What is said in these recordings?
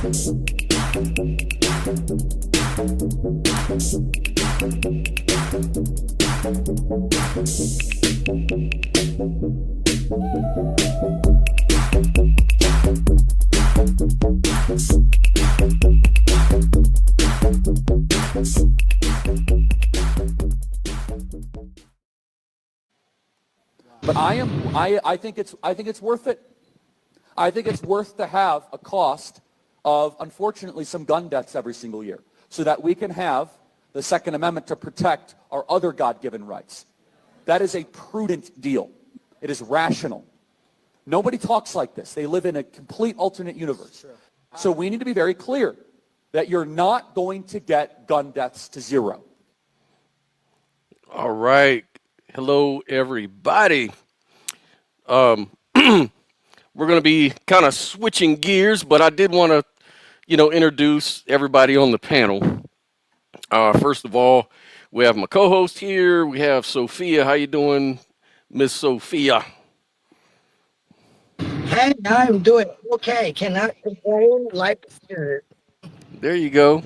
But I think it's worth it. I think it's worth to have a cost of, unfortunately, some gun deaths every single year so that we can have the Second Amendment to protect our other God-given rights. That is a prudent deal. It is rational. Nobody talks like this. They live in a complete alternate universe. Sure. So we need to be very clear that you're not going to get gun deaths to zero. All right. Hello, everybody. We're going to be kind of switching gears, but I did want to, introduce everybody on the panel. First of all, we have my co-host here. We have Sophia. How you doing, Miss Sophia? Hey, I'm doing okay. Cannot complain. Life is good. There you go.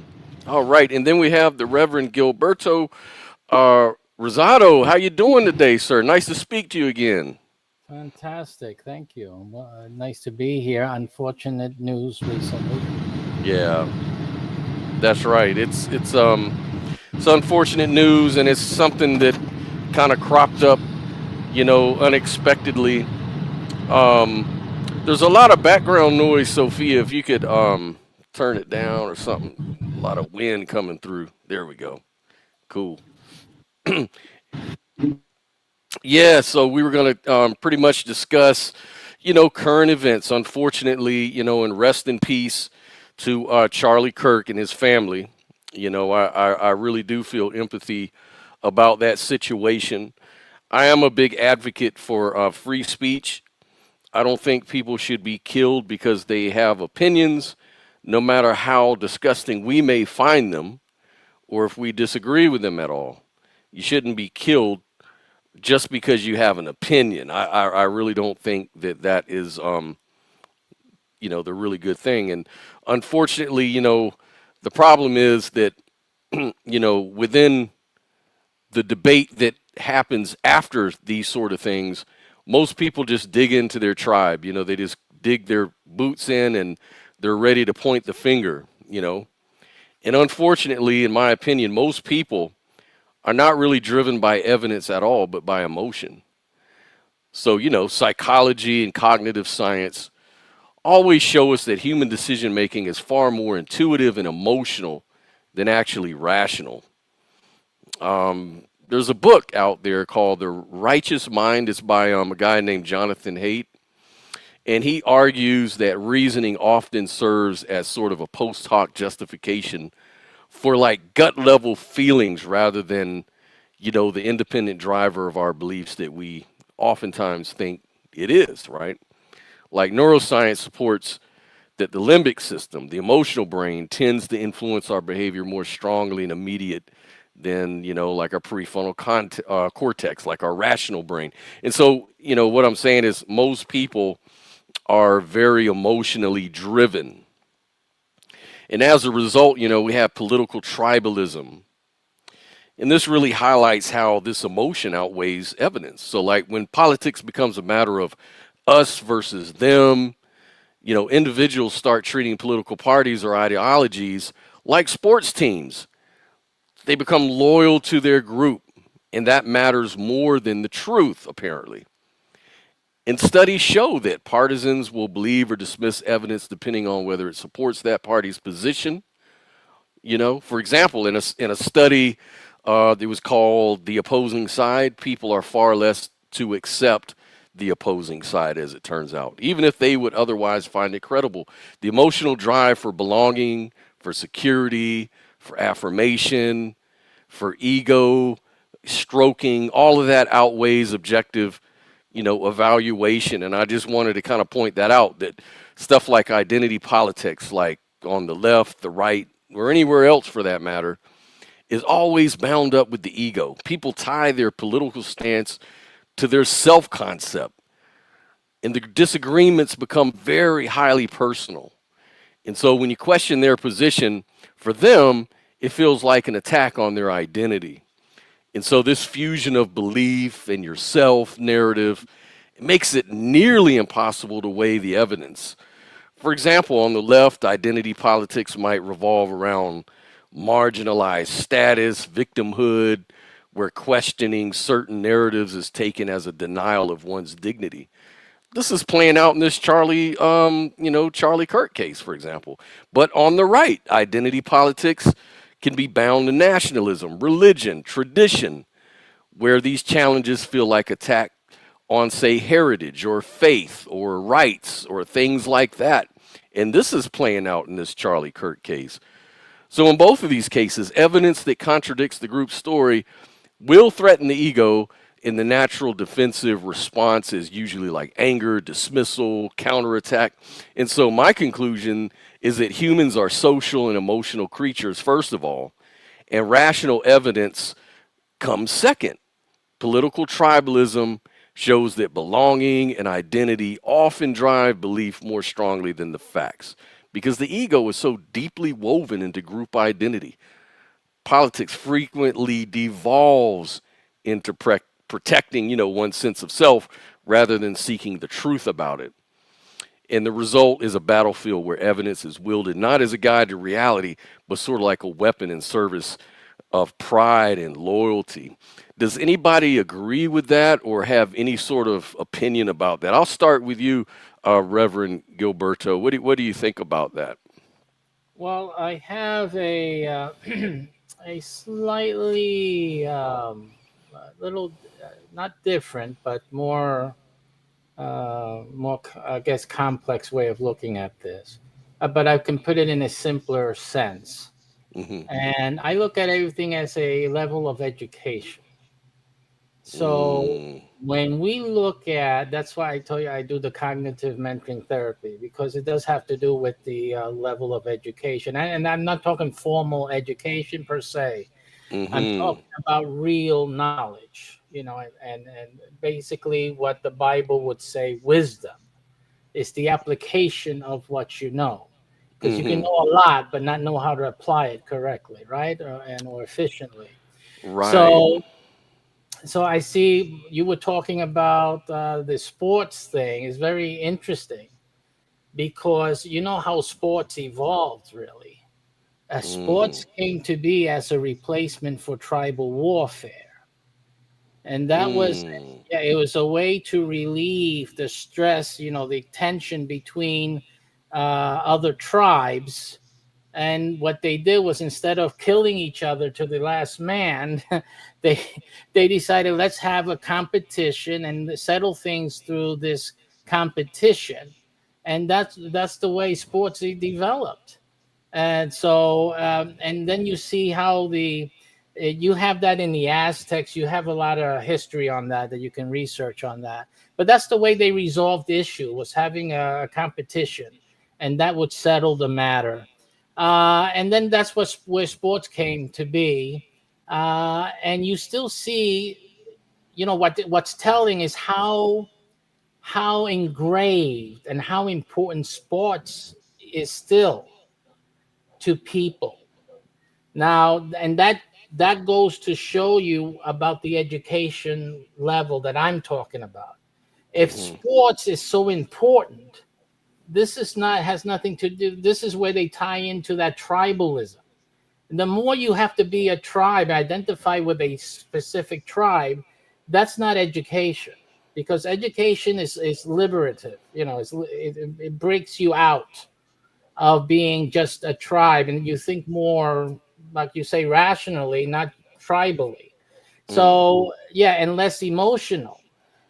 All right. And then we have the Reverend Gilberto Rosado. How you doing today, sir? Nice to speak to you again. Fantastic. Thank you. Well, nice to be here. Unfortunate news recently. Yeah, that's right. It's unfortunate news, and it's something that kind of cropped up, unexpectedly. There's a lot of background noise, Sophia. If you could turn it down or something. A lot of wind coming through. There we go. Cool. Yeah, so we were going to pretty much discuss, current events. Unfortunately, and rest in peace to Charlie Kirk and his family. I really do feel empathy about that situation. I am a big advocate for free speech. I don't think people should be killed because they have opinions, no matter how disgusting we may find them, or if we disagree with them at all. You shouldn't be killed just because you have an opinion. I really don't think that is, the really good thing. And unfortunately, the problem is that, within the debate that happens after these sort of things, most people just dig into their tribe. They just dig their boots in and they're ready to point the finger, And unfortunately, in my opinion, most people are not really driven by evidence at all, but by emotion. So, psychology and cognitive science always show us that human decision-making is far more intuitive and emotional than actually rational. There's a book out there called The Righteous Mind. It's by a guy named Jonathan Haidt. And he argues that reasoning often serves as sort of a post hoc justification for like gut level feelings rather than, the independent driver of our beliefs that we oftentimes think it is, right? Like neuroscience supports that the limbic system, the emotional brain, tends to influence our behavior more strongly and immediate than, like our prefrontal cortex, like our rational brain. And so, what I'm saying is most people are very emotionally driven. And as a result, we have political tribalism. And this really highlights how this emotion outweighs evidence. So like when politics becomes a matter of us versus them, individuals start treating political parties or ideologies like sports teams. They become loyal to their group, and that matters more than the truth, apparently. And studies show that partisans will believe or dismiss evidence depending on whether it supports that party's position. For example, in a study that was called The Opposing Side, people are far less to accept the opposing side, as it turns out, even if they would otherwise find it credible. The emotional drive for belonging, for security, for affirmation, for ego stroking, all of that outweighs objective evaluation. And I just wanted to kind of point that out, that stuff like identity politics, like on the left, the right, or anywhere else for that matter, is always bound up with the ego. People tie their political stance to their self-concept, and the disagreements become very highly personal. And so when you question their position, for them, it feels like an attack on their identity. And so this fusion of belief and yourself narrative, it makes it nearly impossible to weigh the evidence. For example, on the left, identity politics might revolve around marginalized status, victimhood, where questioning certain narratives is taken as a denial of one's dignity. This is playing out in this Charlie Kirk case, for example. But on the right, identity politics can be bound to nationalism, religion, tradition, where these challenges feel like attack on, say, heritage or faith or rights or things like that. And this is playing out in this Charlie Kirk case. So in both of these cases, evidence that contradicts the group's story will threaten the ego, and the natural defensive response is usually like anger, dismissal, counterattack. And so my conclusion is that humans are social and emotional creatures, first of all, and rational evidence comes second. Political tribalism shows that belonging and identity often drive belief more strongly than the facts, because the ego is so deeply woven into group identity. Politics frequently devolves into protecting, one's sense of self rather than seeking the truth about it. And the result is a battlefield where evidence is wielded not as a guide to reality, but sort of like a weapon in service of pride and loyalty. Does anybody agree with that or have any sort of opinion about that? I'll start with you, Reverend Gilberto. What do you think about that? Well, I have a a slightly little not different, but more I guess complex way of looking at this. But I can put it in a simpler sense. Mm-hmm. And I look at everything as a level of education. So Mm, when we look at, that's why I told you I do the cognitive mentoring therapy, because it does have to do with the level of education. And I'm not talking formal education per se. I'm mm-hmm. talking about real knowledge, and basically what the Bible would say wisdom is the application of what you know. Because you can Mm-hmm. know a lot, but not know how to apply it correctly, right? Or efficiently. Right. So so I see you were talking about the sports thing is very interesting because you know how sports evolved really. Mm-hmm. Sports came to be as a replacement for tribal warfare, and that was, Mm, yeah, it was a way to relieve the stress, the tension between other tribes. And what they did was, instead of killing each other to the last man, they they decided, let's have a competition and settle things through this competition. And that's the way sports developed. And so and then you see how you have that in the Aztecs. You have a lot of history on that you can research on that. But that's the way they resolved the issue, was having a competition, and that would settle the matter. And then that's where sports came to be. And you still see, what's telling is how engraved and how important sports is still to people now. And that goes to show you about the education level that I'm talking about. If mm-hmm. sports is so important, this is not has nothing to do. This is where they tie into that tribalism. The more you have to be a tribe, identify with a specific tribe, that's not education, because education is liberative. It breaks you out of being just a tribe, and you think more, like you say, rationally, not tribally. Mm, So yeah, and less emotional.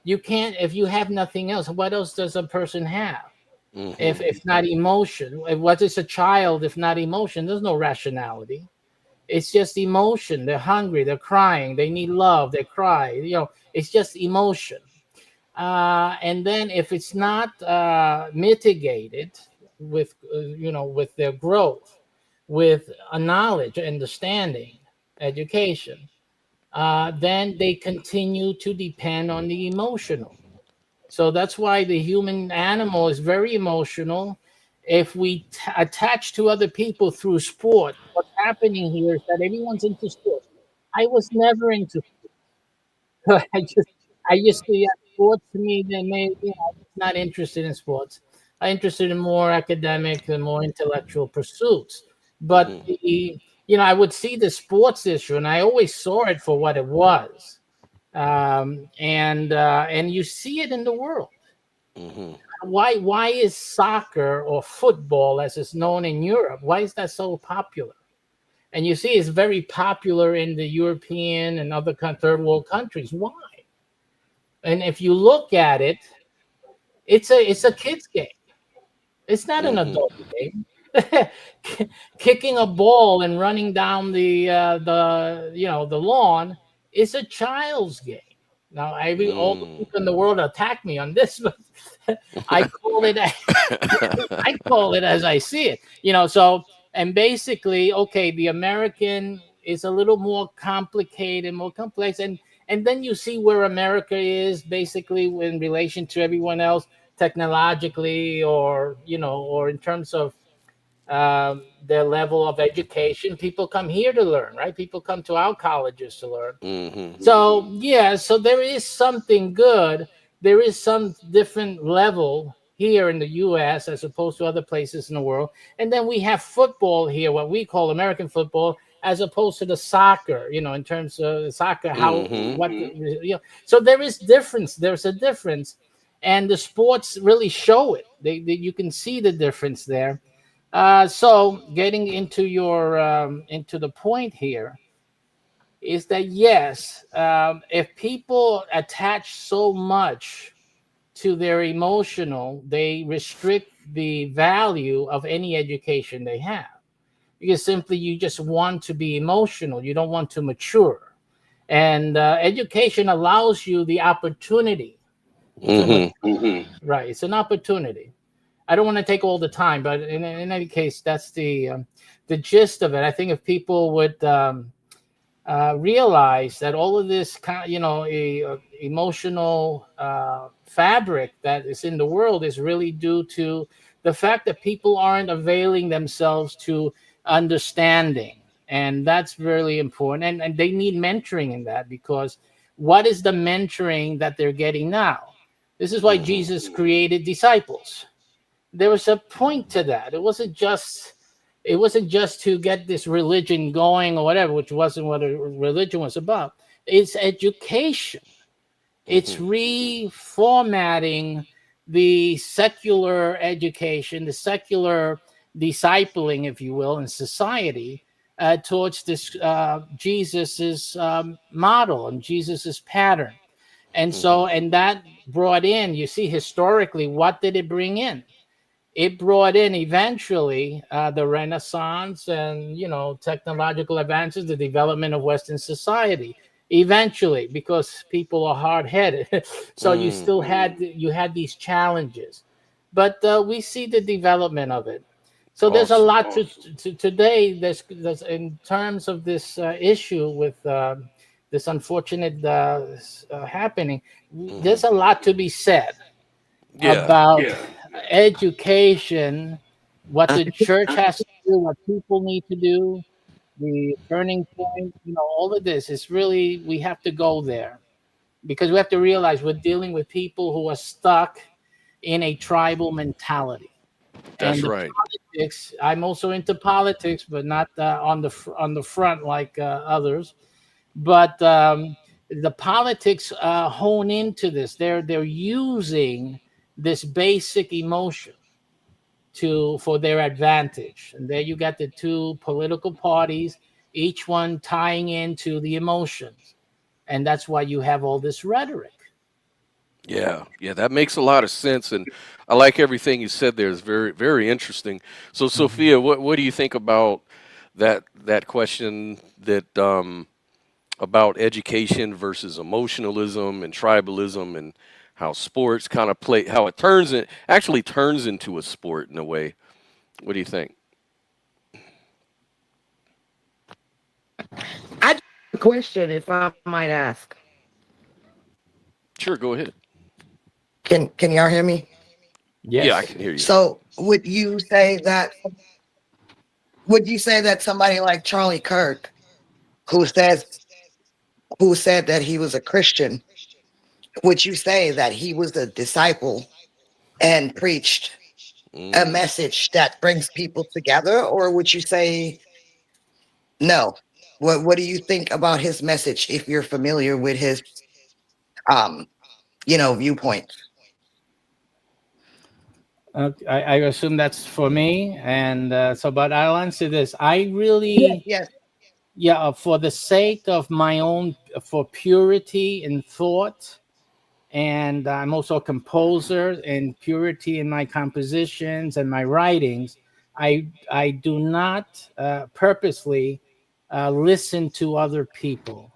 You can't, if you have nothing else, what else does a person have mm-hmm. if not emotion? What is a child if not emotion? There's no rationality. It's just emotion. They're hungry, they're crying, they need love, they cry. It's just emotion. And then if it's not mitigated with with their growth, with a knowledge, understanding, education, then they continue to depend on the emotional. So that's why the human animal is very emotional, if we attach to other people through sport, what's happening here is that everyone's into sports. I was never into I just I used to, yeah, sports to me, they made, I was not interested in sports. I interested in more academic and more intellectual pursuits. But Mm-hmm. I would see the sports issue, and I always saw it for what it was. And you see it in the world. Mm-hmm. Why is soccer or football, as it's known in Europe, why is that so popular? And you see it's very popular in the European and other third world countries. Why? And if you look at it, it's a kid's game. It's not an Mm-hmm. adult game. Kicking a ball and running down the lawn is a child's game. Now, all the Mm. people in the world attack me on this, but I call it I call it as I see it. So, and basically, okay, the American is a little more complicated, more complex, and then you see where America is basically in relation to everyone else technologically, or in terms of their level of education. People come here to learn, right? People come to our colleges to learn. Mm-hmm. So yeah, so there is something good. There is some different level here in the U.S. as opposed to other places in the world. And then we have football here, what we call American football, as opposed to the soccer. In terms of soccer, how Mm-hmm. what So there is difference. There's a difference, and the sports really show it. You can see the difference there. So getting into the point here is that yes, if people attach so much to their emotional, they restrict the value of any education they have, because simply you just want to be emotional, you don't want to mature, and education allows you the opportunity to Mm-hmm. mature. Right, it's an opportunity. I don't want to take all the time, but in any case, that's the gist of it. I think if people would realize that all of this emotional fabric that is in the world is really due to the fact that people aren't availing themselves to understanding, and that's really important, and they need mentoring in that, because what is the mentoring that they're getting now? This is why Mm-hmm. Jesus created disciples. There was a point to that. It wasn't just to get this religion going or whatever, which wasn't what a religion was about. It's education. It's Mm-hmm. reformatting the secular education, the secular discipling, if you will, in society, towards this Jesus's model and Jesus's pattern. And Mm-hmm. so, and that brought in, you see, historically, what did it bring in? It brought in eventually the Renaissance and technological advances, the development of Western society. Eventually, because people are hard headed, so you had these challenges, but we see the development of it. So there's a Awesome. lot to today. There's in terms of this issue with this unfortunate happening. Mm-hmm. There's a lot to be said Yeah. about education, what I, the church has to do, what people need to do, the turning point, all of this is really, we have to go there, because we have to realize we're dealing with people who are stuck in a tribal mentality. That's And the right. politics, I'm also into politics, but not on the front like others. But the politics hone into this. They're using this basic emotion for their advantage, and there you got the two political parties, each one tying into the emotions, and that's why you have all this rhetoric. Yeah. Yeah. That makes a lot of sense, and I like everything you said there. It's very, very interesting. So, Mhm. Sophia, what do you think about that question that about education versus emotionalism and tribalism, and how sports kind of play, how it actually turns into a sport in a way? What do you think? I just have a question, if I might ask. Sure, go ahead. Can y'all hear me? Yeah, I Yes. can hear you. So would you say that somebody like Charlie Kirk, who says who said that he was a Christian, would you say that he was a disciple and preached a Mm. message that brings people together, or would you say no? What do you think about his message if you're familiar with his um viewpoints? I assume that's for me, and but I'll answer this. I Yes, really, yes. yeah, for the sake of my own, for purity in thought, and I'm also a composer, and purity in my compositions and my writings. I do not purposely listen to other people,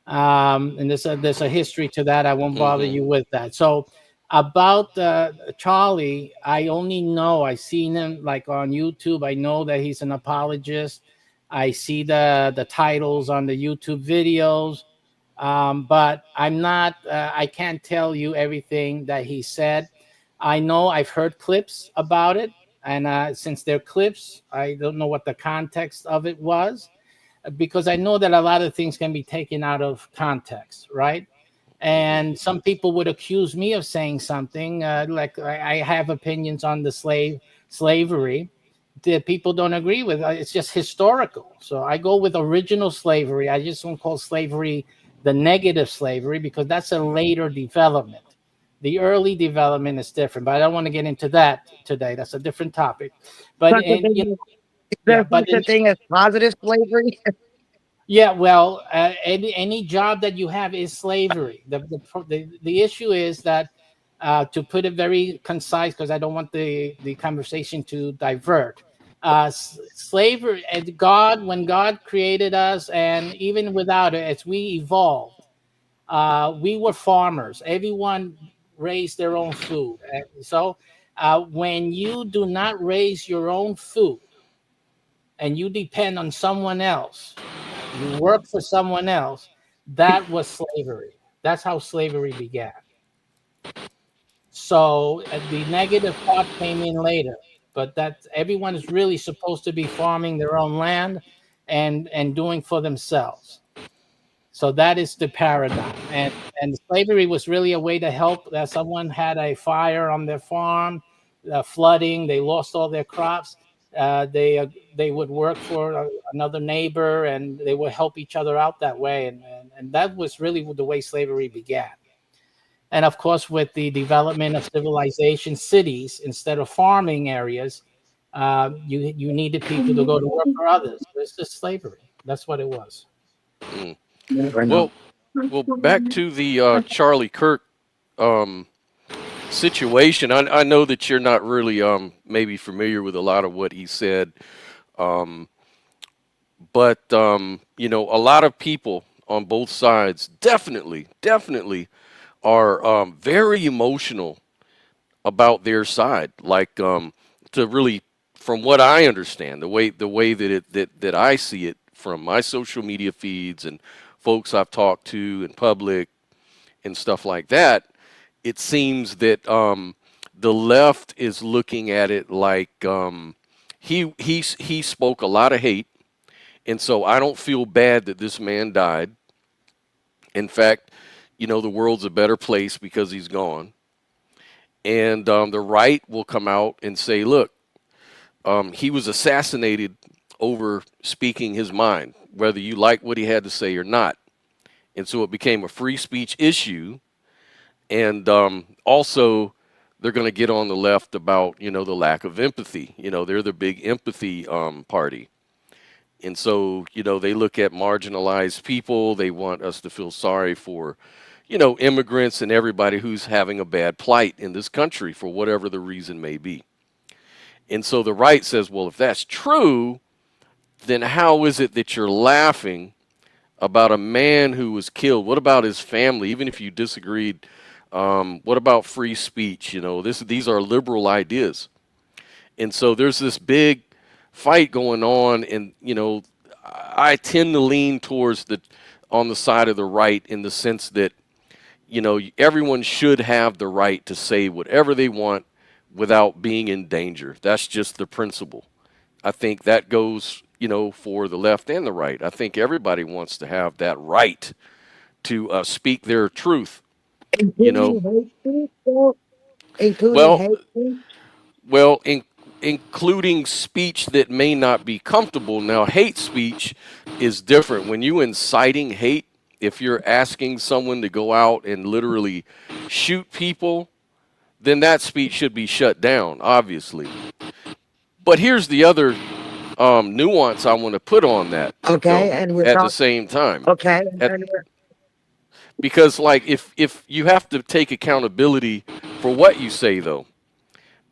and there's a history to that. I won't bother Mm-hmm. you with that. So about Charlie, I only know I seen him like on YouTube. I know that he's an apologist. I see the titles on the YouTube videos, but I'm not. I can't tell you everything that he said. I know I've heard clips about it, and since they're clips, I don't know what the context of it was, because I know that a lot of things can be taken out of context, right? Mm-hmm. And some people would accuse me of saying something like I have opinions on the slavery that people don't agree with. It's just historical. So I go with original slavery. I just don't call slavery the negative slavery because that's a later development. The early development is different, but I don't want to get into that today. That's a different topic. But Such a in thing is yeah, there but such a thing as positive slavery? yeah, well, any job that you have is slavery. The issue is that, to put it very concise, because I don't want the conversation to divert. Slavery, and God, when God created us, and even without it, as we evolved, we were farmers. Everyone raised their own food. And so, when you do not raise your own food and you depend on someone else, you work for someone else, that was slavery. That's how slavery began. So the negative part came in later, but that everyone is really supposed to be farming their own land and doing for themselves. So that is the paradigm. And slavery was really a way to help that someone had a fire on their farm, flooding, they lost all their crops. They would work for another neighbor, and they would help each other out that way. And that was really the way slavery began. And of course, with the development of civilization, cities instead of farming areas, you needed people to go to work for others. It's just slavery. That's what it was. Mm. Never know. Well, back to the Charlie Kirk um, situation. I know that you're not really maybe familiar with a lot of what he said, um, but a lot of people on both sides definitely are very emotional about their side. Like to really, from what I understand, the way that I see it from my social media feeds and folks I've talked to in public and stuff like that, it seems that the left is looking at it like he spoke a lot of hate, and so I don't feel bad that this man died. In fact, the world's a better place because he's gone. And the right will come out and say, look, he was assassinated over speaking his mind, whether you like what he had to say or not. And so it became a free speech issue. And also, they're going to get on the left about, the lack of empathy. They're the big empathy party. And so, they look at marginalized people. They want us to feel sorry for, immigrants and everybody who's having a bad plight in this country for whatever the reason may be. And so the right says, well, if that's true, then how is it that you're laughing about a man who was killed? What about his family? Even if you disagreed, what about free speech? These are liberal ideas. And so there's this big fight going on, and I tend to lean towards on the side of the right in the sense that everyone should have the right to say whatever they want, without being in danger. That's just the principle. I think that goes, for the left and the right. I think everybody wants to have that right to speak their truth. You know, Including hate speech, though? Including well, hate speech? well, including speech that may not be comfortable. Now, hate speech is different. When you inciting hate, if you're asking someone to go out and literally shoot people, then that speech should be shut down, obviously. But here's the other nuance I want to put on that, Okay, though. and we're At the talking. same time, Okay, at because like if you have to take accountability for what you say, though,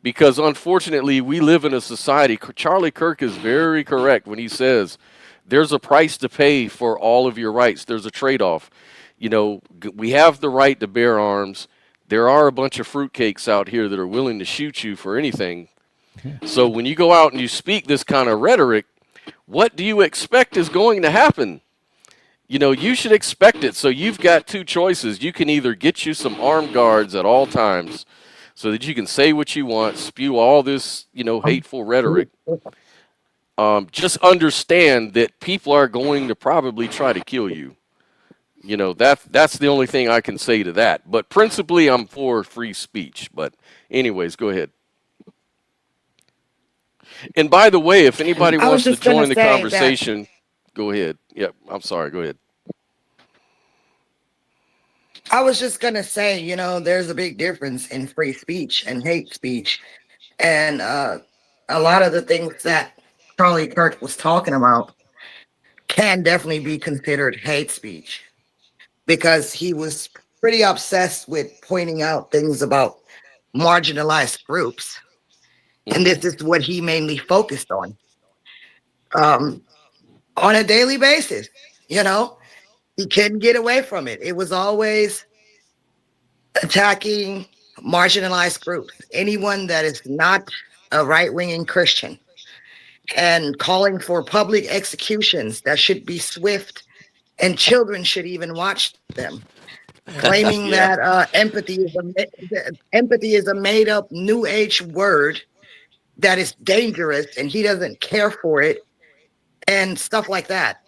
because unfortunately we live in a society. Charlie Kirk is very correct when he says there's a price to pay for all of your rights. There's a trade-off. We have the right to bear arms. There are a bunch of fruitcakes out here that are willing to shoot you for anything. So when you go out and you speak this kind of rhetoric, what do you expect is going to happen? You should expect it. So you've got two choices. You can either get you some armed guards at all times so that you can say what you want, spew all this, hateful rhetoric. Just understand that people are going to probably try to kill you. That's the only thing I can say to that. But principally, I'm for free speech. But anyways, go ahead. And by the way, if anybody I was wants to just gonna join the say that. conversation, go ahead. Yep, I'm sorry. Go ahead. I was just gonna say, there's a big difference in free speech and hate speech, and a lot of the things that Charlie Kirk was talking about can definitely be considered hate speech because he was pretty obsessed with pointing out things about marginalized groups, and this is what he mainly focused um, on a daily basis. You know, he couldn't get away from it. It was always attacking marginalized groups, anyone that is not a right-wing Christian, and calling for public executions that should be swift and children should even watch them. Claiming Yeah, that empathy is a made-up new age word that is dangerous and he doesn't care for it and stuff like that.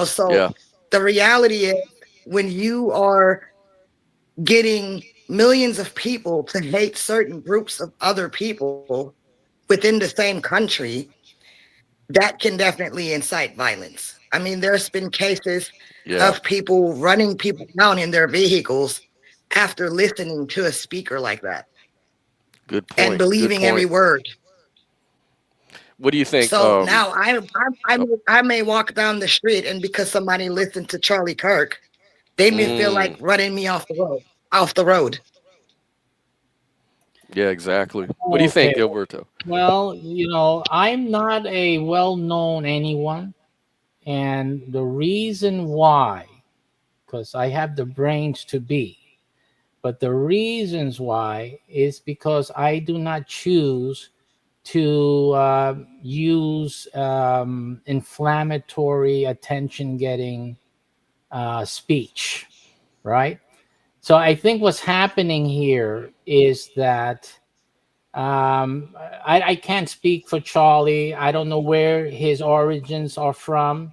So yeah, the reality is when you are getting millions of people to hate certain groups of other people within the same country, that can definitely incite violence. I mean, there's been cases yeah. of people running people down in their vehicles after listening to a speaker like that Good and point. Good believing every point. word. What do you think? So now Oh, I may walk down the street, and because somebody listened to Charlie Kirk, they may feel like mm, running me off the road. Off the road. yeah, exactly. What do you think, Okay. Gilberto? Well, I'm not a well-known anyone, and the reason why, because I have the brains to be, but the reasons why is because I do not choose to use inflammatory, attention-getting speech, right? So I think what's happening here is that I can't speak for Charlie. I don't know where his origins are from.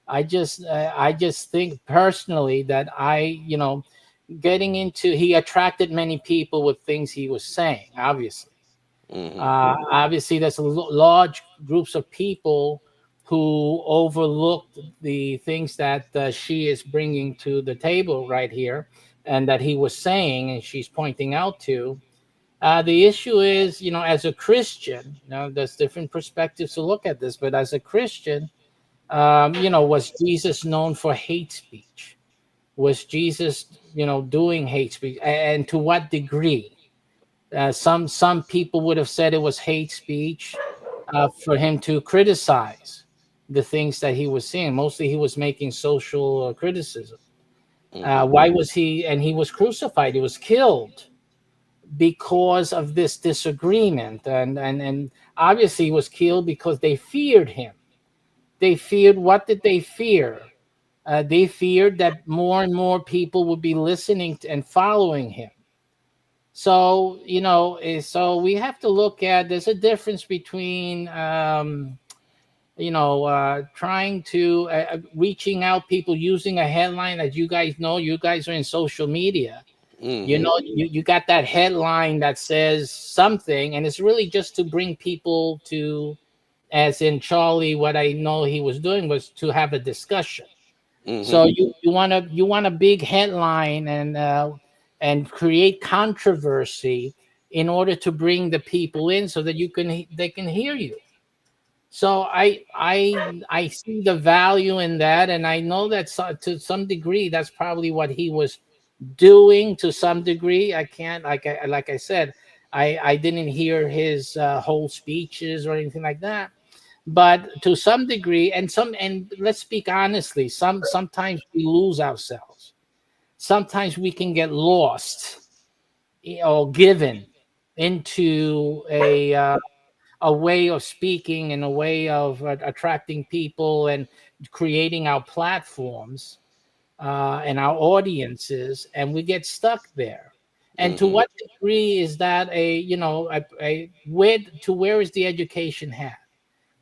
I just think personally that getting into he attracted many people with things he was saying. Hmm. Obviously, there's large groups of people who overlooked the things that she is bringing to the table right here, and that he was saying, and she's pointing out to. The issue is, as a Christian, there's different perspectives to look at this, but as a Christian, was Jesus known for hate speech? Was Jesus, doing hate speech, and to what degree? Some people would have said it was hate speech for him to criticize the things that he was seeing. Mostly, he was making social criticism. Hmm. Why was he? And he was crucified. He was killed because of this disagreement, and obviously, he was killed because they feared him. They feared, what did they fear? They feared that more and more people would be listening to and following him. So so we have to look at, there's a difference between trying to reaching out people using a headline. As you guys know, you guys are in social media. Mm-hmm. You got that headline that says something, and it's really just to bring people to, as in Charlie, what I know he was doing was to have a discussion. Mm-hmm. So you want a big headline and create controversy in order to bring the people in so that they can hear you. So I see the value in that, and I know that to some degree that's probably what he was doing. To some degree, I can't, like I said, I didn't hear his whole speeches or anything like that, but to some degree, and let's speak honestly, sometimes we lose ourselves. Sometimes we can get lost, or given into a way of speaking and a way of attracting people and creating our platforms and our audiences, and we get stuck there. And to Mm-hmm. what degree is that where is the education had?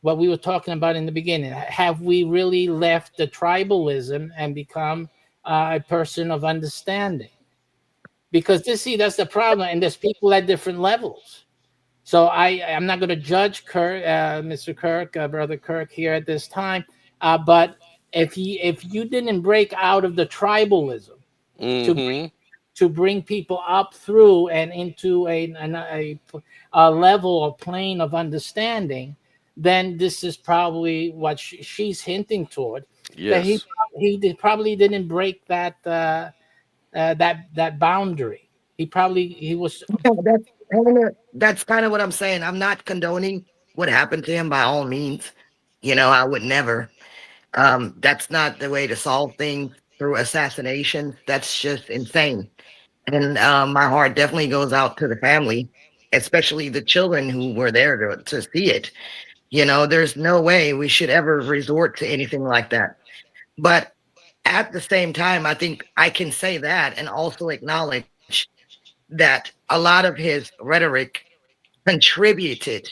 What we were talking about in the beginning. Have we really left the tribalism and become a person of understanding? Because that's the problem, and there's people at different levels. So I'm not going to judge Kirk, Mr. Kirk, Brother Kirk here at this time. But if you didn't break out of the tribalism to Mm-hmm. bring people up through and into a level or plane of understanding, then this is probably what she's hinting toward. That Yes. probably didn't break that boundary. He was. Yeah, that's kind of what I'm saying. I'm not condoning what happened to him by all means. I would never. That's not the way to solve things through assassination. That's just insane. And my heart definitely goes out to the family, especially the children who were there to see it. There's no way we should ever resort to anything like that. But at the same time, I think I can say that and also acknowledge that a lot of his rhetoric contributed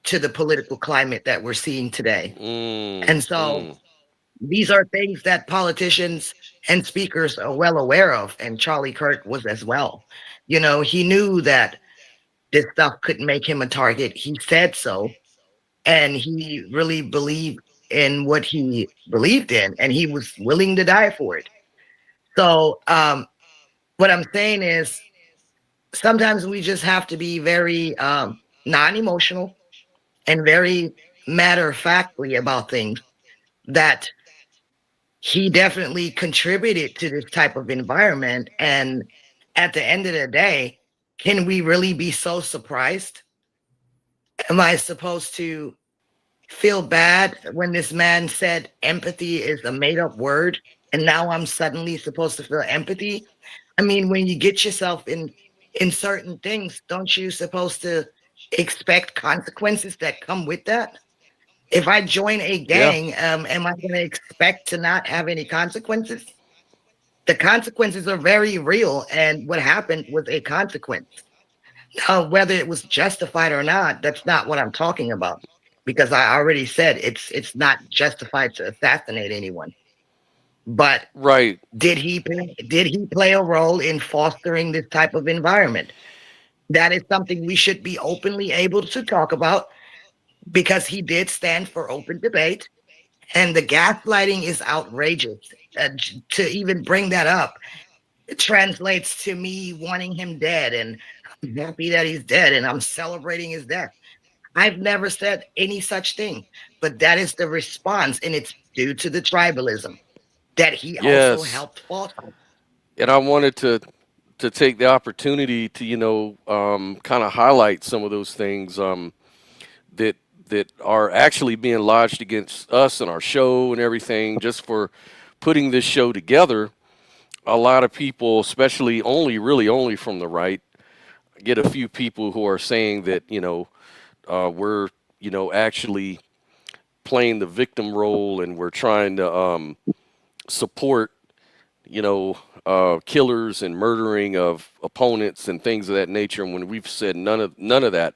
to the political climate that we're seeing today. And so Mm-hmm. these are things that politicians and speakers are well aware of, and Charlie Kirk was as well. He knew that this stuff could make him a target. He said so, and he really believed in what he believed in, and he was willing to die for it. So, what I'm saying is sometimes we just have to be very non emotional and very matter of factly about things that he definitely contributed to this type of environment. And at the end of the day, can we really be so surprised? Am I supposed to feel bad when this man said empathy is a made up word? And now I'm suddenly supposed to feel empathy? I mean, when you get yourself in certain things, don't you supposed to expect consequences that come with that? If I join a Yeah. gang, am I going to expect to not have any consequences? The consequences are very real, and what happened was a consequence. Now, whether it was justified or not, that's not what I'm talking about, because I already said it's not justified to assassinate anyone. But Right. did he play a role in fostering this type of environment? That is something we should be openly able to talk about, because he did stand for open debate. And the gaslighting is outrageous. To even bring that up, it translates to me wanting him dead, and I'm happy that he's dead, and I'm celebrating his death. I've never said any such thing, but that is the response, and it's due to the tribalism that he also Yes. helped foster. And I wanted to take the opportunity to kind of highlight some of those things that that are actually being lodged against us and our show and everything, just for putting this show together. A lot of people, especially really only from the right, get a few people who are saying that we're actually playing the victim role, and we're trying to support you know killers and murdering of opponents and things of that nature. And when we've said none of that,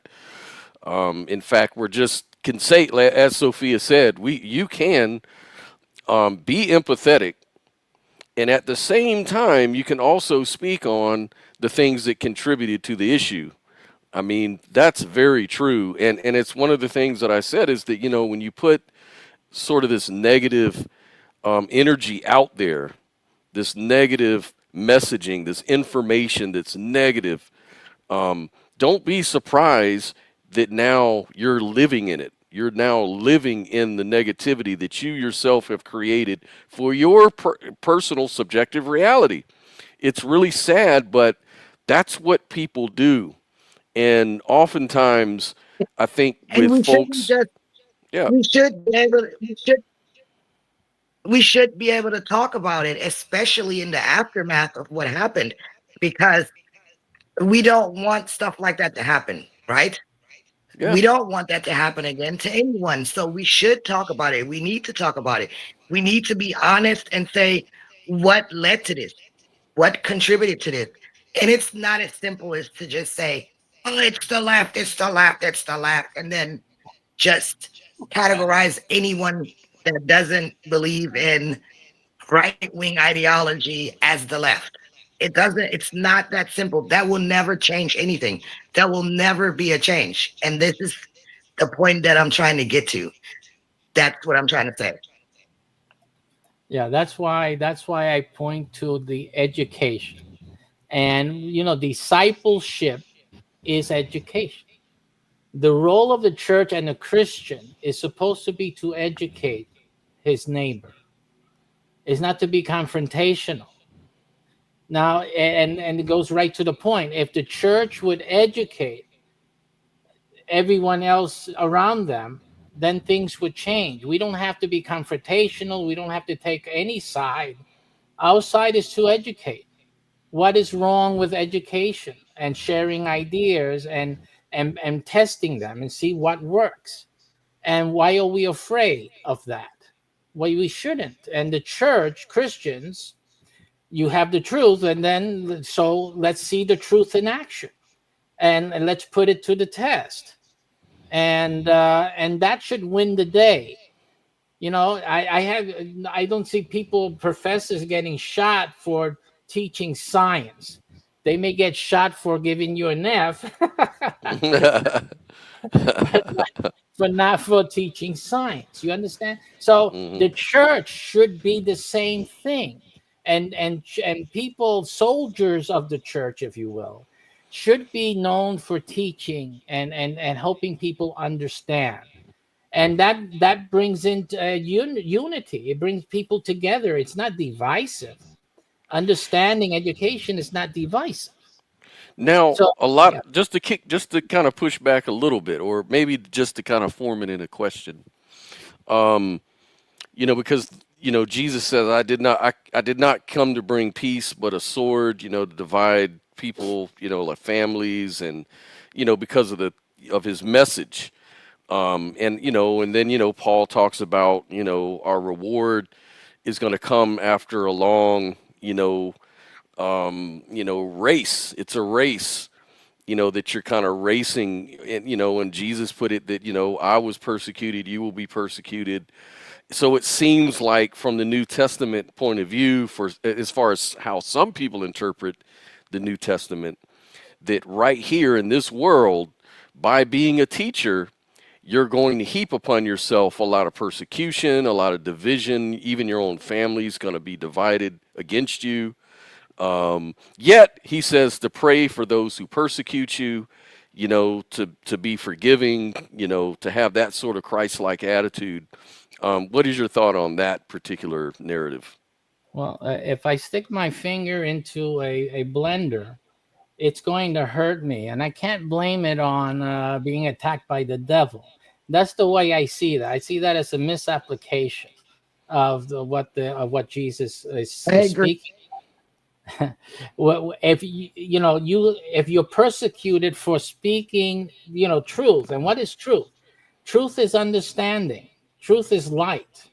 in fact, we're just can say, as Sophia said, you can be empathetic, and at the same time, you can also speak on the things that contributed to the issue. I mean, that's very true. And it's one of the things that I said is that, when you put sort of this negative energy out there, this negative messaging, this information that's negative, don't be surprised that now you're living in it. You're now living in the negativity that you yourself have created for your personal subjective reality. It's really sad, but that's what people do. And oftentimes, I think And with we shouldn't folks, just, yeah, we should be able to, we should be able to talk about it, especially in the aftermath of what happened, because we don't want stuff like that to happen, right? yeah, We don't want that to happen again to anyone. So we should talk about it. We need to talk about it. We need to be honest and say what led to this, what contributed to this. And it's not as simple as to just say, oh, it's the left, it's the left, it's the left, and then just categorize anyone that doesn't believe in right-wing ideology as the left. It's not that simple. That will never change anything. That will never be a change. And this is the point that I'm trying to get to. That's what I'm trying to say. Yeah, that's why I point to the education. And discipleship is education. The role of the church and the Christian is supposed to be to educate his neighbor. It's not to be confrontational. Now, and it goes right to the point. If the church would educate everyone else around them, then things would change. We don't have to be confrontational. We don't have to take any side. Our side is to educate. What is wrong with education and sharing ideas and testing them and see what works? And why are we afraid of that? Well, we shouldn't. And the church, Christians, you have the truth, and then so let's see the truth in action, and let's put it to the test, and that should win the day. I don't see professors getting shot for teaching science. They may get shot for giving you an F, but not for teaching science. You understand? So the church should be the same thing. And people, soldiers of the church, if you will, should be known for teaching and helping people understand. And that brings into unity. It brings people together. It's not divisive. Understanding education is not divisive. Now, So, yeah. just to kind of push back a little bit, or maybe just to kind of form it in a question. Because Jesus says, I did not come to bring peace, but a sword, to divide people, like families, and because of his message. And then Paul talks about our reward is going to come after a long race. It's a race, that you're kind of racing, and Jesus put it that I was persecuted, you will be persecuted. So it seems like from the New Testament point of view, for as far as how some people interpret the New Testament, that right here in this world, by being a teacher, you're going to heap upon yourself a lot of persecution, a lot of division. Even your own family is going to be divided against you. Yet he says to pray for those who persecute you, to be forgiving, to have that sort of Christ-like attitude. What is your thought on that particular narrative? Well, if I stick my finger into a blender, it's going to hurt me, and I can't blame it on being attacked by the devil. That's the way I see that. I see that as a misapplication of what Jesus is I agree. speaking. Well, if if you're persecuted for speaking, truth, and what is truth? Truth is understanding. Truth is light.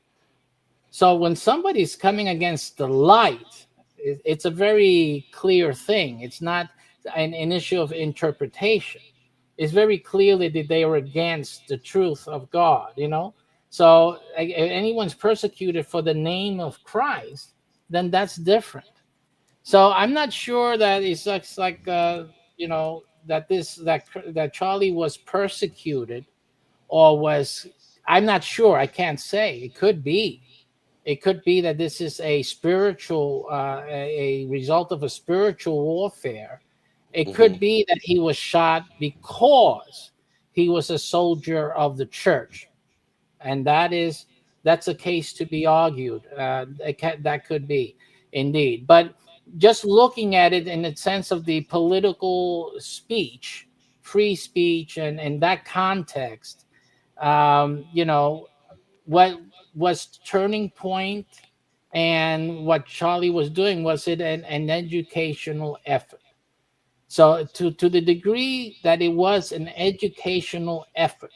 So when somebody's coming against the light, it's a very clear thing. It's not an issue of interpretation. It's very clearly that they are against the truth of God, you know. So if anyone's persecuted for the name of Christ, then that's different. So I'm not sure that it's like you know, that that Charlie was persecuted or was. I'm not sure. I can't say. It could be. It could be that this is a spiritual, a result of a spiritual warfare. It Hmm. could be that he was shot because he was a soldier of the church, and that's a case to be argued. That could be indeed, but just looking at it in the sense of the political speech, free speech, and in that context, you know, what was turning point and what Charlie was doing, was it an educational effort? So to the degree that it was an educational effort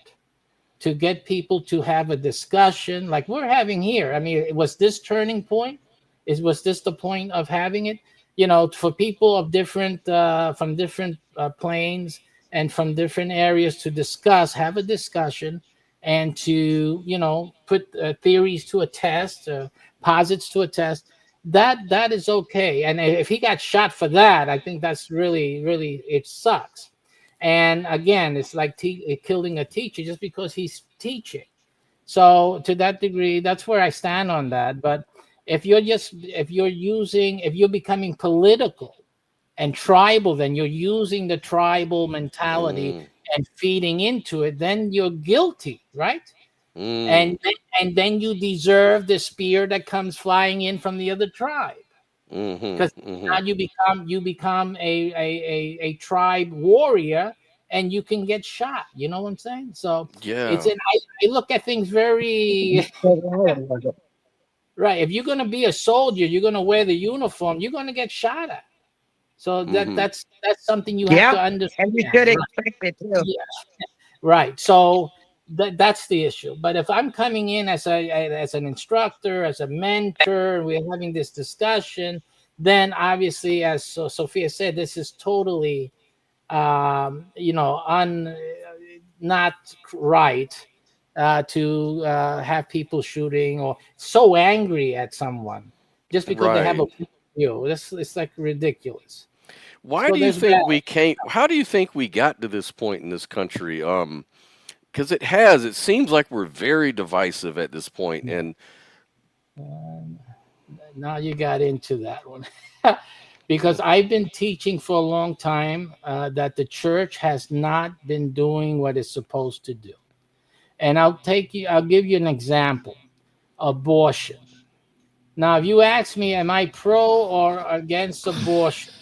to get people to have a discussion like we're having here. I mean, was this turning point? Was this the point of having it? You know, for people of different from different planes and from different areas to discuss, have a discussion, and to, you know, put theories to a test, posits to a test. That is okay. And if he got shot for that, I think that's really it sucks. And again, it's like killing a teacher just because he's teaching. So to that degree, that's where I stand on that. But if you're becoming political and tribal, then you're using the tribal mentality Mm, and feeding into it, then you're guilty, right? mm, And then you deserve the spear that comes flying in from the other tribe, mm-hmm, because mm-hmm. now you become a tribe warrior, and you can get shot. You know what I'm saying? So it's Yeah. an I look at things very right. If you're gonna be a soldier, you're gonna wear the uniform, you're gonna get shot at. So Mm-hmm. that's something you have Yeah, to and you understand. should Right? expect it too. Yeah. Right. So that's the issue. But if I'm coming in as an instructor, as a mentor, and we're having this discussion, then obviously, as Sophia said, this is totally, you know, not right, to have people shooting or so angry at someone just because they have a Right. point of view. It's like ridiculous. Why So do you there's that. think we can't? How do you think we got to this point in this country? Because it seems like we're very divisive at this point, and Um, Now you got into that one. Because I've been teaching for a long time that the church has not been doing what it's supposed to do. And I'll give you an example. Abortion. Now, if you ask me, am I pro or against abortion?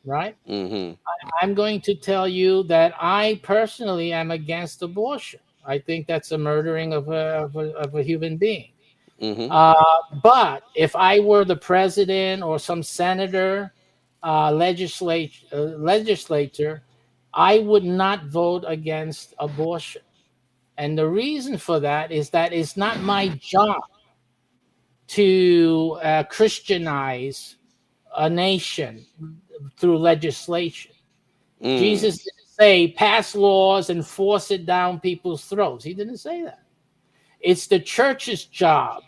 Right? mm-hmm, I'm going to tell you that I personally am against abortion. I think that's a murdering of a human being. mm-hmm, Uh, but if I were the president or some senator, legislator, I would not vote against abortion. And the reason for that is that it's not my job to Christianize a nation through legislation. mm, Jesus didn't say pass laws and force it down people's throats. He didn't say that. It's the church's job,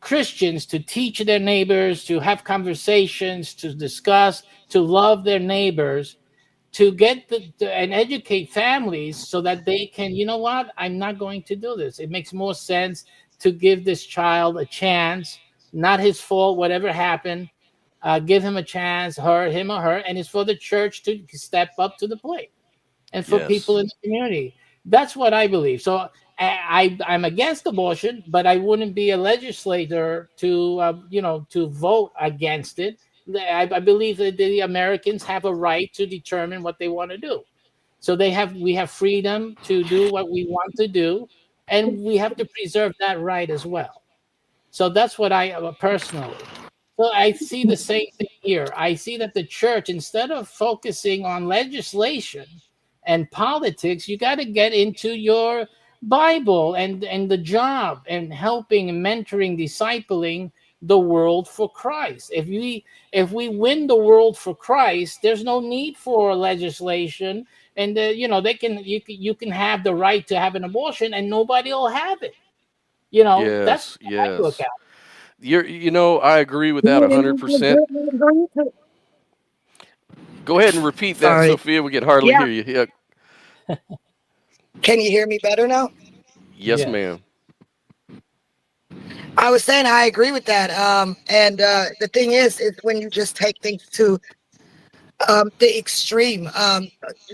Christians, to teach their neighbors, to have conversations, to discuss, to love their neighbors, to get and educate families so that they can, you know what, I'm not going to do this. It makes more sense to give this child a chance, not his fault, whatever happened. Give him a chance, him or her, and it's for the church to step up to the plate and for people yes, in the community. That's what I believe. So I'm against abortion, but I wouldn't be a legislator to to vote against it. I believe that the Americans have a right to determine what they want to do. So we have freedom to do what we want to do, and we have to preserve that right as well. So that's what I personally. So I see the same thing here. I see that the church, instead of focusing on legislation and politics, you got to get into your Bible and the job and helping, mentoring, discipling the world for Christ. If we win the world for Christ, there's no need for legislation, and you can have the right to have an abortion, and nobody will have it. That's Yes, how I look yes. at I agree with that 100%. Go ahead and repeat that, Sorry. Sophia. We can hardly Yeah. hear you. Yeah. Can you hear me better now? it. Yes, Yes. ma'am. I was saying I agree with that. And the thing is when you just take things to the extreme.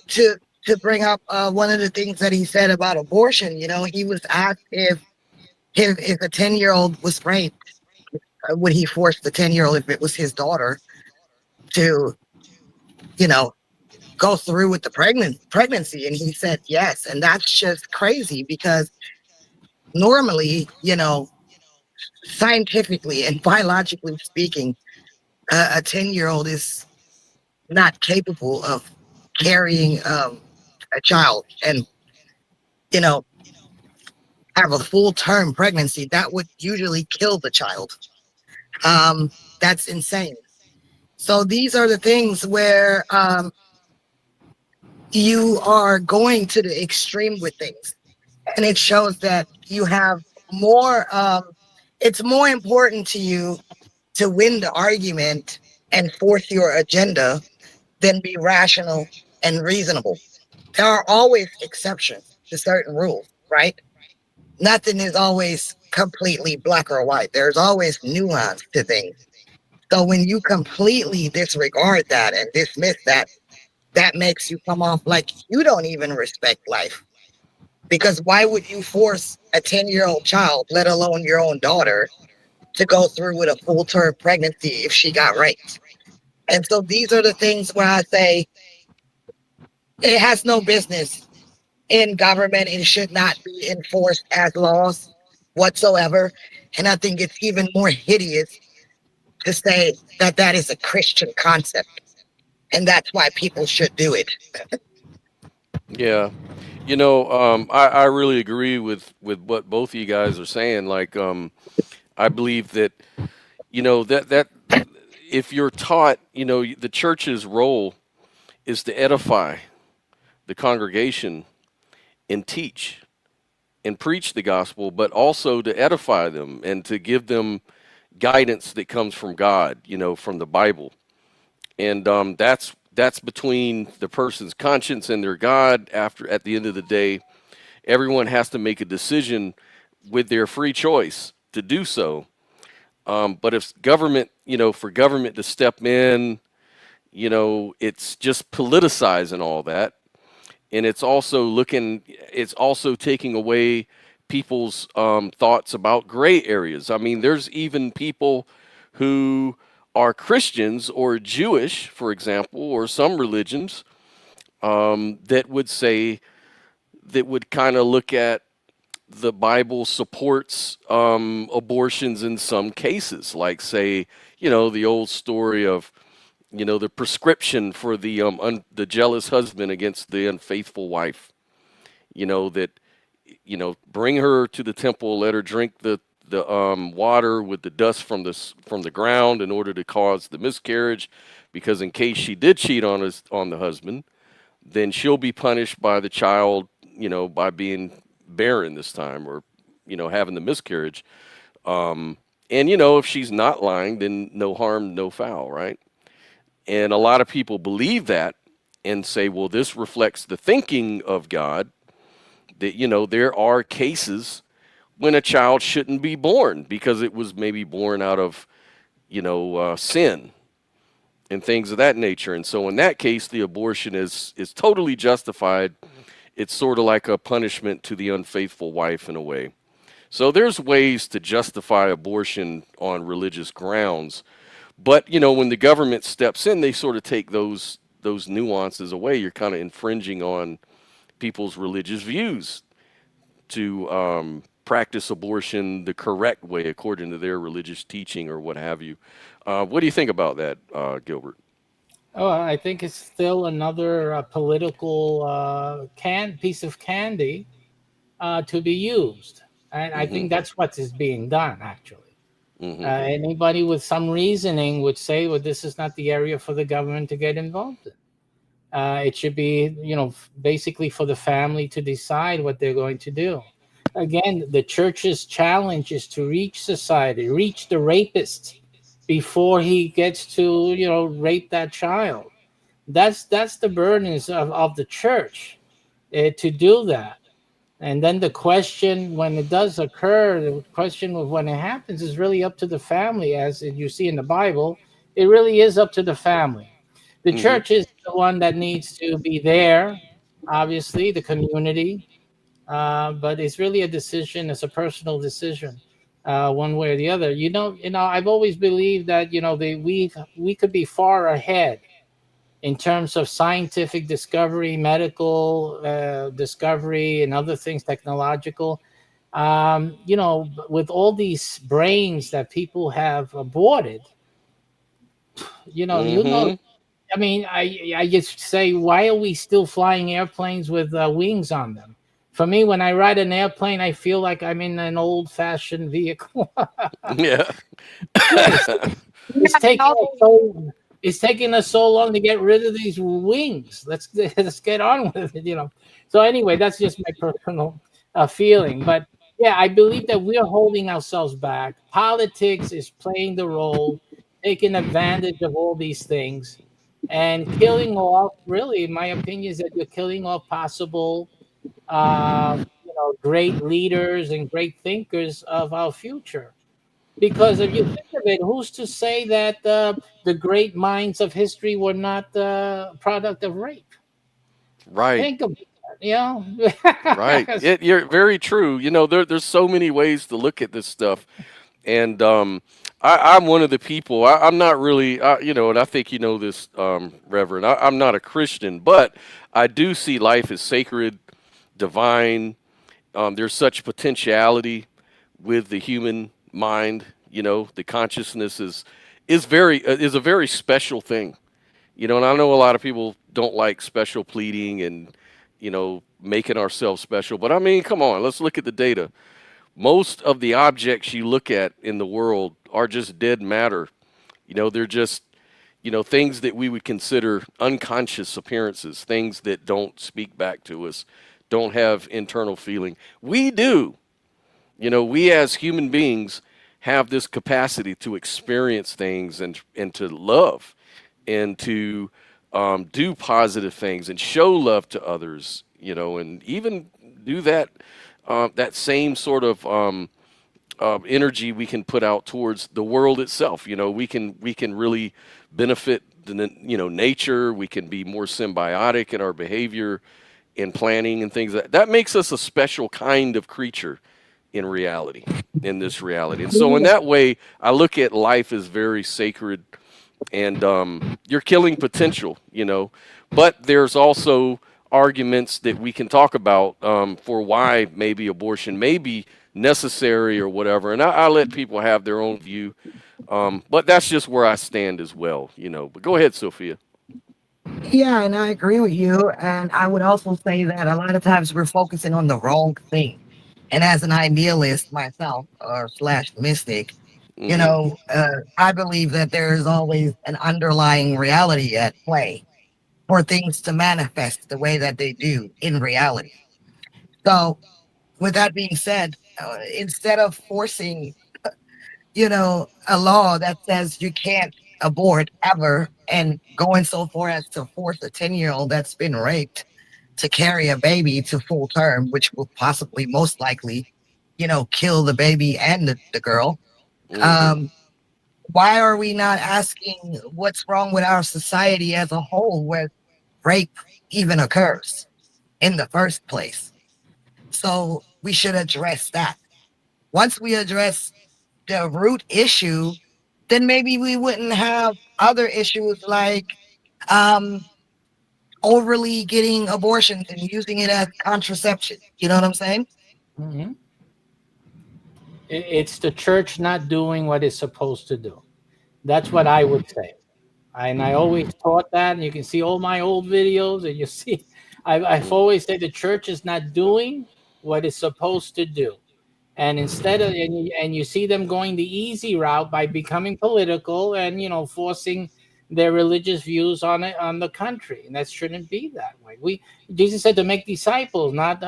To bring up one of the things that he said about abortion, he was asked if a 10-year-old was raped, would he force the 10-year-old, if it was his daughter, to, you know, go through with the pregnancy? And he said yes. And that's just crazy because normally, scientifically and biologically speaking, a 10-year-old is not capable of carrying a child and, you know, have a full-term pregnancy. That would usually kill the child. That's insane. So these are the things where you are going to the extreme with things. And it shows that you have more, it's more important to you to win the argument and force your agenda than be rational and reasonable. There are always exceptions to certain rules, right? Nothing is always completely black or white. There's always nuance to things. So when you completely disregard that and dismiss that, that makes you come off like you don't even respect life. Because why would you force a 10-year-old child, let alone your own daughter, to go through with a full-term pregnancy if she got raped? And so these are the things where I say it has no business in government. It should not be enforced as laws whatsoever. And I think it's even more hideous to say that that is a Christian concept. And that's why people should do it. Yeah. I really agree with what both of you guys are saying. Like, I believe that, that if you're taught, the church's role is to edify the congregation and teach and preach the gospel, but also to edify them and to give them guidance that comes from God, from the Bible. And that's between the person's conscience and their God. At the end of the day, everyone has to make a decision with their free choice to do so. But if government, for government to step in, it's just politicizing all that. And it's also taking away people's thoughts about gray areas. I mean, there's even people who are Christians or Jewish, for example, or some religions that would kind of look at the Bible supports abortions in some cases, like say, the old story of, the prescription for the jealous husband against the unfaithful wife. That bring her to the temple, let her drink the water with the dust from the ground in order to cause the miscarriage, because in case she did cheat on the husband, then she'll be punished by the child, by being barren this time, or having the miscarriage. And if she's not lying, then no harm, no foul, right? And a lot of people believe that and say, well, this reflects the thinking of God, that there are cases when a child shouldn't be born because it was maybe born out of sin and things of that nature. And so in that case, the abortion is totally justified. It's sort of like a punishment to the unfaithful wife in a way. So there's ways to justify abortion on religious grounds. But, when the government steps in, they sort of take those nuances away. You're kind of infringing on people's religious views to practice abortion the correct way according to their religious teaching or what have you. What do you think about that, Gilbert? Oh, I think it's still another political piece of candy to be used, and I Mm-hmm. think that's what is being done actually. Anybody with some reasoning would say, well, this is not the area for the government to get involved in. It should be, basically for the family to decide what they're going to do. Again, the church's challenge is to reach society, reach the rapist before he gets to, rape that child. That's the burdens of the church, to do that. And then the question, when it does occur, the question of when it happens is really up to the family, as you see in the Bible. It really is up to the family. The church is the one that needs to be there, obviously, the community, but it's really a decision. It's a personal decision, one way or the other. I've always believed that we could be far ahead in terms of scientific discovery, medical discovery, and other things, technological. With all these brains that people have aborted, Mm-hmm. I mean, I just say, why are we still flying airplanes with wings on them? For me, when I ride an airplane, I feel like I'm in an old-fashioned vehicle. Yeah. it's, it's taking us so it's taking us so long to get rid of these wings. Let's get on with it. So anyway, that's just my personal feeling. But yeah, I believe that we're holding ourselves back. Politics is playing the role, taking advantage of all these things, and killing off. Really, my opinion is that you're killing off possible, great leaders and great thinkers of our future. Because if you think of it, who's to say that the great minds of history were not the product of rape? Right. Think of Right. it. You're very true. There's so many ways to look at this stuff. And I'm one of the people. I'm not really, and I think you know this, Reverend. I'm not a Christian, but I do see life as sacred, divine. There's such potentiality with the human mind. The consciousness is a very special thing. And I know a lot of people don't like special pleading and making ourselves special. But I mean, come on, let's look at the data. Most of the objects you look at in the world are just dead matter. They're just, things that we would consider unconscious appearances, things that don't speak back to us, don't have internal feeling. We do. We as human beings have this capacity to experience things and to love and to do positive things and show love to others, and even do that that same sort of energy we can put out towards the world itself. We can really benefit nature. We can be more symbiotic in our behavior in planning and things that makes us a special kind of creature in reality, in this reality. And so in that way, I look at life as very sacred, and you're killing potential, but there's also arguments that we can talk about for why maybe abortion may be necessary or whatever. And I let people have their own view. But that's just where I stand as well, But go ahead, Sophia. Yeah, and I agree with you. And I would also say that a lot of times we're focusing on the wrong thing. And as an idealist myself, or slash mystic, Hmm. I believe that there is always an underlying reality at play for things to manifest the way that they do in reality. So, with that being said, instead of forcing, a law that says you can't abort ever and going so far as to force a 10-year-old that's been raped to carry a baby to full term, which will possibly most likely, kill the baby and the girl. Hmm. Um, why are we not asking what's wrong with our society as a whole where rape even occurs in the first place? So we should address that. Once we address the root issue, then maybe we wouldn't have other issues like um, overly getting abortions and using it as contraception. You know what I'm saying? Mhm. It's the church not doing what it's supposed to do. That's what I would say. And I always taught that. And you can see all my old videos, and you see, I've always said the church is not doing what it's supposed to do. And instead of and you see them going the easy route by becoming political and forcing their religious views on it on the country, and that shouldn't be that way. We Jesus said to make disciples, not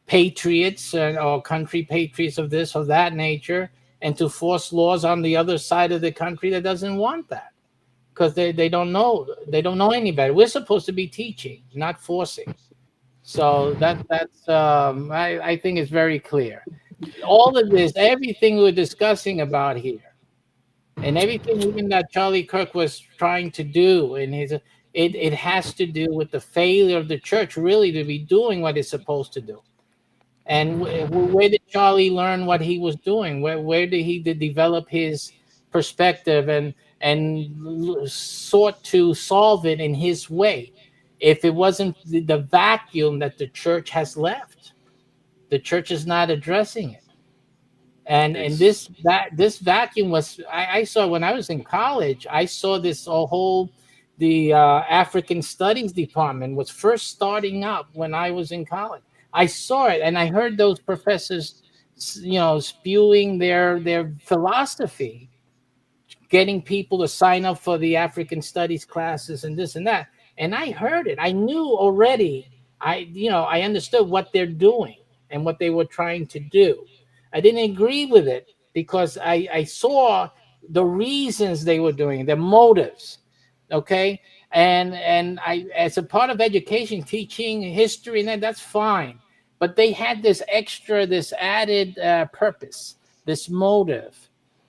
patriots or country patriots of this or that nature, and to force laws on the other side of the country that doesn't want that, because they don't know any better. We're supposed to be teaching, not forcing. So I think it's very clear. All of this, everything we're discussing about here, and everything even that Charlie Kirk was trying to do in his, it has to do with the failure of the church really to be doing what it's supposed to do. And where did Charlie learn what he was doing? Where did he develop his perspective and sought to solve it in his way? If it wasn't the vacuum that the church has left, the church is not addressing it. And Ex- this vacuum was, I saw when I was in college. I saw this whole the African Studies department was first starting up when I was in college. I saw it and I heard those professors, spewing their philosophy, getting people to sign up for the African studies classes and this and that. And I heard it. I knew already. I understood what they're doing and what they were trying to do. I didn't agree with it because I saw the reasons they were doing it, their motives. Okay. And I, as a part of education, teaching history and that's fine. But they had this added purpose, this motive,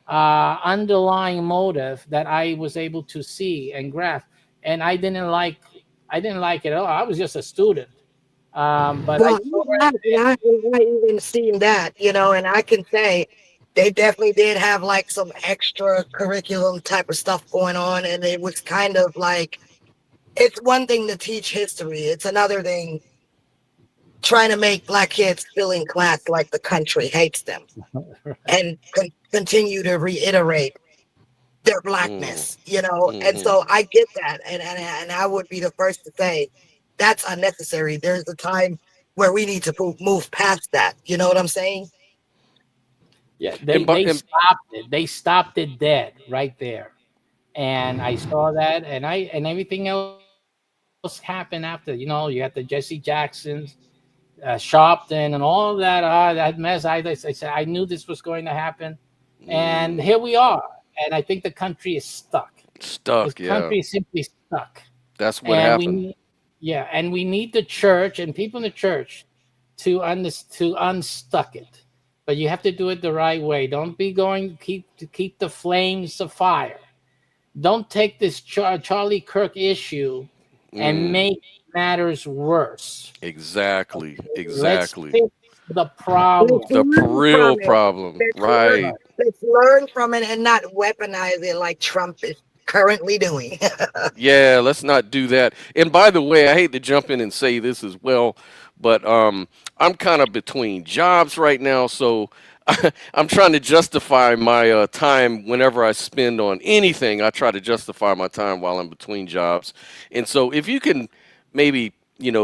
underlying motive that I was able to see and grasp, and I didn't like it at all. I was just a student, but I Well, saw I even seen that, and I can say they definitely did have like some extra curriculum type of stuff going on. And it was kind of like, it's one thing to teach history, it's another thing trying to make black kids feel in class like the country hates them and continue to reiterate their mm, blackness, And hmm. so I get that, and I would be the first to say that's unnecessary. There's a time where we need to move past that. You know what I'm saying? yeah, And, they and stopped it. They stopped it dead right there, and I saw that, and everything else happened after. You had the Jesse Jacksons, Sharpton, and all that mess. I said I knew this was going to happen, and mm, here we are. And I think the country is stuck. This stuck, yeah. country is simply stuck, That's what and we happened. need, yeah, and we need the church and people in the church to unstuck it. But you have to do it the right way. Don't be going keep the flames of fire. Don't take this Charlie Kirk issue and Mm, make matters worse. exactly, Let's exactly. fix the Let's problem. The learn real from it. problem, Let's learn. right? Let's learn from it and not weaponize it like Trump is currently doing. Yeah, let's not do that. And by the way, I hate to jump in and say this as well, but I'm kind of between jobs right now, so I'm trying to justify my time whenever I spend on anything. I try to justify my time while I'm between jobs. And so if you can maybe,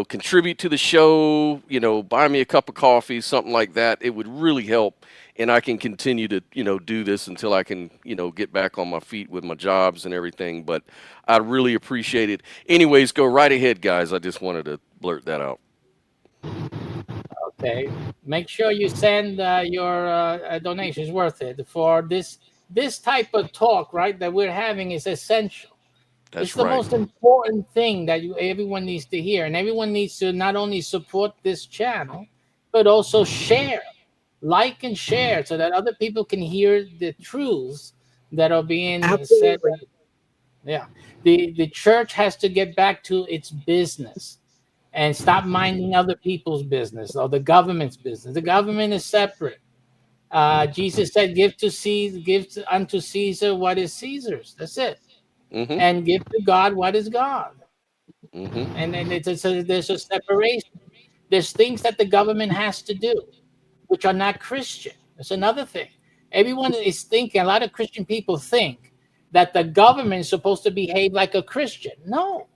contribute to the show, buy me a cup of coffee, something like that, it would really help. And I can continue to, do this until I can, get back on my feet with my jobs and everything. But I really appreciate it. Anyways, go right ahead, guys. I just wanted to blurt that out. Okay, make sure you send your donations. Worth it for this type of talk, right? That we're having is essential. It's That's the right. most important thing that everyone needs to hear, and everyone needs to not only support this channel, but also share, like, and share, so that other people can hear the truths that are being said. Absolutely. Yeah, the church has to get back to its business and stop minding other people's business or the government's business. The government is separate. Jesus said, unto Caesar what is Caesar's." That's it, Mm-hmm. and give to God what is God. Mm-hmm. And then there's a separation. There's things that the government has to do, which are not Christian. That's another thing. Everyone is thinking. A lot of Christian people think that the government is supposed to behave like a Christian. No,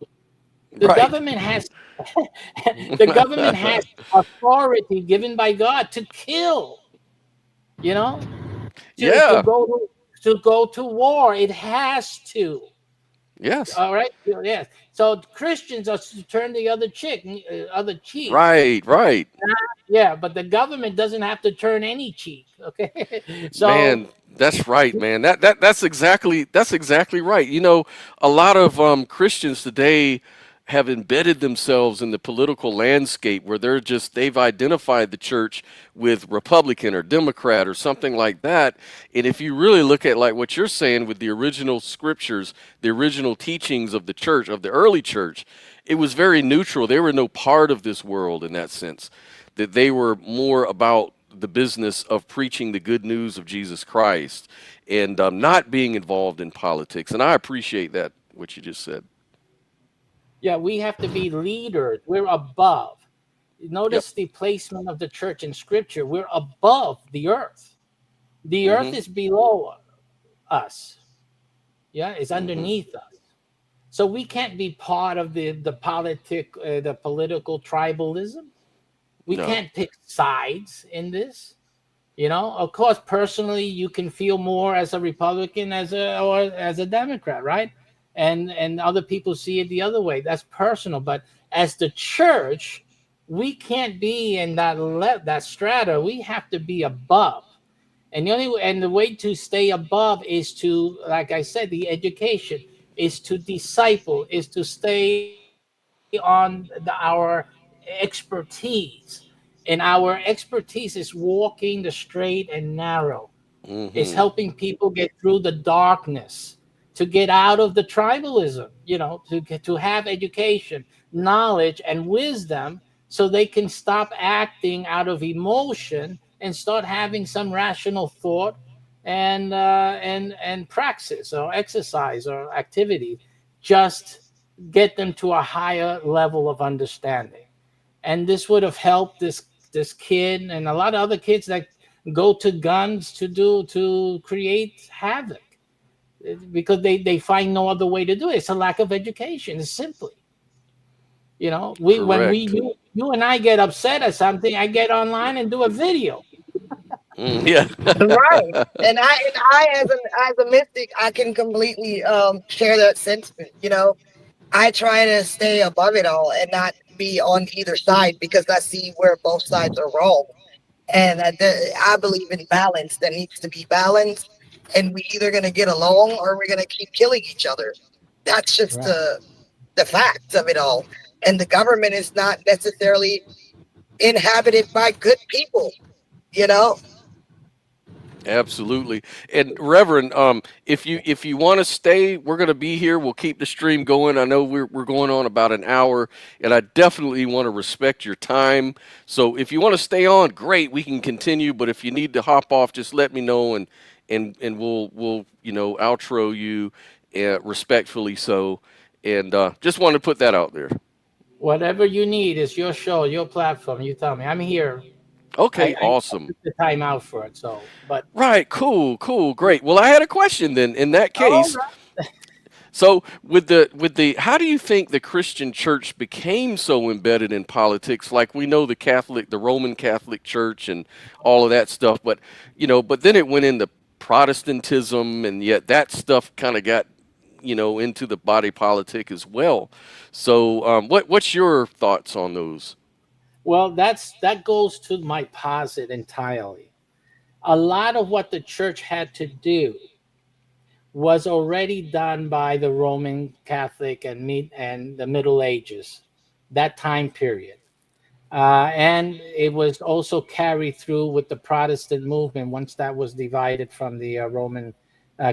The Right. government has the government has authority given by God to kill, you know, to Yeah. go to war. It has to. Yes. All right. Yes. So Christians are to turn the other cheek. Right. Right. Yeah, but the government doesn't have to turn any cheek. Okay. So Man, that's right, man. That's exactly right. You know, a lot of Christians today have embedded themselves in the political landscape where they've identified the church with Republican or Democrat or something like that. And if you really look at like what you're saying with the original scriptures, the original teachings of the church, of the early church, it was very neutral. They were no part of this world in that sense. That they were more about the business of preaching the good news of Jesus Christ and not being involved in politics. And I appreciate that, what you just said. yeah, we have to be leaders. We're above. Yep. Notice the placement of the church in Scripture. We're above the earth. The earth Mm-hmm. is below us. Yeah, it's Mm-hmm. underneath us. So we can't be part of the political tribalism. We No. can't pick sides in this. Of course, personally, you can feel more as a Republican or as a Democrat, right? And other people see it the other way. That's personal. But as the church, we can't be in that strata. We have to be above. And the way to stay above is to, like I said, the education is to disciple, is to stay on our expertise. And our expertise is walking the straight and narrow. It's Mm-hmm. helping people get through the darkness, to get out of the tribalism, to have education, knowledge, and wisdom, so they can stop acting out of emotion and start having some rational thought and praxis or exercise or activity. Just get them to a higher level of understanding. And this would have helped this kid and a lot of other kids that go to guns to create havoc, because they find no other way to do it. It's a lack of education. It's simply, we when we Correct. you and I get upset at something, I get online and do a video. Mm, yeah. Right. And I as a mystic, I can completely share that sentiment. I try to stay above it all and not be on either side because I see where both sides are wrong. And I believe in balance. That needs to be balanced, and we either going to get along or we're going to keep killing each other. That's just Right. the facts of it all. And the government is not necessarily inhabited by good people. You know, Absolutely. And Reverend, if you want to stay, we're going to be here. We'll keep the stream going. I know we're going on about an hour, and I definitely want to respect your time. So if you want to stay on, great, we can continue. But if you need to hop off, just let me know, and we'll outro you respectfully. So, and just wanted to put that out there. Whatever you need is your show, your platform. You tell me. I'm here. I, Okay, I awesome. took the time out for it. So, but Right, cool, cool, great. Well, I had a question then. In that all case, right. so with the how do you think the Christian church became so embedded in politics? Like we know the Roman Catholic Church and all of that stuff, but then it went into Protestantism, and yet that stuff kind of got into the body politic as well. So what's your thoughts on those? Well, that goes to my posit entirely. A lot of what the church had to do was already done by the Roman Catholic and the Middle Ages, that time period. And it was also carried through with the Protestant movement once that was divided from the Roman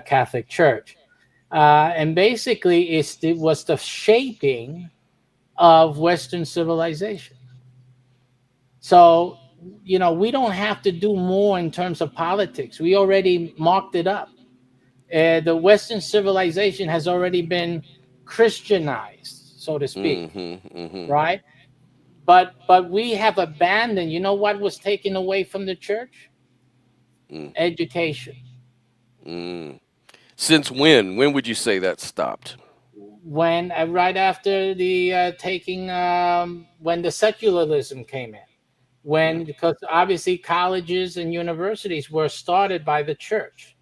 Catholic Church. And basically, it was the shaping of Western civilization. So, we don't have to do more in terms of politics. We already marked it up. The Western civilization has already been Christianized, so to speak, Mm-hmm. Mm-hmm. right? But we have abandoned. You know what was taken away from the church? Mm, Education. mm. Since when? When would you say that stopped? when right after the taking when the secularism came in, Yeah. when because obviously colleges and universities were started by the church,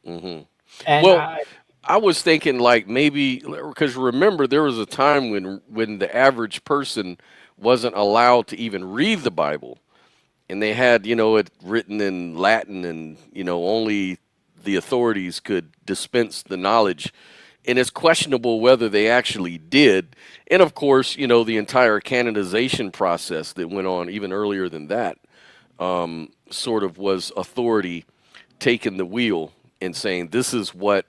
Hmm. and Well, I was thinking like maybe because remember there was a time when the average person wasn't allowed to even read the Bible, and they had it written in Latin, and only the authorities could dispense the knowledge, and it's questionable whether they actually did. And of course, the entire canonization process that went on even earlier than that sort of was authority taking the wheel and saying this is what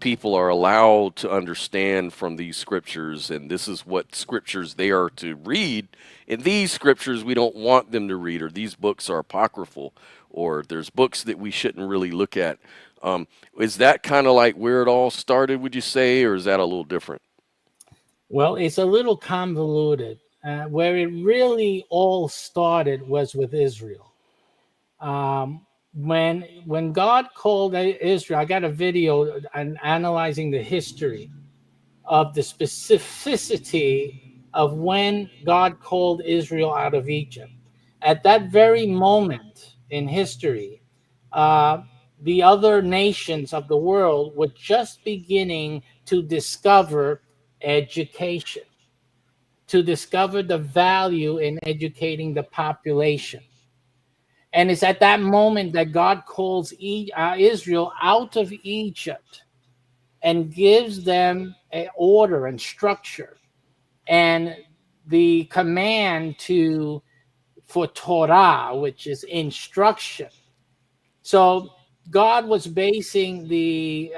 people are allowed to understand from these scriptures, and this is what scriptures they are to read, and these scriptures we don't want them to read, or these books are apocryphal, or there's books that we shouldn't really look at. Is that kind of like where it all started, would you say, or is that a little different? well, it's a little convoluted. Where it really all started was with Israel. When God called Israel, I got a video analyzing the history of the specificity of when God called Israel out of Egypt. At that very moment in history, uh, the other nations of the world were just beginning to discover education, to discover the value in educating the population. And it's at that moment that God calls Israel out of Egypt and gives them an order and structure and the command to for Torah, which is instruction. So God was basing the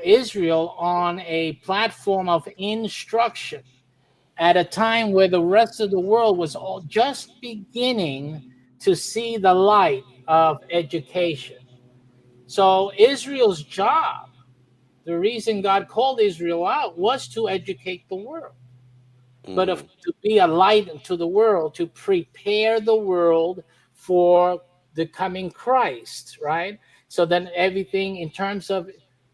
Israel on a platform of instruction at a time where the rest of the world was all just beginning to see the light of education. So Israel's job, the reason God called Israel out, was to educate the world, but Hmm. to be a light to the world, to prepare the world for the coming Christ, right? So then everything in terms of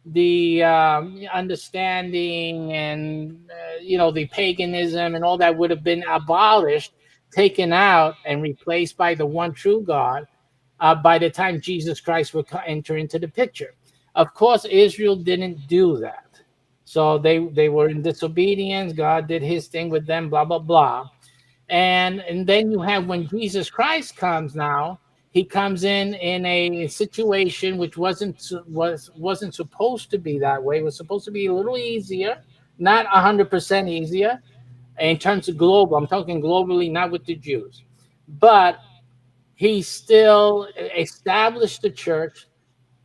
the understanding and the paganism and all that would have been abolished, taken out, and replaced by the one true God by the time Jesus Christ would enter into the picture. Of course, Israel didn't do that. So they were in disobedience. God did his thing with them, blah, blah, blah. And then you have when Jesus Christ comes now, he comes in a situation which wasn't supposed to be that way. It was supposed to be a little easier, not 100% easier in terms of global. I'm talking globally, not with the Jews. But he still established the church,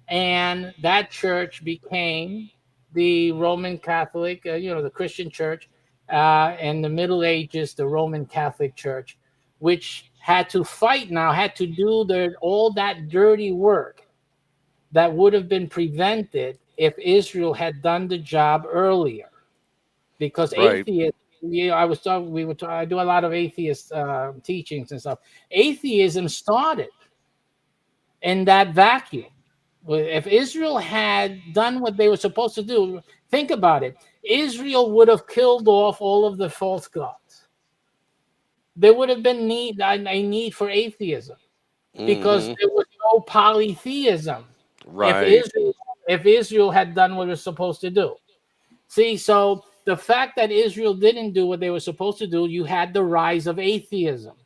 and that church became the Roman Catholic, the Christian church, in the Middle Ages, the Roman Catholic Church, which had to fight now, had to do all that dirty work that would have been prevented if Israel had done the job earlier. Because Right. atheists, I was talking, we were talking, I do a lot of atheist teachings and stuff. Atheism started in that vacuum. If Israel had done what they were supposed to do, think about it. Israel would have killed off all of the false gods. There would have been a need for atheism because Hmm. there was no polytheism. If Right. Israel had done what it was supposed to do. See, so the fact that Israel didn't do what they were supposed to do, you had the rise of atheism.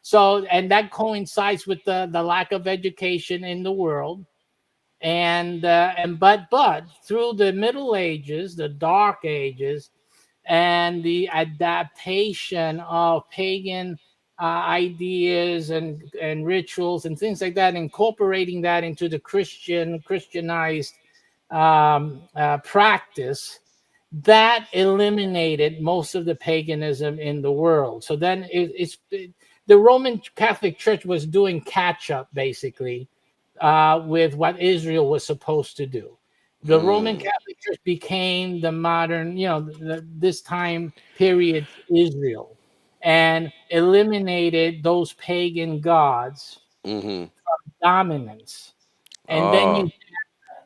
So, and that coincides with the lack of education in the world. But through the Middle Ages, the Dark Ages, and the adaptation of pagan ideas and rituals and things like that, incorporating that into the Christianized practice, that eliminated most of the paganism in the world. So then the Roman Catholic Church was doing catch up basically with what Israel was supposed to do. The Roman Mm. Catholic Church became the modern, this time period Israel, and eliminated those pagan gods Hmm. dominance. And Ah.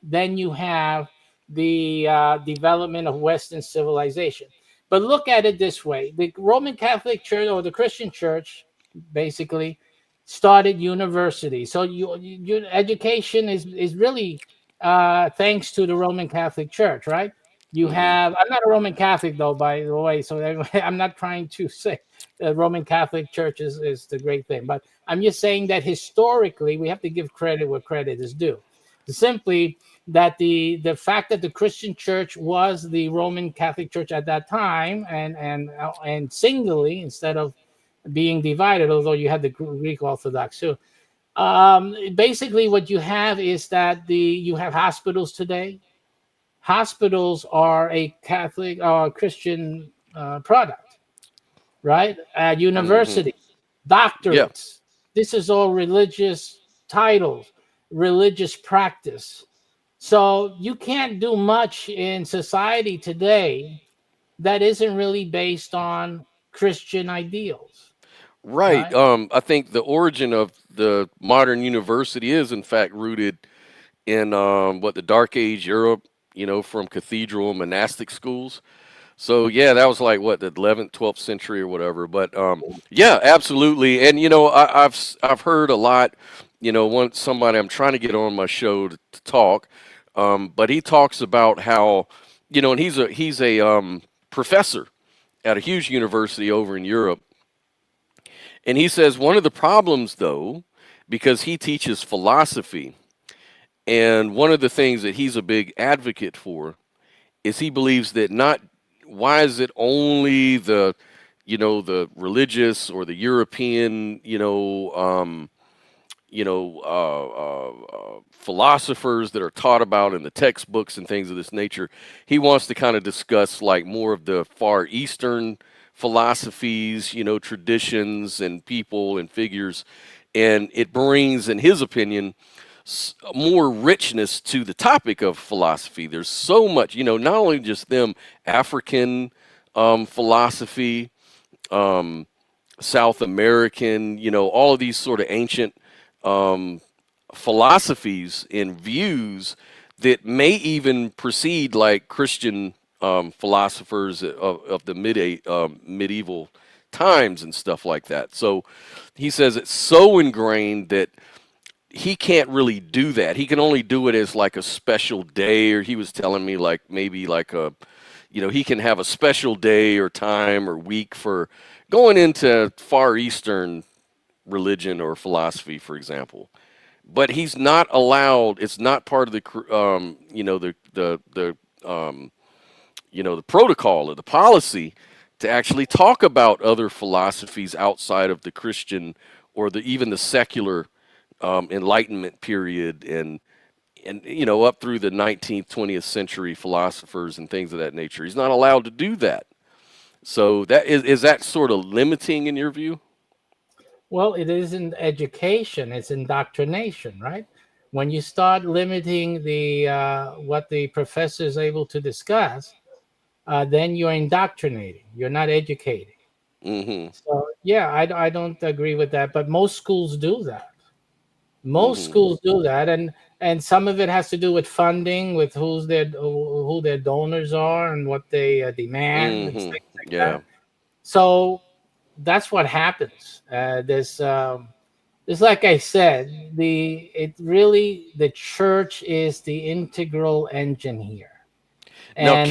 then you have the development of Western civilization. But look at it this way: the Roman Catholic Church, or the Christian Church, basically started universities. So your education is really thanks to the Roman Catholic Church, right? You have, I'm not a Roman Catholic though, by the way, so I'm not trying to say the Roman Catholic Church is the great thing, but I'm just saying that historically we have to give credit where credit is due. Simply that the fact that the Christian Church was the Roman Catholic Church at that time, and singly instead of being divided, although you had the Greek Orthodox too. Basically, what you have is that you have hospitals today. Hospitals are a Catholic or Christian product, right? At university, Yeah. doctorates. This is all religious titles, religious practice. So you can't do much in society today that isn't really based on Christian ideals, Right. right? I think the origin of the modern university is, in fact, rooted in what the Dark Age Europe, from cathedral monastic schools. So yeah, that was like what, the 11th, 12th century or whatever. But yeah, absolutely. And I've heard a lot. Once somebody I'm trying to get on my show to talk, but he talks about how, and he's a professor at a huge university over in Europe. And he says one of the problems, though, because he teaches philosophy, and one of the things that he's a big advocate for is he believes that not why is it only the religious or the European philosophers that are taught about in the textbooks and things of this nature. He wants to kind of discuss like more of the Far Eastern philosophies, traditions and people and figures, and it brings, in his opinion, more richness to the topic of philosophy. There's so much, not only just them African philosophy, South American, all of these sort of ancient um, philosophies and views that may even precede like Christian philosophers of the medieval times and stuff like that. So he says it's so ingrained that he can't really do that. He can only do it as like a special day, or he was telling me like maybe like he can have a special day or time or week for going into Far Eastern religion or philosophy, for example. But he's not allowed. It's not part of the protocol or the policy to actually talk about other philosophies outside of the Christian or even the secular Enlightenment period, and up through the 19th, 20th century philosophers and things of that nature. He's not allowed to do that. So that is that sort of limiting in your view? Well, it isn't education; it's indoctrination, right? When you start limiting the what the professor is able to discuss, then you're indoctrinating. You're not educating. Mm-hmm. So yeah, I don't agree with that, but most schools do that. Most Mm-hmm. schools do that, and some of it has to do with funding, with who their donors are and what they demand and Mm-hmm. things like Yeah. that. So that's what happens. There's like I said, the church is the integral engine here, Now, and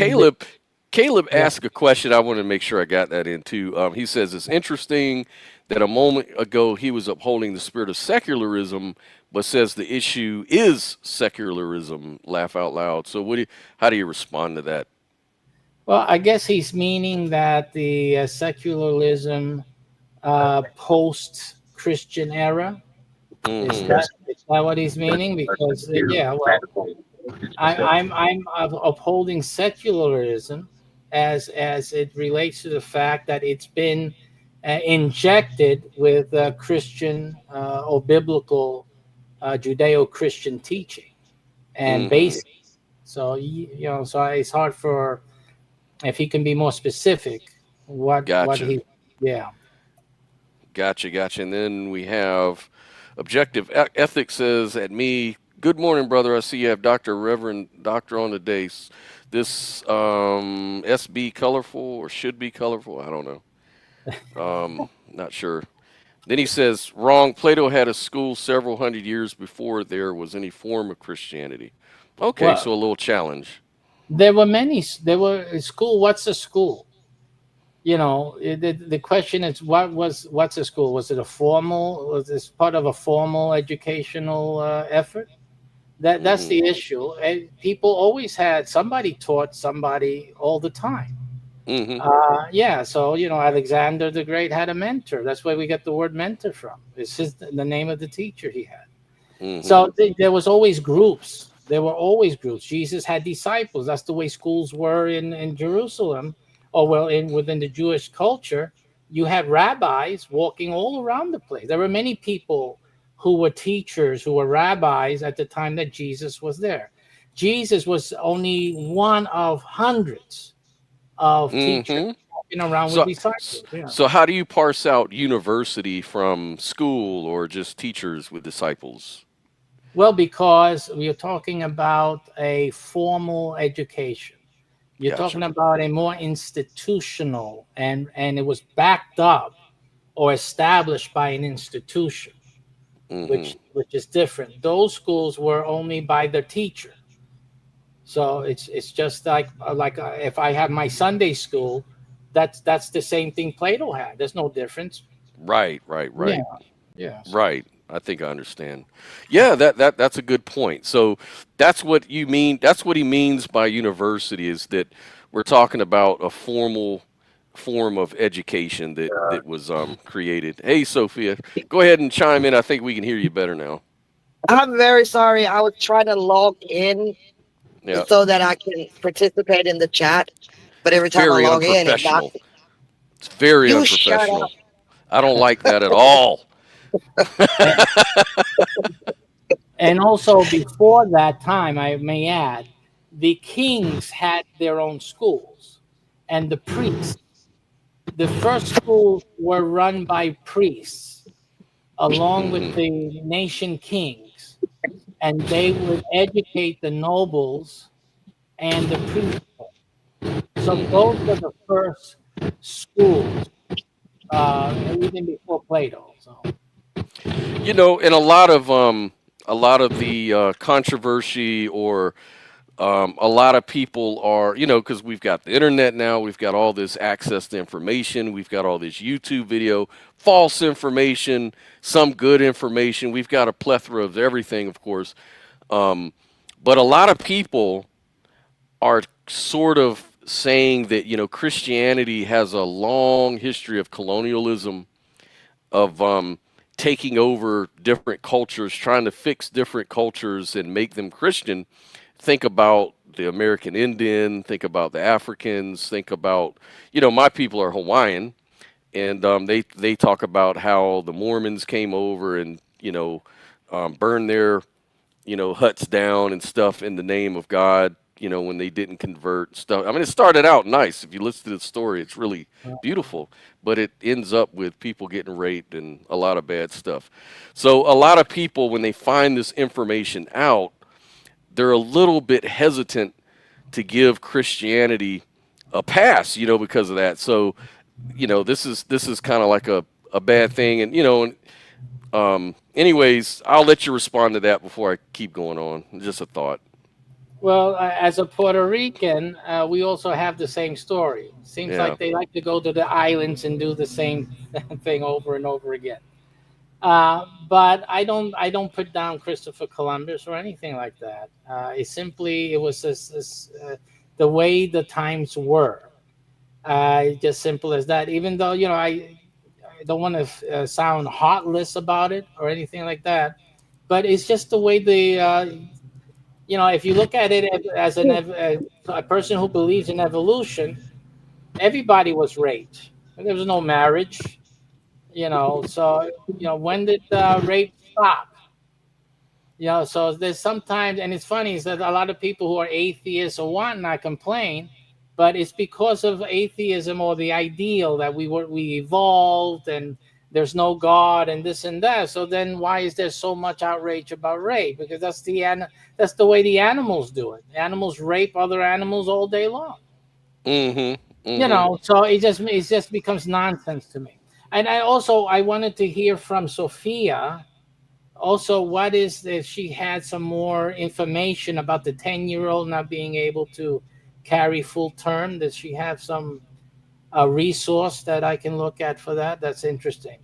Caleb yeah. asked a question. I want to make sure I got that in too. He says it's interesting that a moment ago he was upholding the spirit of secularism, but says the issue is secularism. Laugh out loud. So, how do you respond to that? Well, I guess he's meaning that the secularism post Christian era. Mm-hmm. Is that what he's meaning? Because yeah, well, I'm upholding secularism as it relates to the fact that it's been injected with Christian or biblical Judeo-Christian teaching and Mm-hmm. basis. So so it's hard for if he can be more specific. What Gotcha. he yeah. Gotcha. Gotcha. And then we have objective ethics says at me. Good morning, brother. I see you have Dr. Reverend Doctor on the day. This SB colorful or should be colorful? I don't know. Not sure. Then he says, wrong. Plato had a school several hundred years before there was any form of Christianity. Okay, Well, so a little challenge. there were many. There were a school. What's a school? The question is, what's a school? Was it a formal? Was this part of a formal educational effort? That's Hmm. the issue. And people always had somebody taught somebody all the time. Hmm. Yeah, so Alexander the Great had a mentor. That's where we get the word mentor from. It's the name of the teacher he had. Hmm. So there was always groups. There were always groups. Jesus had disciples. That's the way schools were in Jerusalem, or well, within the Jewish culture. You had rabbis walking all around the place. There were many people who were teachers, who were rabbis at the time that Jesus was there. Jesus was only one of hundreds of teachers Hmm. walking around with So, disciples. Yeah. so how do you parse out university from school or just teachers with disciples? Well, because we are talking about a formal education. You're Gotcha. talking about a more institutional, and it was backed up or established by an institution, Hmm. which is different. Those schools were only by the teacher. So it's just like if I have my Sunday school, that's the same thing Plato had. There's no difference. Right, right, Yeah, right. yeah. So Right. I think I understand. Yeah, that's a good point. So that's what you mean. That's what he means by university is that we're talking about a formal form of education that was created. Hey, Sophia, go ahead and chime in. I think we can hear you better now. I'm very sorry. I was trying to log in Yeah. so that I can participate in the chat, but every time I Very log in, it unprofessional. knocks. It's very You shut unprofessional. up. I don't like that at all. and, and also before that time, I may add, the kings had their own schools, and the priests. The first schools were run by priests along with Hmm. the nation kings, and they would educate the nobles and the priests. So Hmm. those were the first schools, even before Plato. So And a lot of the controversy or a lot of people are, because we've got the internet now, we've got all this access to information, we've got all this YouTube video, false information, some good information. We've got a plethora of everything, of course. Um, but a lot of people are sort of saying that, Christianity has a long history of colonialism, of taking over different cultures, trying to fix different cultures and make them Christian. Think about the American Indian, think about the Africans, think about, my people are Hawaiian, and they talk about how the Mormons came over and, burned their, huts down and stuff in the name of God, when they didn't convert stuff. I mean, it started out nice. If you listen to the story, it's really beautiful, but it ends up with people getting raped and a lot of bad stuff. So a lot of people, when they find this information out, they're a little bit hesitant to give Christianity a pass, because of that. So, this is kind of like a bad thing, and anyways, I'll let you respond to that before I keep going on. Just a thought. well, as a Puerto Rican, we also have the same story. Seems Yeah. like they like to go to the islands and do the same thing over and over again. But I don't put down Christopher Columbus or anything like that. It was the way the times were. Just simple as that. Even though I don't want to sound heartless about it or anything like that, but it's just the way if you look at it as a person who believes in evolution, everybody was raped. There was no marriage. So when did rape stop? So there's sometimes, and it's funny is that a lot of people who are atheists or whatnot complain, but it's because of atheism or the ideal that we evolved, there's no God and this and that. So then why is there so much outrage about rape? Because that's the way the animals do it. Animals rape other animals all day long. Mm-hmm. You Mm-hmm. know, so it just becomes nonsense to me. And I wanted to hear from Sophia also, what is if she had some more information about the 10-year-old not being able to carry full term? Does she have some resource that I can look at for that? That's interesting.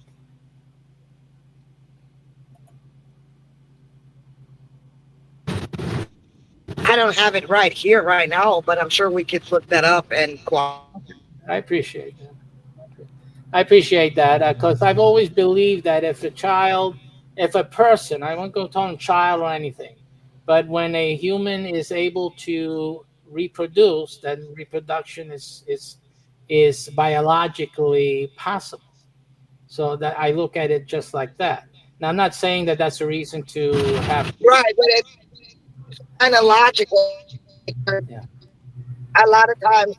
I don't have it right here right now, but I'm sure we could look that up and I appreciate that. I appreciate that because I've always believed that if a person, I won't go telling child or anything, but when a human is able to reproduce, then reproduction is biologically possible. So that I look at it just like that. Now, I'm not saying that that's a reason to have. right, but it's kind of logical. Yeah. A lot of times,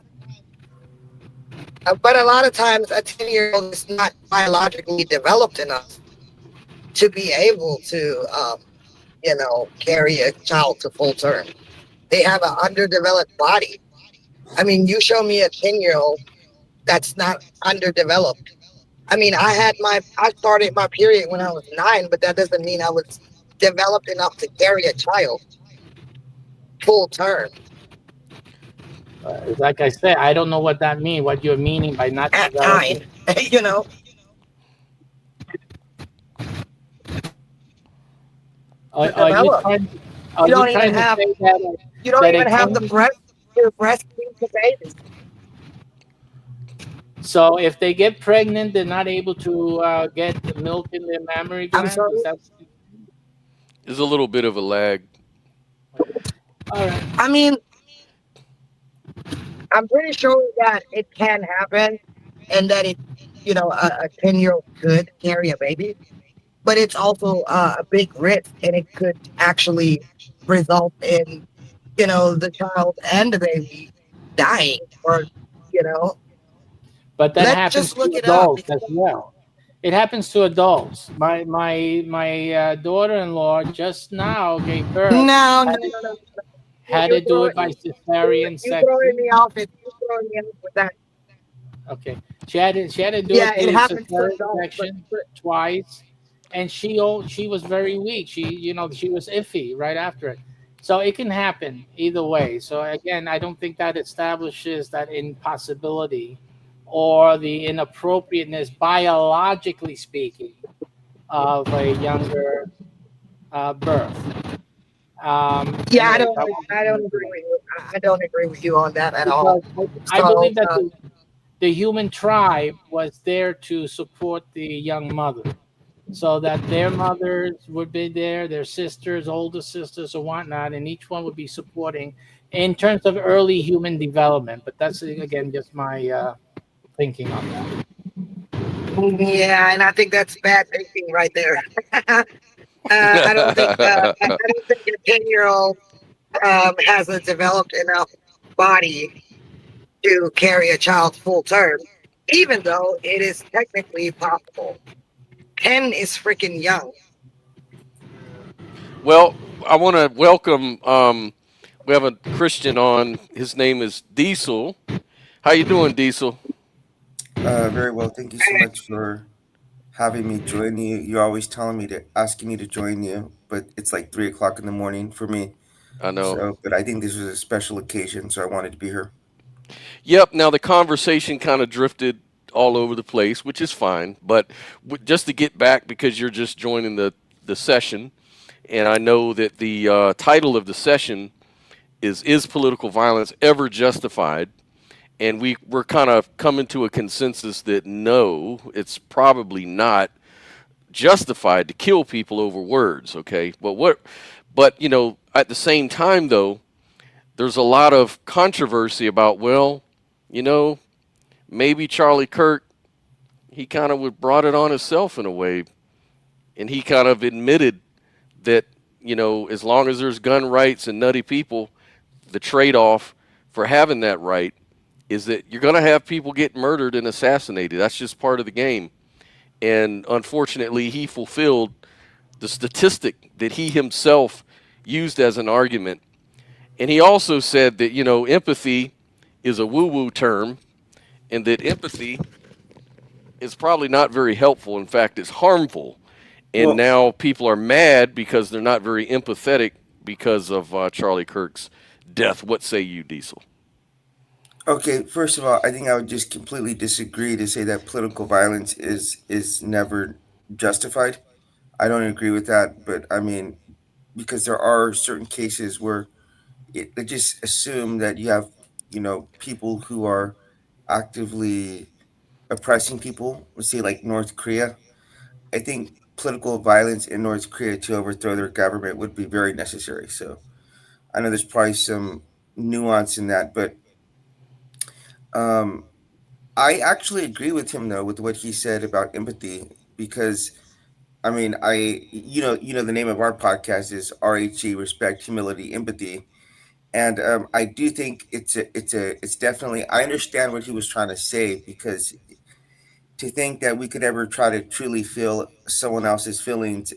but a lot of times, a 10-year-old is not biologically developed enough to be able to, carry a child to full term. They have an underdeveloped body. I mean, you show me a 10-year-old that's not underdeveloped. I mean, I started my period when I was 9, but that doesn't mean I was developed enough to carry a child full term Like I said, I don't know what that means. What you're meaning by not at 9. developing. you know, Are you develop. trying? Are You you don't even trying to have say that you don't that even it have the can? breast to breastfeed the baby. So if they get pregnant, they're not able to get the milk in their mammary I'm gland. Is sorry. that There's a little bit of a lag. all right? I mean, I'm pretty sure that it can happen and that a 10-year-old could carry a baby, but it's also a big risk and it could actually result in, the child and the baby dying or, you know, But that let's happens just look to it up. adults as well. It happens to adults. My daughter-in-law just now gave birth. No, no, Had to, no, no. had You to do throw it it, by cesarean you throwing section. me off it. You throwing me off with that. Okay, she had to do Yeah, it it through happens to cesarean adults, section twice, and she was very weak. She was iffy right after it. So it can happen either way. So again, I don't think that establishes that impossibility or the inappropriateness, biologically speaking, of a younger birth. yeah, Anyways, I I wanted to don't look it agree up with you. I don't agree with you on that at all. because I So, believe that the human tribe was there to support the young mother so that their mothers would be there, their sisters, older sisters, or whatnot, and each one would be supporting in terms of early human development. But that's again just my thinking on that. yeah, and I think that's bad thinking right there. I don't think a 10-year-old has a developed enough body to carry a child full term, even though it is technically possible. 10 is freaking young. Well, I want to welcome. We have a Christian on. His name is Diesel. How you doing, Diesel? Very well. Thank you so much for having me join you. You're always telling me to asking me to join you, but it's like 3 o'clock in the morning for me. I know. So, but I think this was a special occasion, so I wanted to be here. Yep. Now the conversation kind of drifted all over the place, which is fine. But just to get back, because you're just joining the session, and I know that the title of the session is political violence ever justified? And we're kind of coming to a consensus that no, it's probably not justified to kill people over words. Okay, but at the same time though, there's a lot of controversy about, well, you know, maybe Charlie Kirk, he kind of brought it on himself in a way, and he kind of admitted that, as long as there's gun rights and nutty people, the trade-off for having that right is that you're going to have people get murdered and assassinated. That's just part of the game. And unfortunately, he fulfilled the statistic that he himself used as an argument. And he also said that, empathy is a woo woo term, and that empathy is probably not very helpful. In fact, it's harmful. And Well, now people are mad because they're not very empathetic because of Charlie Kirk's death. What say you, Diesel? okay, first of all, I think I would just completely disagree to say that political violence is never justified. I don't agree with that, but I mean, because there are certain cases where they just assume that you have, people who are actively oppressing people. Let's say like North Korea. I think political violence in North Korea to overthrow their government would be very necessary. So I know there's probably some nuance in that, but um, I actually agree with him though with what he said about empathy because I mean the name of our podcast is RHE Respect Humility Empathy, and I do think it's definitely I understand what he was trying to say because to think that we could ever try to truly feel someone else's feelings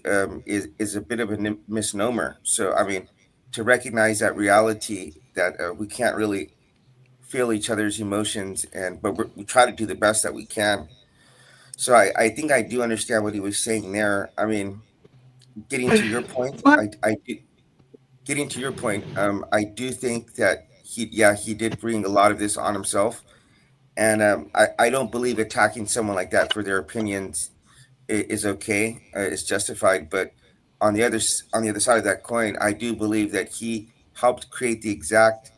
is a bit of a misnomer. So I mean, to recognize that reality that we can't really feel each other's emotions, but we try to do the best that we can. So I think I do understand what he was saying there. I mean, getting to your point, What? I do, getting to your point, I do think that he did bring a lot of this on himself, and I don't believe attacking someone like that for their opinions is okay, is justified. But on the other side of that coin, I do believe that he helped create the exact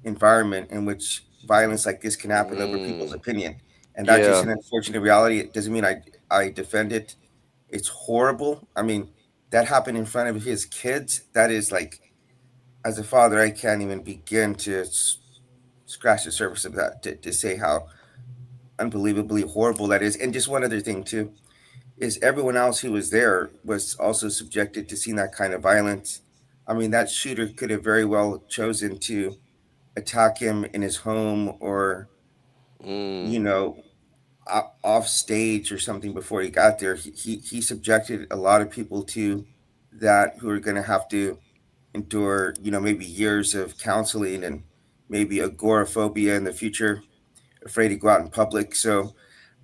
environment in which violence like this can happen over people's Mm, opinion, and that's just yeah. an unfortunate reality. It doesn't mean I defend it. It's horrible. I mean, that happened in front of his kids. That is like, as a father, I can't even begin to scratch the surface of that to say how unbelievably horrible that is. And just one other thing too is everyone else who was there was also subjected to seeing that kind of violence. I mean, that shooter could have very well chosen to attack him in his home or, Mm, you know, off stage or something before he got there. He subjected a lot of people to that who are going to have to endure, maybe years of counseling and maybe agoraphobia in the future, afraid to go out in public. So,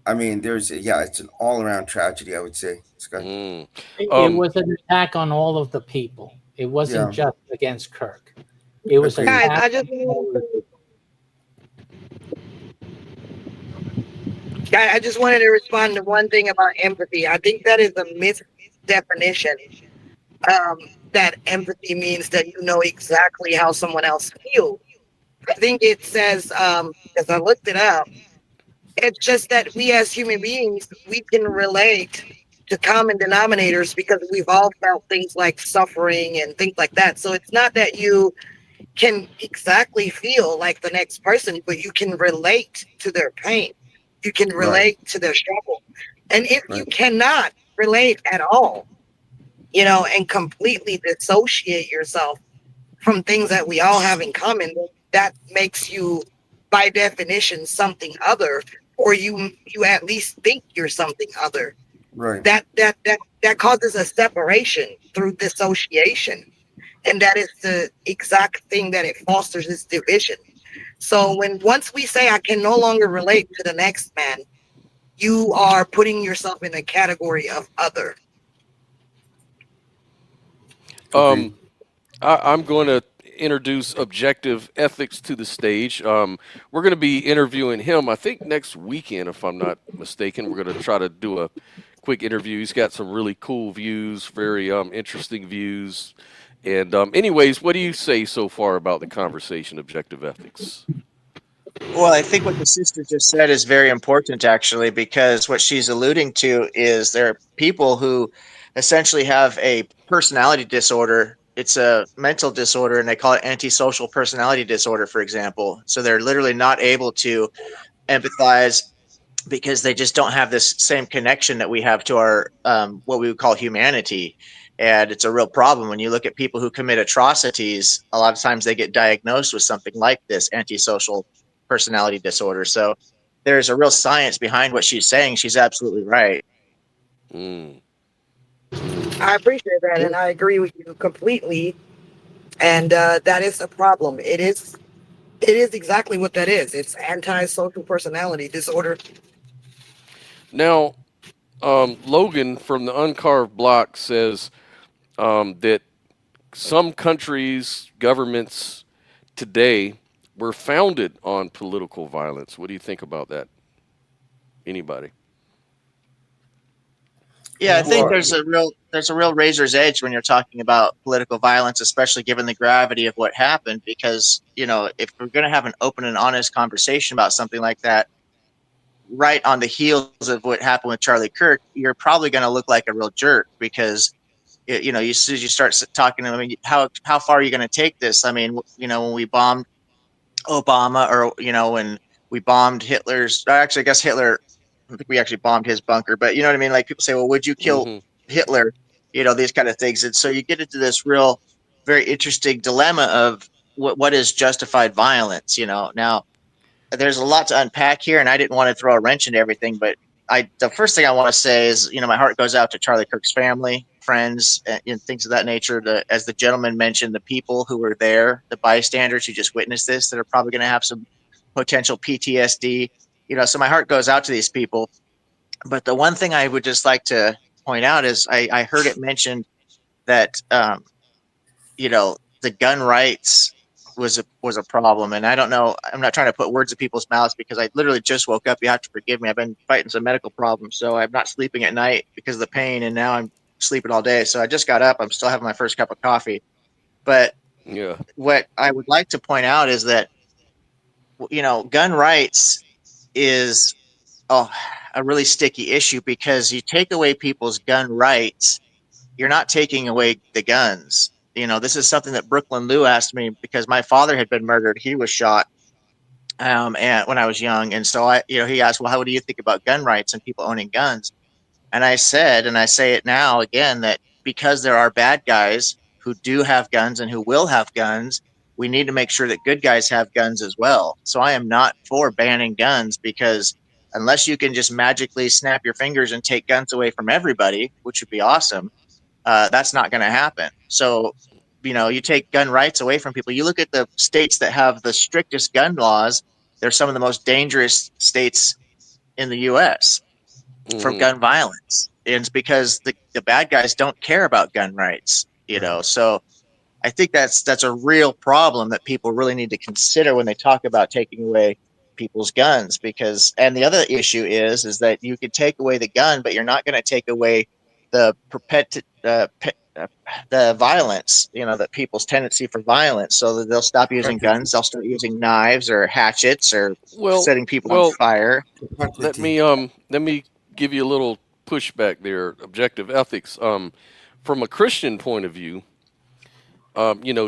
I mean, it's an all around tragedy, I would say, Scott. mm. It Um, was an attack on all of the people. It wasn't Yeah, just against Kirk. It was an agreed. Guys, attack I just on all of the people. I just wanted to respond to one thing about empathy. I think that is a misdefinition. Um, that empathy means that you know exactly how someone else feels. I think it says, as I looked it up, it's just that we as human beings, we can relate to common denominators because we've all felt things like suffering and things like that. So it's not that you can exactly feel like the next person, but you can relate to their pain. You can Right, relate to their struggle. And if you right, cannot relate at all, and completely dissociate yourself from things that we all have in common, that makes you, by definition, something other, or you at least think you're something other. right, That causes a separation through dissociation, and that is the exact thing that it fosters is division. So once we say I can no longer relate to the next man, you are putting yourself in a category of other. agreed. um, I'm going to introduce objective ethics to the stage. We're going to be interviewing him, I think, next weekend, if I'm not mistaken. We're going to try to do a quick interview. He's got some really cool views, very interesting views. And, anyways, what do you say so far about the conversation, objective ethics? Well, I think what the sister just said is very important, actually, because what she's alluding to is there are people who essentially have a personality disorder. It's a mental disorder, and they call it antisocial personality disorder, for example. So they're literally not able to empathize because they just don't have this same connection that we have to our what we would call humanity. And it's a real problem when you look at people who commit atrocities. A lot of times they get diagnosed with something like this antisocial personality disorder. So there's a real science behind what she's saying. She's absolutely right. Mm. I appreciate that, and I agree with you completely. And that is a problem. It is exactly what that is. It's antisocial personality disorder. Now, Logan from the Uncarved Block says that some countries, governments today were founded on political violence. What do you think about that? Anybody? Yeah, I think Well, there's a real razor's edge when you're talking about political violence, especially given the gravity of what happened. Because if we're going to have an open and honest conversation about something like that, right on the heels of what happened with Charlie Kirk, you're probably going to look like a real jerk because as soon as you start talking, I mean, how far are you going to take this? I mean, when we bombed Obama, or when we bombed Hitler's, actually, I guess Hitler, I think we actually bombed his bunker, but you know what I mean? Like, people say, well, would you kill Mm-hmm. Hitler? These kind of things. And so you get into this real, very interesting dilemma of what is justified violence. Now there's a lot to unpack here, and I didn't want to throw a wrench into everything, but the first thing I want to say is, my heart goes out to Charlie Kirk's family, friends, and things of that nature. As the gentleman mentioned, the people who were there, the bystanders who just witnessed this, that are probably going to have some potential PTSD. So my heart goes out to these people. But the one thing I would just like to point out is I heard it mentioned that the gun rights was a problem, and I don't know. I'm not trying to put words in people's mouths because I literally just woke up. You have to forgive me. I've been fighting some medical problems, so I'm not sleeping at night because of the pain, and now I'm sleeping all day. So I just got up. I'm still having my first cup of coffee. But Yeah. what I would like to point out is that gun rights is a really sticky issue because you take away people's gun rights, you're not taking away the guns. This is something that Brooklyn Lou asked me because my father had been murdered. He was shot, and when I was young, and so he asked, well, how do you think about gun rights and people owning guns? And I said, and I say it now again, that because there are bad guys who do have guns and who will have guns, we need to make sure that good guys have guns as well. So I am not for banning guns because unless you can just magically snap your fingers and take guns away from everybody, which would be awesome, that's not going to happen. So, you take gun rights away from people. You look at the states that have the strictest gun laws, they're some of the most dangerous states in the U.S. for Mm-hmm. gun violence. And it's because the bad guys don't care about gun rights, right. So I think that's a real problem that people really need to consider when they talk about taking away people's guns. And the other issue is that you could take away the gun, but you're not going to take away the the violence, that people's tendency for violence, so that they'll stop using guns, they'll start using knives or hatchets or Well, setting people on well, fire. Hypocrisy. let me give you a little pushback there. Objective ethics. From a Christian point of view,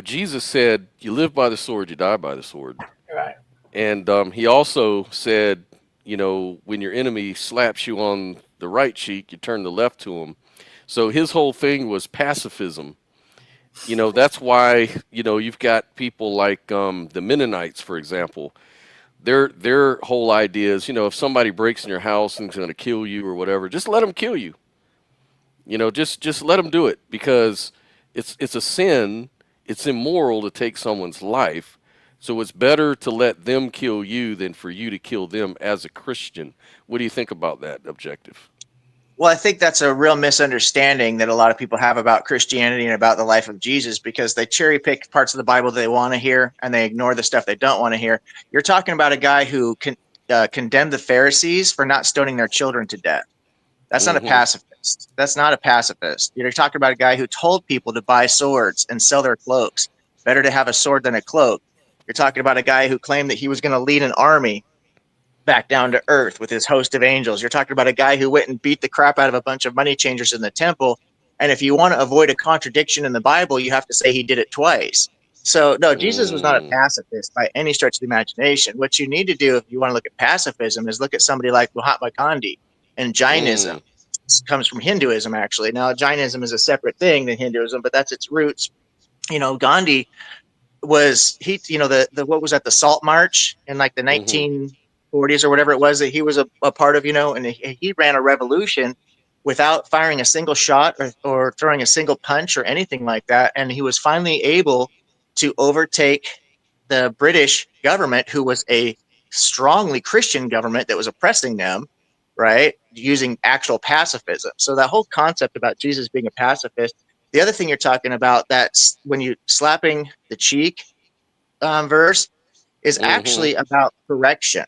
Jesus said, "You live by the sword, you die by the sword," Right. and he also said, when your enemy slaps you on the right cheek, you turn the left to him. So his whole thing was pacifism. That's why you've got people like the Mennonites, for example. Their whole idea is, if somebody breaks in your house and is going to kill you or whatever, just let them kill you. Just let them do it because it's a sin. It's immoral to take someone's life. So it's better to let them kill you than for you to kill them as a Christian. What do you think about that objective? Well, I think that's a real misunderstanding that a lot of people have about Christianity and about the life of Jesus, because they cherry pick parts of the Bible they want to hear and they ignore the stuff they don't want to hear. You're talking about a guy who condemned the Pharisees for not stoning their children to death. That's not a Mm-hmm. pacifist. That's not a pacifist. You're talking about a guy who told people to buy swords and sell their cloaks. Better to have a sword than a cloak. You're talking about a guy who claimed that he was going to lead an army back down to earth with his host of angels. You're talking about a guy who went and beat the crap out of a bunch of money changers in the temple. And if you want to avoid a contradiction in the Bible, you have to say he did it twice. So, no, Jesus was not a Mm, pacifist by any stretch of the imagination. What you need to do if you want to look at pacifism is look at somebody like Mahatma Gandhi and Jainism. mm, This comes from Hinduism, actually. Now, Jainism is a separate thing than Hinduism, but that's its roots. Gandhi was the what was that, the Salt March in like the mm-hmm. 1940s or whatever it was that he was a part of, and he ran a revolution without firing a single shot or throwing a single punch or anything like that. And he was finally able to overtake the British government, who was a strongly Christian government that was oppressing them, right? Using actual pacifism. So that whole concept about Jesus being a pacifist. The other thing you're talking about, that's when you slapping the cheek verse, is Mm-hmm. actually about correction.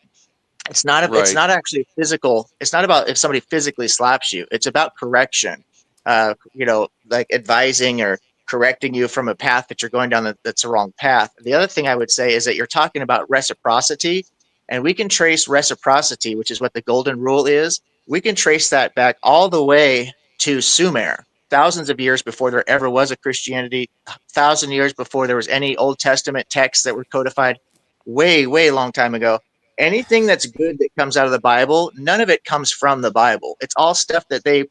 It's Right. not actually physical. It's not about if somebody physically slaps you. It's about correction. Like advising or correcting you from a path that you're going down that's the wrong path. The other thing I would say is that you're talking about reciprocity, and we can trace reciprocity, which is what the golden rule is. We can trace that back all the way to Sumer, thousands of years before there ever was a Christianity, 1,000 years before there was any Old Testament texts that were codified, way, way long time ago. Anything that's good that comes out of the Bible, none of it comes from the Bible. It's all stuff that they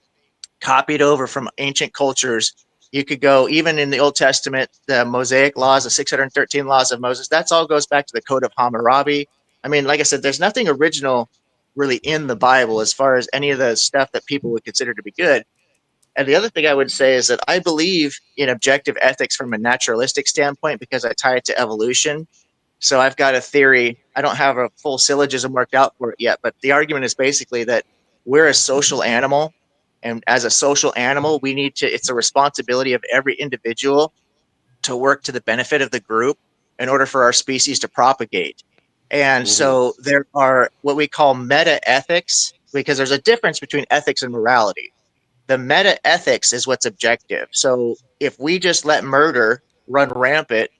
copied over from ancient cultures. You could go even in the Old Testament, the Mosaic laws, the 613 laws of Moses, that's all goes back to the Code of Hammurabi. I mean, like I said, there's nothing original really in the Bible as far as any of the stuff that people would consider to be good. And the other thing I would say is that I believe in objective ethics from a naturalistic standpoint because I tie it to evolution. So I've got a theory. I don't have a full syllogism worked out for it yet, but the argument is basically that we're a social animal. And as a social animal, it's a responsibility of every individual to work to the benefit of the group in order for our species to propagate. And Mm-hmm. so there are what we call meta ethics, because there's a difference between ethics and morality. The meta ethics is what's objective. So if we just let murder run rampant,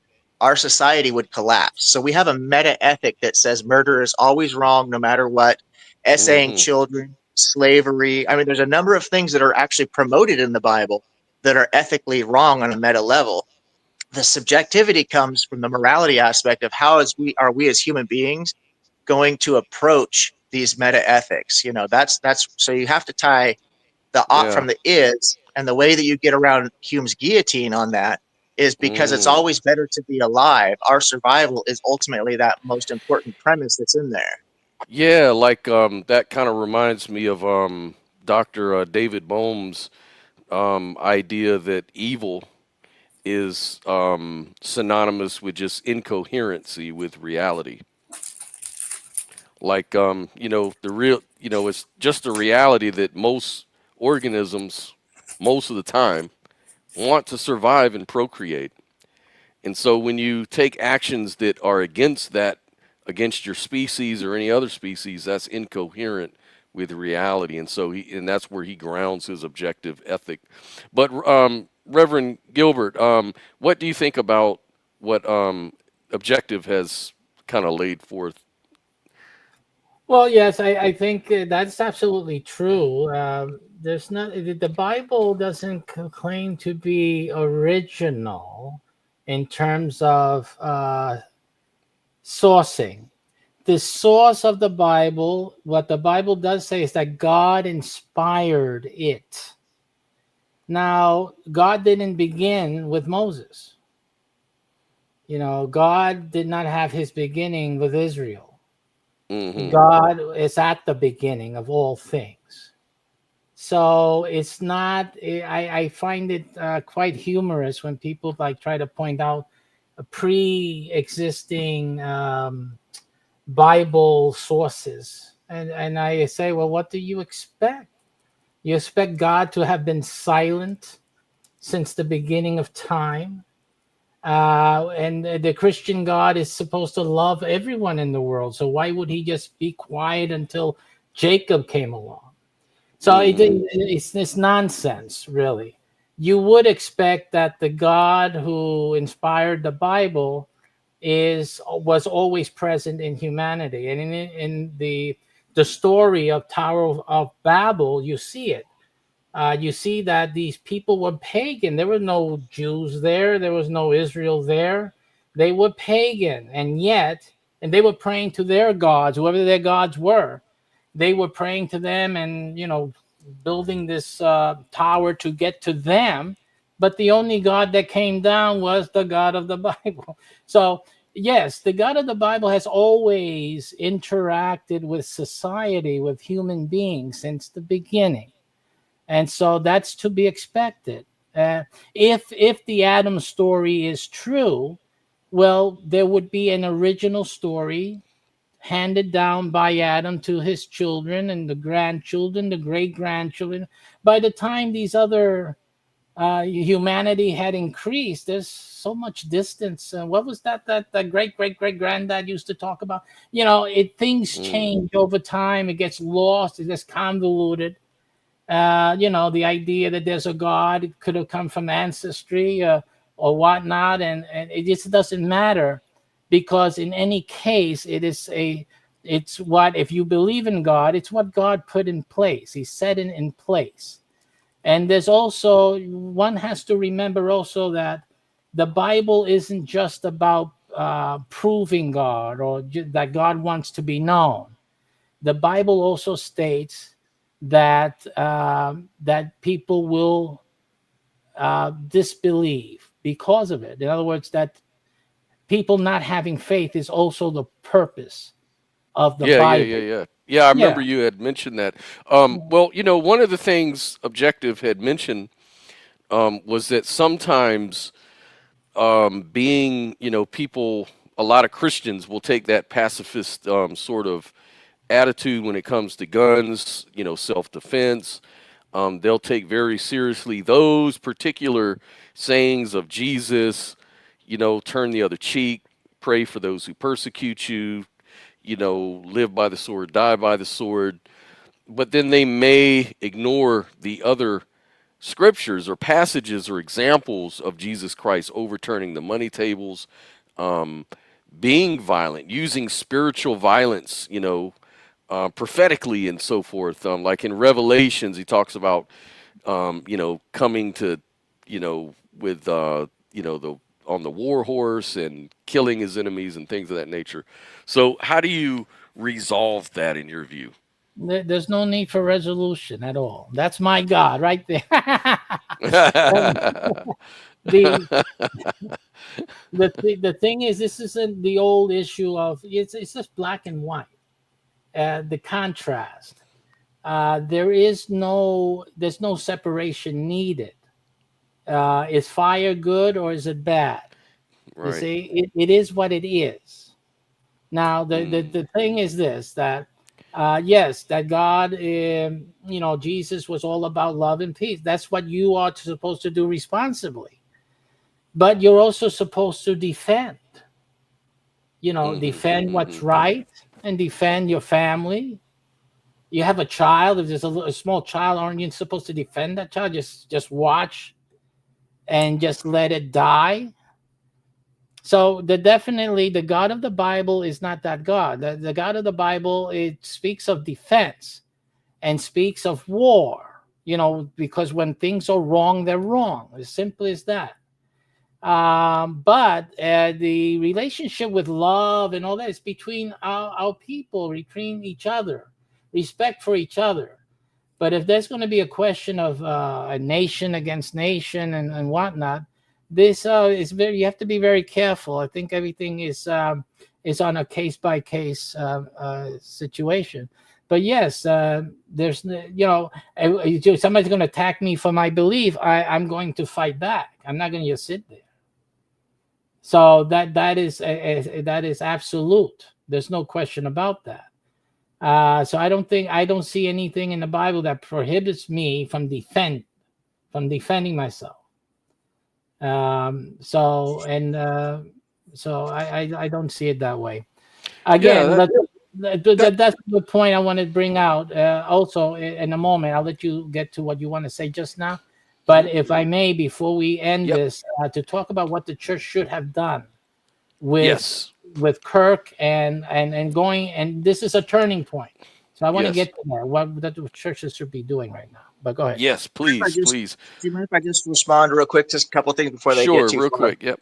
our society would collapse. So we have a meta ethic that says murder is always wrong no matter what, essaying Mm-hmm. children, slavery. I mean, there's a number of things that are actually promoted in the Bible that are ethically wrong on a meta level. The subjectivity comes from the morality aspect of are we as human beings going to approach these meta ethics. That's so you have to tie the ought Yeah. from the is, and the way that you get around Hume's guillotine on that is because it's Mm. always better to be alive. Our survival is ultimately that most important premise that's in there. Yeah, like that kind of reminds me of Dr. David Bohm's idea that evil is synonymous with just incoherency with reality. Like it's just a reality that most organisms most of the time want to survive and procreate. And so when you take actions that are against that, against your species or any other species, that's incoherent with reality. And so and that's where he grounds his objective ethic. But Reverend Gilbert, what do you think about what objective has kind of laid forth? Well, yes, I think that's absolutely true. There's not the Bible doesn't claim to be original in terms of sourcing. The source of the Bible, what the Bible does say is that God inspired it. Now, God didn't begin with Moses. God did not have his beginning with Israel. Mm-hmm. God is at the beginning of all things. So it's not, I find it quite humorous when people like try to point out a pre-existing Bible sources. And I say, well, what do you expect? You expect God to have been silent since the beginning of time? And the Christian God is supposed to love everyone in the world. So why would he just be quiet until Jacob came along? So Mm-hmm. it's nonsense, really. You would expect that the God who inspired the Bible was always present in humanity, and in the story of Tower of Babel, you see it. You see that these people were pagan. There were no Jews there. There was no Israel there. They were pagan, and they were praying to their gods, whoever their gods were. They were praying to them, and building this tower to get to them. But the only God that came down was the God of the Bible. So yes, the God of the Bible has always interacted with society, with human beings since the beginning. And so that's to be expected. If the Adam story is true, well, there would be an original story handed down by Adam to his children and the grandchildren, the great grandchildren. By the time these other humanity had increased, there's so much distance. What was that great great granddad used to talk about? Things change over time. It gets lost. It gets convoluted. The idea that there's a God, it could have come from ancestry or whatnot, and it just doesn't matter, because in any case, it's what, if you believe in God, it's what God put in place. He set it in place. And there's also, one has to remember also that the Bible isn't just about proving God or that God wants to be known. The Bible also states that that people will disbelieve because of it. In other words, that people not having faith is also the purpose of the Bible. Yeah, I remember Yeah. you had mentioned that. Well, one of the things Objective had mentioned was that sometimes being, people, a lot of Christians will take that pacifist sort of attitude when it comes to guns, self-defense. They'll take very seriously those particular sayings of Jesus, turn the other cheek, pray for those who persecute you, live by the sword, die by the sword. But then they may ignore the other scriptures or passages or examples of Jesus Christ overturning the money tables, being violent, using spiritual violence, prophetically and so forth. Like in Revelations, he talks about, coming to, with, the on the war horse and killing his enemies and things of that nature. So how do you resolve that in your view? There's no need for resolution at all. That's my God right there. the the thing is, this isn't the old issue of it's just black and white. The contrast. There's no separation needed. Is fire good or is it bad? You Right. see, it is what it is. Now, the thing is this, that yes, that God, Jesus was all about love and peace. That's what you are supposed to do responsibly. But you're also supposed to defend, defend what's right and defend your family. You have a child. If there's a small child, aren't you supposed to defend that child? Just watch and just let it die? So definitely the God of the Bible is not that God. The God of the Bible, it speaks of defense and speaks of war, because when things are wrong, they're wrong. As simple as that. But the relationship with love and all that is between our people, between each other, respect for each other. But if there's going to be a question of a nation against nation and whatnot, this is you have to be very careful. I think everything is on a case by case situation. But yes, there's somebody's going to attack me for my belief. I'm going to fight back. I'm not going to just sit there. So that is absolute. There's no question about that. So I don't see anything in the Bible that prohibits me from defending myself. So I don't see it that way. Again, that's the point I want to bring out. Also, in a moment, I'll let you get to what you want to say just now. But if I may, before we end this, to talk about what the church should have done with Kirk and going, and this is a turning point. So I want to get to that, what the churches should be doing right now. But go ahead. Yes, please. Do you mind if I just respond real quick? Just a couple of things before they get too real far. quick. Yep.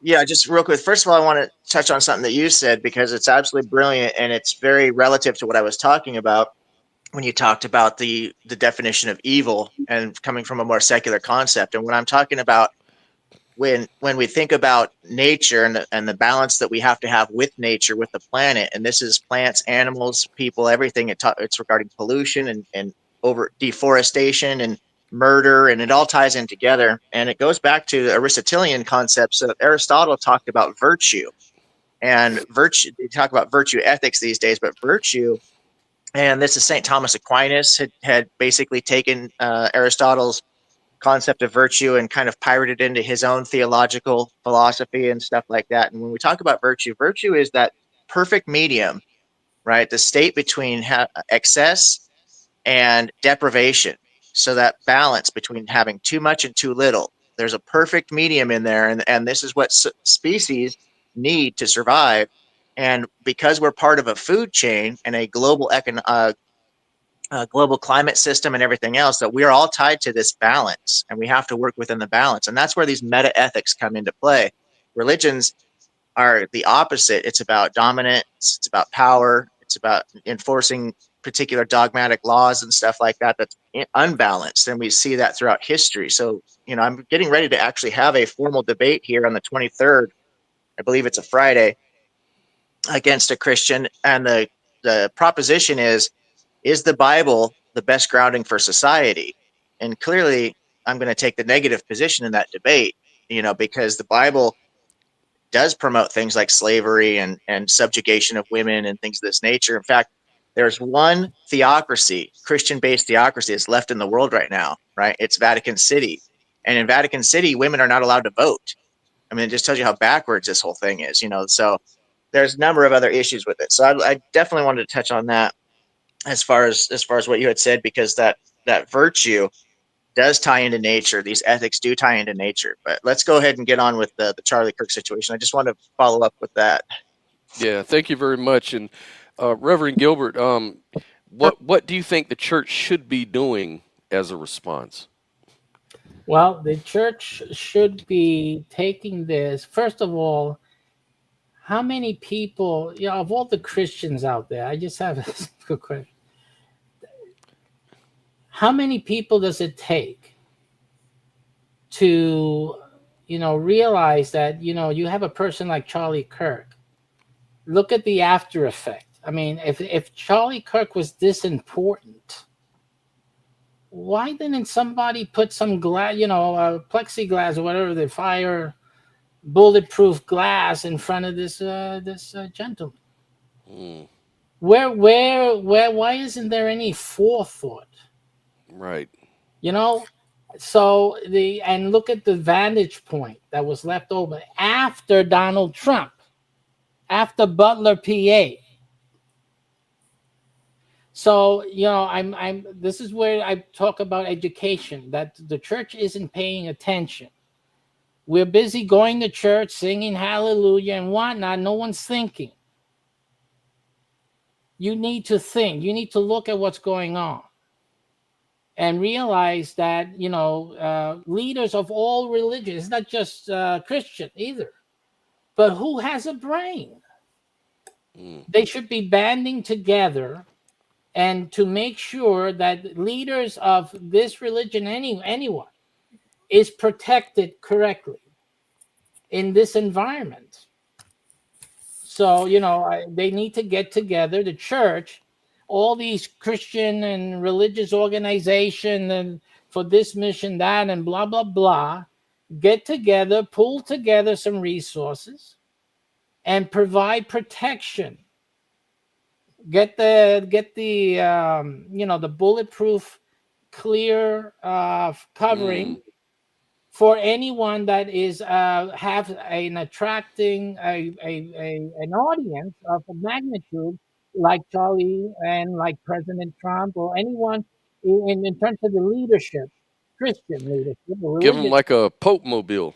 Yeah, just real quick. First of all, I want to touch on something that you said because it's absolutely brilliant and it's very relative to what I was talking about when you talked about the definition of evil and coming from a more secular concept. And when I'm talking about when we think about nature and the balance that we have to have with nature, with the planet, and this is plants, animals, people, everything. It's regarding pollution and over deforestation and murder, and it all ties in together. And it goes back to Aristotelian concepts. So Aristotle talked about virtue, and virtue, they talk about virtue ethics these days, but virtue, and this is St. Thomas Aquinas had basically taken Aristotle's concept of virtue and kind of pirated into his own theological philosophy and stuff like that. And when we talk about virtue, virtue is that perfect medium, right? The state between excess and deprivation. So that balance between having too much and too little. There's a perfect medium in there, and this is what species need to survive. And because we're part of a food chain and a global global climate system and everything else, that we are all tied to this balance, and we have to work within the balance. And that's where these meta ethics come into play. Religions are the opposite. It's about dominance, it's about power, it's about enforcing particular dogmatic laws and stuff like that that's unbalanced, and we see that throughout history. So, you know, I'm getting ready to actually have a formal debate here on the 23rd. I believe it's a Friday, against a Christian, and the proposition is the Bible the best grounding for society? And clearly, I'm going to take the negative position in that debate, you know, because the Bible does promote things like slavery and subjugation of women and things of this nature. In fact, there's one theocracy, Christian-based theocracy, that's left in the world right now, right? It's Vatican City. And in Vatican City, women are not allowed to vote. I mean, it just tells you how backwards this whole thing is, you know. So there's a number of other issues with it. So I definitely wanted to touch on that as far as what you had said, because that virtue does tie into nature. These ethics do tie into nature. But let's go ahead and get on with the Charlie Kirk situation. I just want to follow up with that. Yeah, thank you very much. And Reverend Gilbert, what do you think the church should be doing as a response? Well, the church should be taking this. First of all, how many people, you know, of all the Christians out there, I just have a simple question. How many people does it take to, you know, realize that, you know, you have a person like Charlie Kirk? Look at the after effect. I mean, if Charlie Kirk was this important, why didn't somebody put some glass, you know, plexiglass or whatever, the fire bulletproof glass in front of this gentleman? Mm, Where, why isn't there any forethought? right. You know, so and look at the vantage point that was left over after Donald Trump, after Butler, PA. So, you know, this is where I talk about education, that the church isn't paying attention. We're busy going to church, singing hallelujah and whatnot. No one's thinking. You need to think. You need to look at what's going on and realize that, you know, leaders of all religions, it's not just Christian either, but who has a brain? They should be banding together and to make sure that leaders of this religion, anyone, is protected correctly in this environment. So, you know, they need to get together, the church, all these Christian and religious organizations, and for this mission, that, and blah, blah, blah, get together, pull together some resources, and provide protection. Get the you know, the bulletproof, clear covering for anyone that is have an attracting an audience of a magnitude like Charlie and like President Trump or anyone in terms of the leadership, Christian leadership, or Give them religious. like a Pope mobile.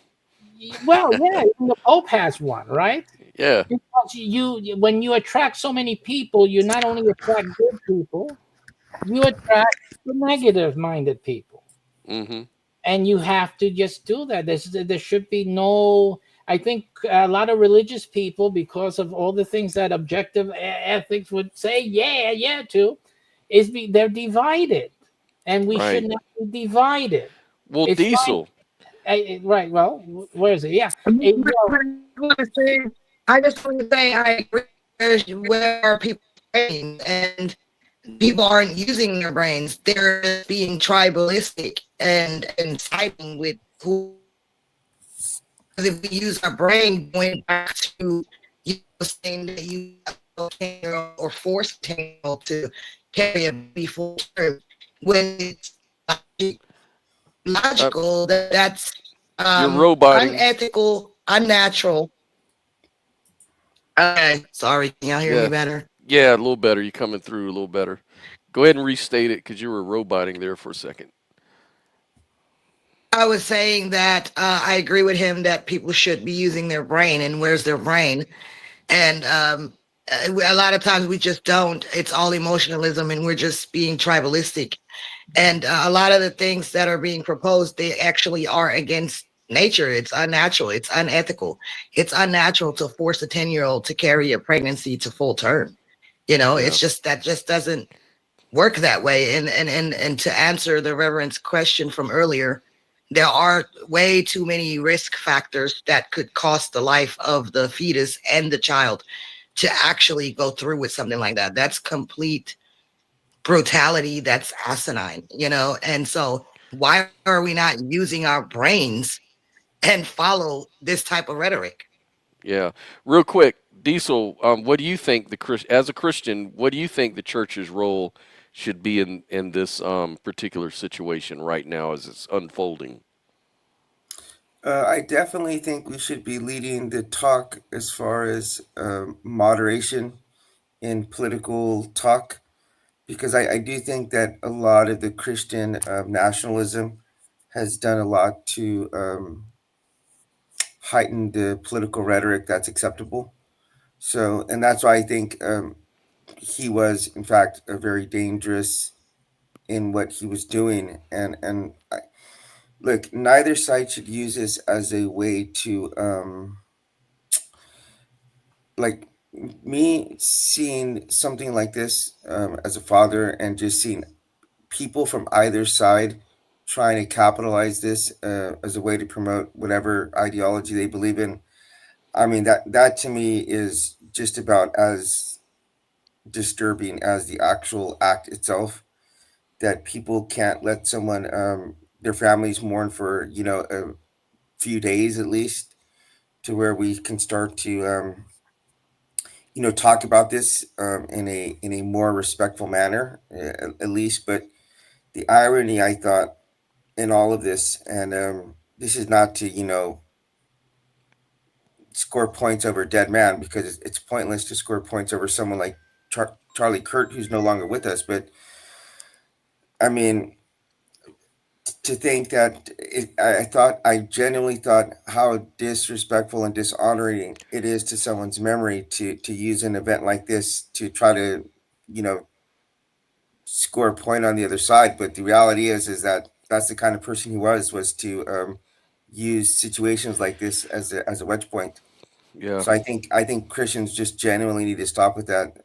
Well, yeah, even the Pope has one, right? Yeah. Because when you attract so many people, you not only attract good people, you attract the negative-minded people. Mm-hmm. And you have to just do that. There should be no. I think a lot of religious people, because of all the things that objective ethics would say, yeah to, they're divided, and we should not be divided. Well, It's Diesel. fine. Right. Well, where is it? Yeah. I just want to say I agree. Where are people praying? And people aren't using their brains. They're just being tribalistic and siding with who. Because if we use our brain, going back to saying that you or force a 10-year-old to carry a baby full term, when it's Uh, logical that's you're roboting. unethical, unnatural. Okay, sorry, can y'all hear me Yeah. better? Yeah, a little better. You're coming through a little better. Go ahead and restate it because you were roboting there for a second. I was saying that I agree with him that people should be using their brain, and where's their brain? And a lot of times we just don't. It's all emotionalism, and we're just being tribalistic. And a lot of the things that are being proposed, they actually are against nature. It's unnatural. It's unethical. It's unnatural to force a 10-year-old to carry a pregnancy to full term. Yeah. It's just that just doesn't work that way. And to answer the Reverend's question from earlier, there are way too many risk factors that could cost the life of the fetus and the child to actually go through with something like that. That's complete brutality. That's asinine, And so why are we not using our brains and follow this type of rhetoric? Yeah. Real quick, Diesel, what do you think as a Christian, what do you think the church's role should be in this particular situation right now as it's unfolding? I definitely think we should be leading the talk as far as moderation in political talk, because I do think that a lot of the Christian nationalism has done a lot to heighten the political rhetoric that's acceptable. So, and that's why I think he was, in fact, a very dangerous in what he was doing. And look, neither side should use this as a way to like me seeing something like this as a father and just seeing people from either side trying to capitalize this as a way to promote whatever ideology they believe in. I mean, that to me is just about as disturbing as the actual act itself. That people can't let someone, their families mourn for a few days at least, to where we can start to talk about this in a more respectful manner, at least. But the irony, I thought, in all of this, and this is not to score points over a dead man, because it's pointless to score points over someone like Charlie Kirk, who's no longer with us. But I mean, to think that I genuinely thought how disrespectful and dishonoring it is to someone's memory to use an event like this to try to you know score a point on the other side. But the reality is that that's the kind of person he was to use situations like this as a wedge point. Yeah. So I think Christians just genuinely need to stop with that,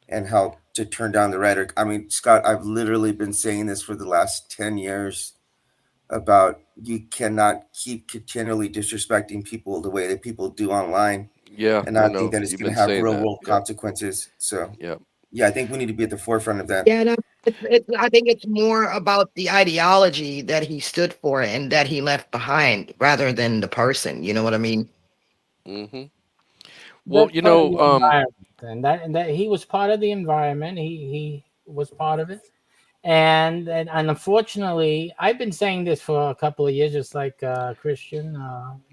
and help to turn down the rhetoric. I mean, Scott, I've literally been saying this for the last 10 years about you cannot keep continually disrespecting people the way that people do online, Yeah, and I I think know. that it's You've going been to have saying real that. world Yep. consequences. So Yep. yeah, I think we need to be at the forefront of that. Yeah, no, I think it's more about the ideology that he stood for and that he left behind rather than the person. You know what I mean? Hmm. Well, That's part of the environment, and that he was part of the environment. He was part of it, and unfortunately, I've been saying this for a couple of years, just like Christian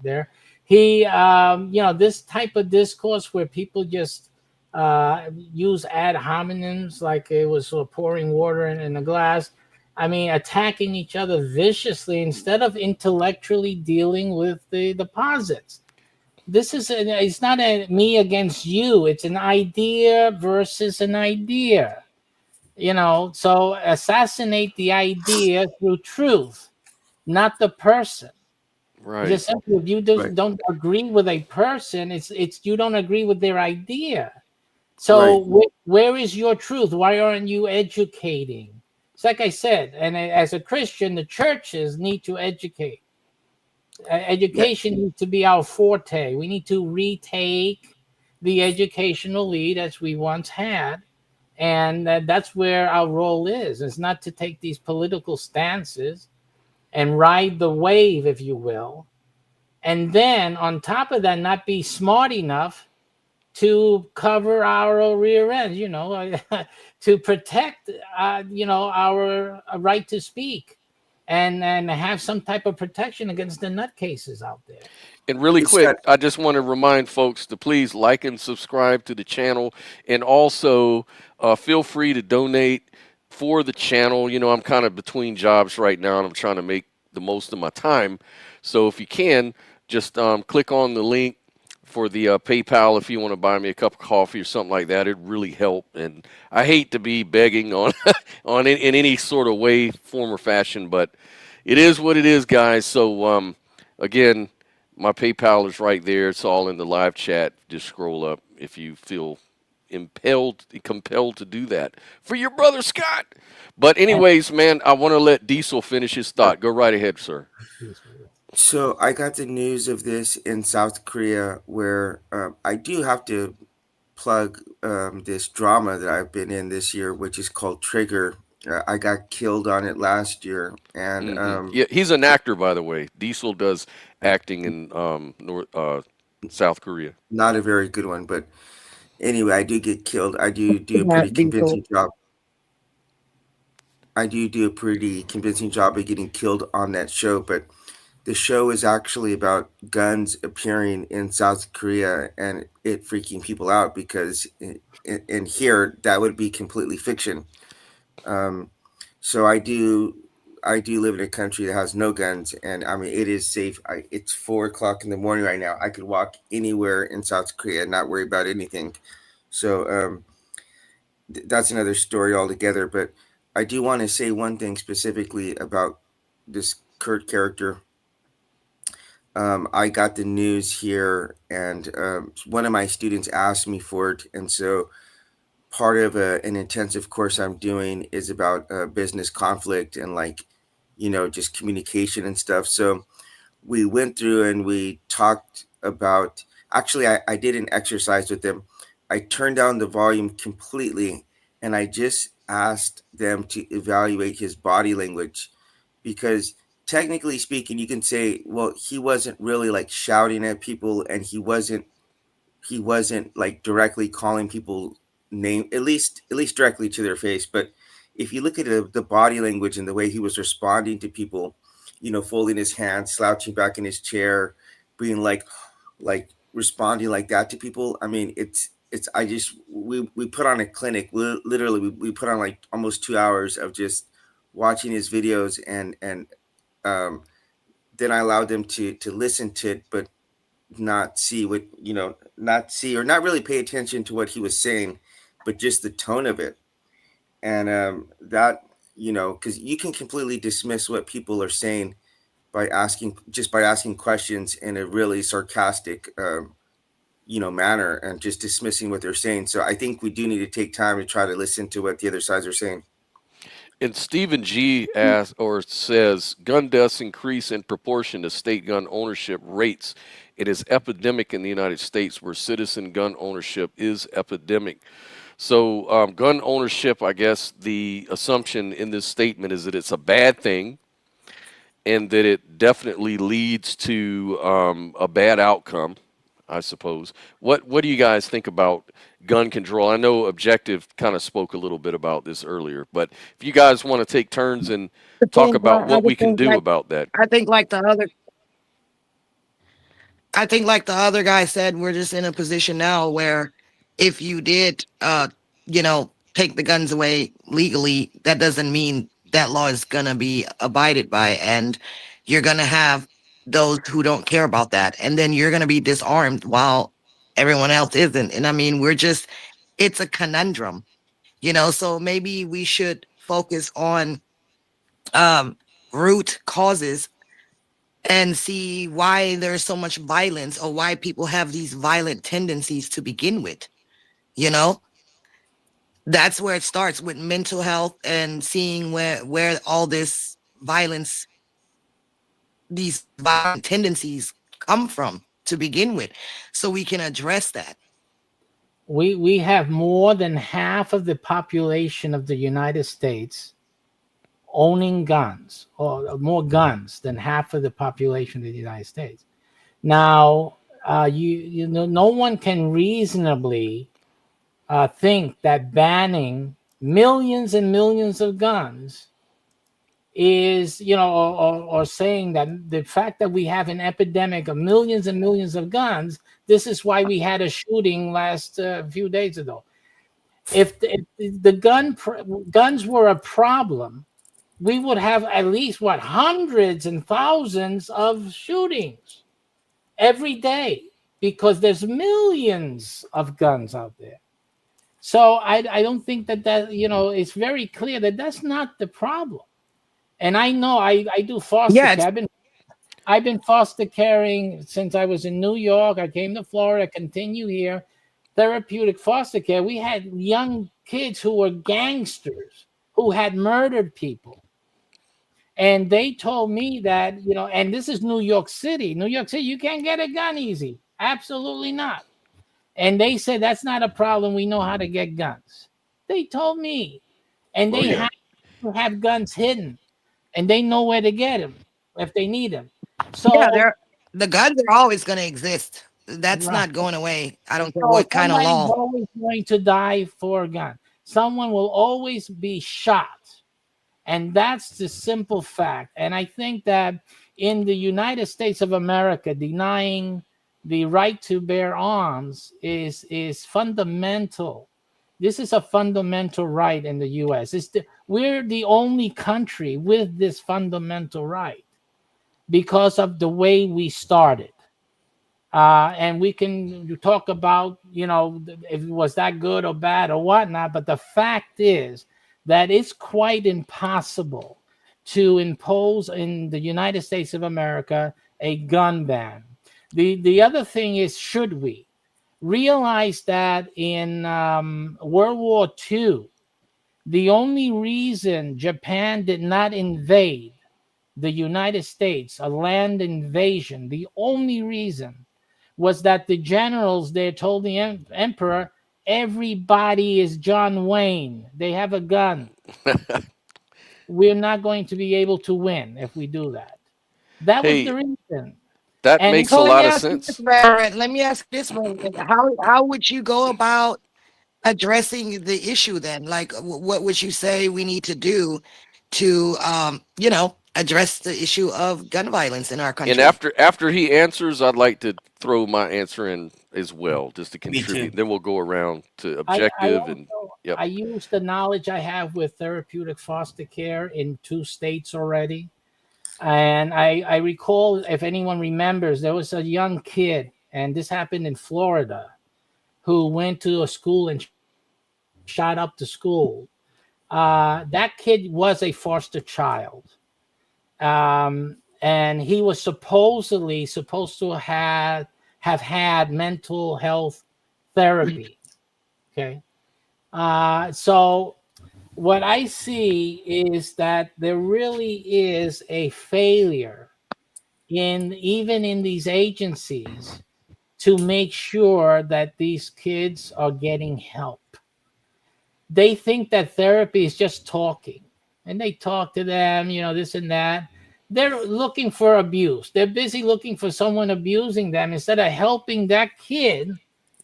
there. He, this type of discourse where people just use ad hominems like it was pouring water in a glass. I mean, attacking each other viciously instead of intellectually dealing with the posits. It's not a me against you. It's an idea versus an idea. So assassinate the idea through truth, not the person. right. Just simply, if you Right, don't agree with a person, it's you don't agree with their idea. right. So where is your truth? Why aren't you educating? It's like I said, and as a Christian, the churches need to educate. Yeah, Education needs to be our forte. We need to retake the educational lead as we once had, And that's where our role is. It's not to take these political stances and ride the wave, if you will, and then on top of that, not be smart enough to cover our rear ends, to protect, our right to speak, and have some type of protection against the nutcases out there. And really Hey, Scott. quick, I just want to remind folks to please like and subscribe to the channel, and also feel free to donate for the channel. You know, I'm kind of between jobs right now, and I'm trying to make the most of my time. So if you can, just click on the link for the PayPal if you want to buy me a cup of coffee or something like that. It'd really help. And I hate to be begging on in any sort of way, form, or fashion, but it is what it is, guys. So again, my PayPal is right there. It's all in the live chat. Just scroll up if you feel compelled to do that for your brother Scott. But anyways, man, I want to let Diesel finish his thought. Go right ahead, sir. So I got the news of this in South Korea, where I do have to plug this drama that I've been in this year, which is called Trigger. I got killed on it last year, and Yeah, he's an actor, by the way. Diesel does acting in South Korea. not a very good one. But anyway, I do get killed. I do a Yeah, pretty Diesel. convincing job. I do a pretty convincing job of getting killed on that show, but the show is actually about guns appearing in South Korea and it freaking people out because in here that would be completely fiction. Um, so I do live in a country that has no guns, and I mean it is safe. It's 4 o'clock in the morning right now. I could walk anywhere in South Korea and not worry about anything. So that's another story altogether. But I do want to say one thing specifically about this Kurt character. I got the news here, and one of my students asked me for it, and so part of an intensive course I'm doing is about business conflict and like, just communication and stuff. So we went through and we talked about. Actually, I did an exercise with them. I turned down the volume completely, and I just asked them to evaluate his body language because technically speaking, you can say, well, he wasn't really like shouting at people, and he wasn't like directly calling people name, at least directly to their face. But if you look at the body language and the way he was responding to people, folding his hands, slouching back in his chair, being like responding like that to people. I mean, it's I just we put on a clinic. Literally, we put on like almost 2 hours of just watching his videos, and um, then I allowed them to listen to it, but not see what not see or not really pay attention to what he was saying, but just the tone of it. And that, because you can completely dismiss what people are saying by asking questions in a really sarcastic manner, and just dismissing what they're saying. So I think we do need to take time to try to listen to what the other sides are saying. And Stephen G asks or says gun deaths increase in proportion to state gun ownership rates. It is epidemic in the United States where citizen gun ownership is epidemic. So gun ownership, I guess the assumption in this statement is that it's a bad thing and that it definitely leads to a bad outcome, I suppose. What do you guys think about gun control? I know Objective kind of spoke a little bit about this earlier, but if you guys want to take turns and The talk thing, about I what we just can think do like about that. I think like the other I think like the other guy said, we're just in a position now where if you did take the guns away legally, that doesn't mean that law is gonna be abided by. And you're gonna have those who don't care about that. And then you're gonna be disarmed while everyone else isn't. And I mean, it's a conundrum, so maybe we should focus on um root causes and see why there's so much violence or why people have these violent tendencies to begin with. You know, that's where it starts with mental health and seeing where all this violence, these violent tendencies come from to begin with, so we can address that. We have more than half of the population of the United States owning guns, or more guns than half of the population of the United States. Now, you know, no one can reasonably think that banning millions and millions of guns is, you know, or saying that the fact that we have an epidemic of millions and millions of guns, this is why we had a shooting last few days ago. If the guns were a problem, we would have at least what, hundreds and thousands of shootings every day, because there's millions of guns out there. So I don't think that, you know, it's very clear that that's not the problem. And I know I do foster Yeah, care. I've been foster caring since I was in New York. I came to Florida, continue here. Therapeutic foster care. We had young kids who were gangsters who had murdered people. And they told me that, you know, and this is New York City. New York City, you can't get a gun easy. Absolutely not. And they said that's not a problem. We know how to get guns. They told me. And Oh they yeah. have to have guns hidden, and they know where to get them if they need them. yeah, So, the guns are always going to exist. That's right. not going away. I don't care So what kind of somebody's law. always going to die for a gun. Someone will always be shot. And that's the simple fact. And I think that in the United States of America, denying the right to bear arms is fundamental. This is a fundamental right in the U.S. We're the only country with this fundamental right because of the way we started. And we can talk about, you know, if it was that good or bad or whatnot. But the fact is that it's quite impossible to impose in the United States of America a gun ban. The other thing is, should we realize that in World War II, the only reason Japan did not invade the United States, a land invasion, the only reason was that the generals there told the emperor, everybody is John Wayne. They have a gun. We're not going to be able to win if we do that. That was Hey, the reason. that And makes it's a So let me lot of ask you this, sense. Reverend. Let me ask this one. How would you go about addressing the issue then? Like, what would you say we need to do to, address the issue of gun violence in our And country? after he answers, I'd like to throw my answer in as well, just to Me too. contribute. Then we'll go around to I objective and also yep. I use the knowledge I have with therapeutic foster care in 2 states already. And I recall, if anyone remembers, there was a young kid, and this happened in Florida, who went to a school and shot up the school. That kid was a foster child. And he was supposedly supposed to have had mental health therapy. Okay. So what I see is that there really is a failure in even in these agencies to make sure that these kids are getting help. They think that therapy is just talking, and they talk to them, you know, this and that. They're looking for abuse. They're busy looking for someone abusing them instead of helping that kid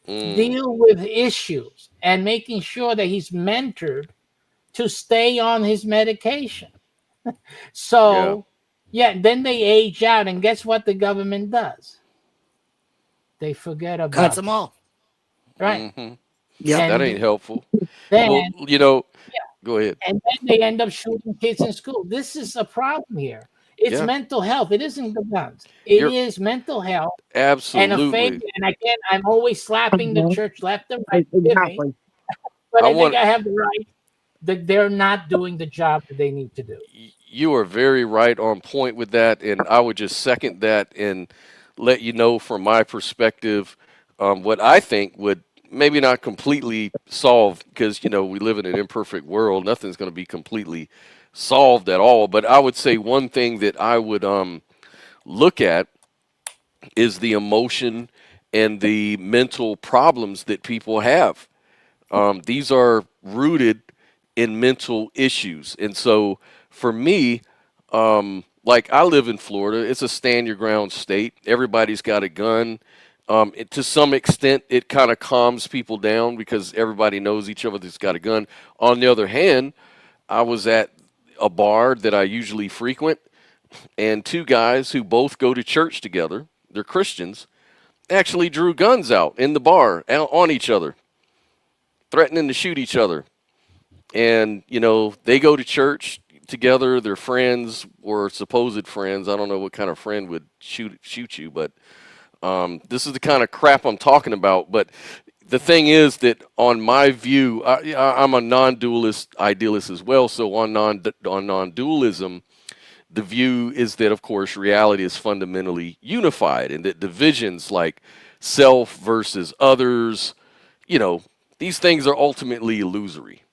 Mm, deal with issues and making sure that he's mentored to stay on his medication. yeah. So, yeah, then they age out, and guess what the government does? They forget Cuts about them them, off. right? Hmm. Yep. That And ain't helpful. then, Well, go ahead. and then they end up shooting kids in school. This is a problem here. It's Yeah, mental health. It isn't the guns. It you're is mental health and a failure. absolutely. And again, I'm always slapping the Mhm. church left and right. Forgive me, Exactly. but I I think want I have the right that they're not doing the job that they need to do. you are very right on point with that, and I would just second that and let you know from my perspective what I think would maybe not completely solve, because we live in an imperfect world. Nothing's going to be completely solved at all. But I would say one thing that I would look at is the emotion and the mental problems that people have. These are rooted in mental issues. And so for me, like I live in Florida, it's a stand your ground state. Everybody's got a gun. To some extent, it kind of calms people down because everybody knows each other that's got a gun. On the other hand, I was at a bar that I usually frequent, and two guys who both go to church together, they're Christians, actually drew guns out in the bar on each other, threatening to shoot each other. And, you know, they go to church together, they're friends or supposed friends. I don't know what kind of friend would shoot you, but this is the kind of crap I'm talking about. But the thing is that on my view, I'm a non-dualist idealist as well. So on non-dualism, the view is that, of course, reality is fundamentally unified and that divisions like self versus others, you know, these things are ultimately illusory,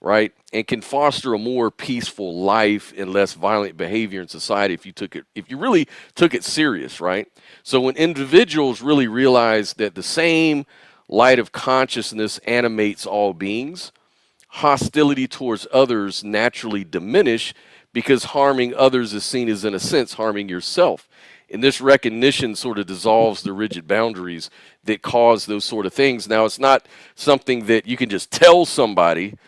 right? And can foster a more peaceful life and less violent behavior in society if you really took it serious, right? So when individuals really realize that the same light of consciousness animates all beings, hostility towards others naturally diminish because harming others is seen as, in a sense, harming yourself. And this recognition sort of dissolves the rigid boundaries that cause those sort of things. Now, it's not something that you can just tell somebody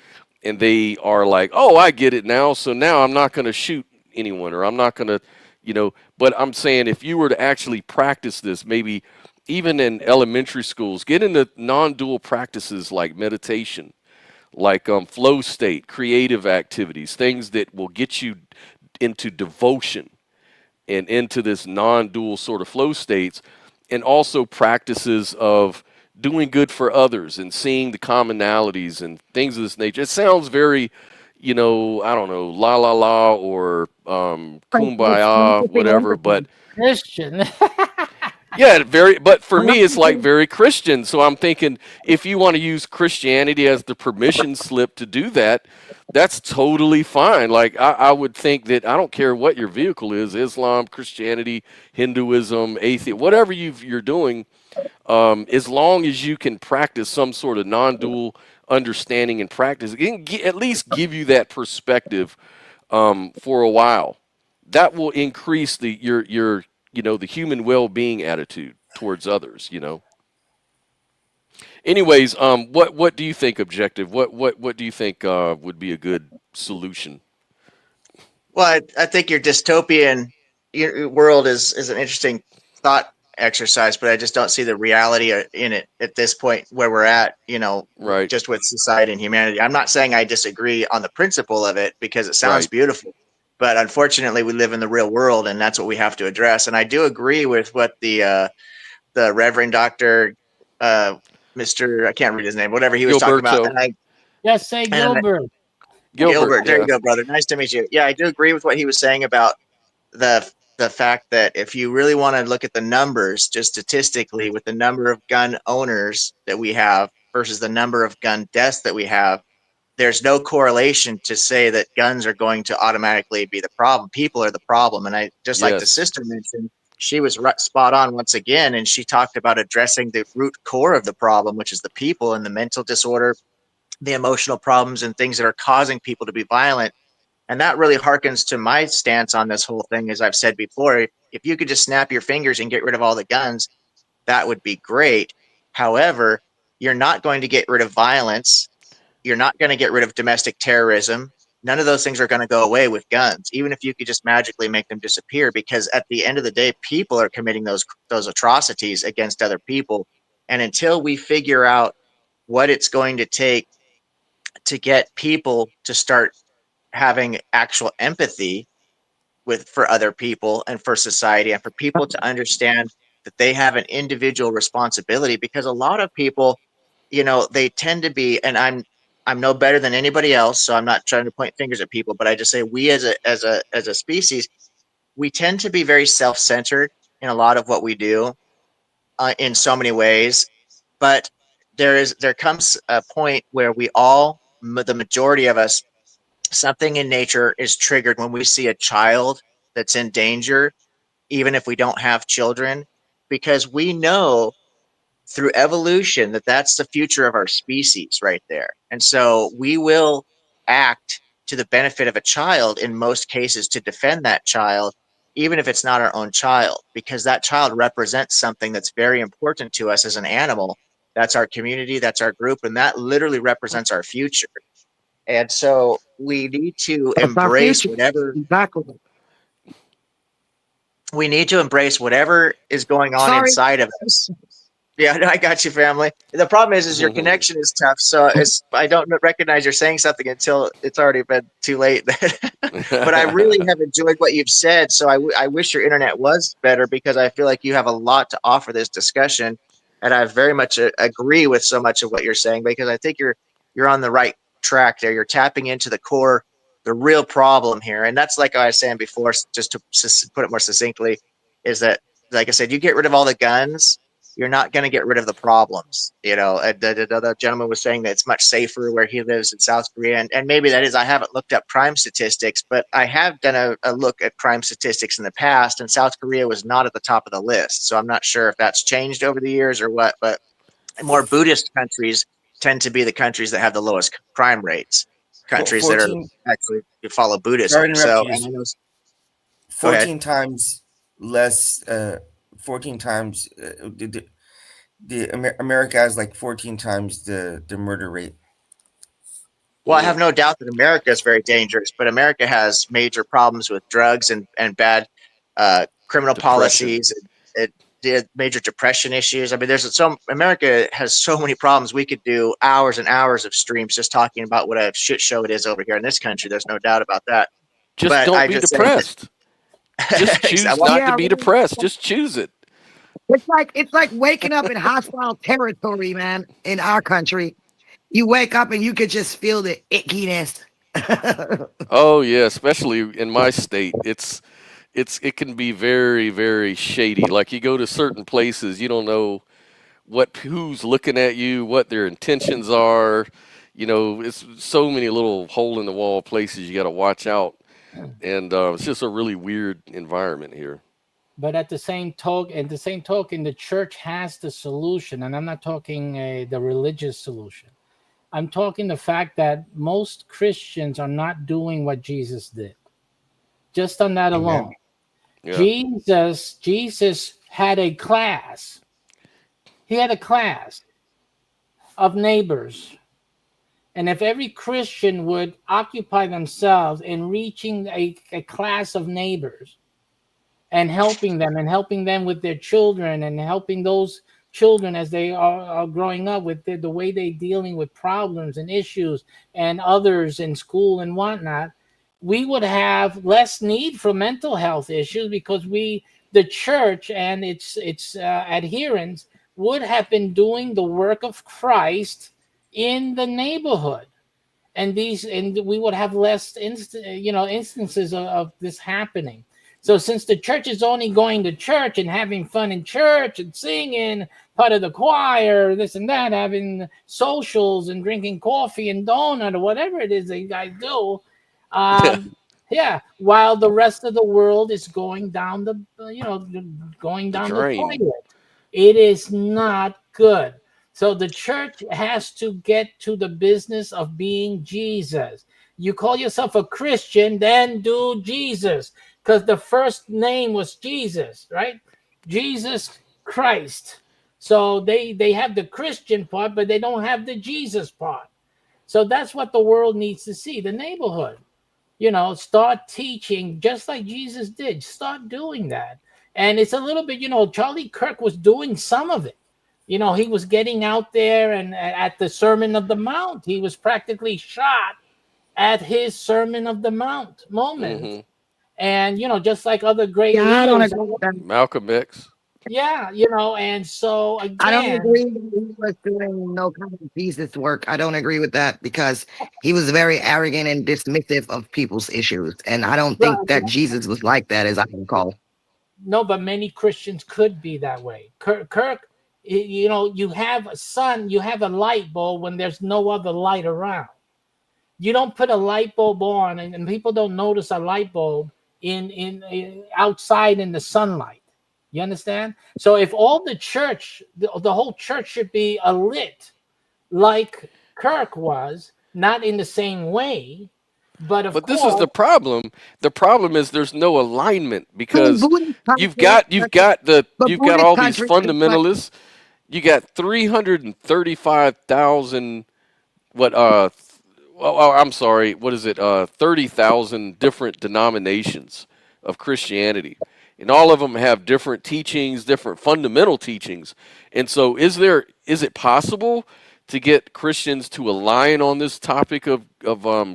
and they are like, oh, I get it now, so now I'm not going to shoot anyone, or I'm not going to, you know. But I'm saying if you were to actually practice this, maybe even in elementary schools, get into non-dual practices like meditation, like flow state, creative activities, things that will get you into devotion and into this non-dual sort of flow states, and also practices of doing good for others and seeing the commonalities and things of this nature. It sounds very, you know, I don't know, la la la or It's kumbaya, practicing whatever, but empathy. Christian. yeah, but for me, it's like Practicing very Christian. So I'm thinking if you want to use Christianity as the permission slip to do that, that's totally fine. Like I would think that I don't care what your vehicle is, Islam, Christianity, Hinduism, atheism, whatever you're doing, as long as you can practice some sort of non-dual understanding and practice, it can at least give you that perspective for a while. That will increase your you know, the human well-being attitude towards others. You know. Anyways, what do you think, Objective? What do you think would be a good solution? Well, I think your dystopian world is an interesting thought exercise, but I just don't see the reality in it at this point where we're at, you know, Right, just with society and humanity. I'm not saying I disagree on the principle of it because it sounds right. beautiful, but unfortunately we live in the real world and that's what we have to address. And I do agree with what the Reverend Doctor, Mr. I can't read his name, whatever he was talking about. Gilberto, Just say And Gilbert. Gilbert, Gilbert, there you yeah, go, brother. Nice to meet you. Yeah, I do agree with what he was saying about the fact that if you really want to look at the numbers, just statistically, with the number of gun owners that we have versus the number of gun deaths that we have, there's no correlation to say that guns are going to automatically be the problem. People are the problem. And I just like the yes, sister mentioned, she was spot on once again, and she talked about addressing the root core of the problem, which is the people and the mental disorder, the emotional problems, and things that are causing people to be violent. And that really harkens to my stance on this whole thing. As I've said before, if you could just snap your fingers and get rid of all the guns, that would be great. However, you're not going to get rid of violence. You're not going to get rid of domestic terrorism. None of those things are going to go away with guns, even if you could just magically make them disappear, because at the end of the day, people are committing those atrocities against other people. And until we figure out what it's going to take to get people to start having actual empathy for other people and for society, and for people to understand that they have an individual responsibility, because a lot of people, you know, they tend to be, and I'm no better than anybody else, so I'm not trying to point fingers at people, but I just say we as a species, we tend to be very self-centered in a lot of what we do, in so many ways. But there comes a point where we all, the majority of us, something in nature is triggered when we see a child that's in danger, even if we don't have children, because we know through evolution that's the future of our species right there. And so we will act to the benefit of a child in most cases to defend that child, even if it's not our own child, because that child represents something that's very important to us as an animal. That's our community, that's our group, and that literally represents our future. And so we need to That's our embrace future. whatever Exactly. is going on Sorry. inside of us. Yeah, no, I got you, family. The problem is your connection is tough, so I don't recognize you're saying something until it's already been too late. But I really have enjoyed what you've said, so I wish your internet was better, because I feel like you have a lot to offer this discussion, and I very much agree with so much of what you're saying, because I think you're on the right track there. You're tapping into the core, the real problem here, and that's like I was saying before, just to put it more succinctly, is that, like I said, you get rid of all the guns, you're not going to get rid of the problems. The gentleman was saying that it's much safer where he lives in South Korea. And maybe that is, I haven't looked up crime statistics, but I have done a look at crime statistics in the past, and South Korea was not at the top of the list. So I'm not sure if that's changed over the years or what, but more Buddhist countries tend to be the countries that have the lowest crime rates, Well, countries that are 14. actually follow Buddhism. Sorry to interrupt So, you. and I know, go ahead. 14 times less. 14 times. America has like 14 times the murder rate. Well, I have no doubt that America is very dangerous, but America has major problems with drugs and bad criminal Depression. policies, and major depression issues. I mean, America has so many problems. We could do hours and hours of streams just talking about what a shit show it is over here in this country. There's no doubt about that. Just But don't I be just say depressed. Just choose well, not to Yeah, be depressed. Just choose it. it's like waking up in hostile territory, man. In our country, you wake up and you could just feel the ickiness. Oh yeah, especially in my state, it can be very, very shady. Like you go to certain places, you don't know who's looking at you, what their intentions are. It's so many little hole in the wall places you got to watch out, and it's just a really weird environment here. But at the same token, the church has the solution, and I'm not talking the religious solution. I'm talking the fact that most Christians are not doing what Jesus did. Just on that alone, Yeah, Jesus had a class. He had a class of neighbors, and if every Christian would occupy themselves in reaching a class of neighbors, and helping them with their children, and helping those children as they are growing up with the way they're dealing with problems and issues and others in school and whatnot, we would have less need for mental health issues, because the church and its adherents would have been doing the work of Christ in the neighborhood. And we would have less instances of this happening. So since the church is only going to church and having fun in church and singing, part of the choir, this and that, having socials and drinking coffee and donut or whatever it is that you guys do, yeah, while the rest of the world is going down the drain. toilet, it is not good. So the church has to get to the business of being Jesus. You call yourself a Christian, then do Jesus, because the first name was Jesus, right? Jesus Christ. So they have the Christian part, but they don't have the Jesus part. So that's what the world needs to see. The neighborhood, start teaching just like Jesus did. Start doing that. And it's a little bit, Charlie Kirk was doing some of it. He was getting out there, and at the Sermon of the Mount, he was practically shot at his Sermon of the Mount moment. Hmm. And, just like other great Yeah, I don't leaders. agree with that. Malcolm X. Yeah, and so I don't again, agree that he was doing no kind of Jesus work. I don't agree with that, because he was very arrogant and dismissive of people's issues. And I don't think that Jesus was like that, as I recall. no, but many Christians could be that way. Kirk, you have a light bulb when there's no other light around. You don't put a light bulb on, and people don't notice a light bulb in outside in the sunlight. You understand? So if all the church, the whole church should be a lit like Kirk was, not in the same way, but of But this is the course, problem. The problem is there's no alignment I mean, because you've got Buddhist all these countries, like, fundamentalists. You got 335,000 what I'm sorry, what is it? 30,000 different denominations of Christianity. And all of them have different teachings, different fundamental teachings. And so is it possible to get Christians to align on this topic of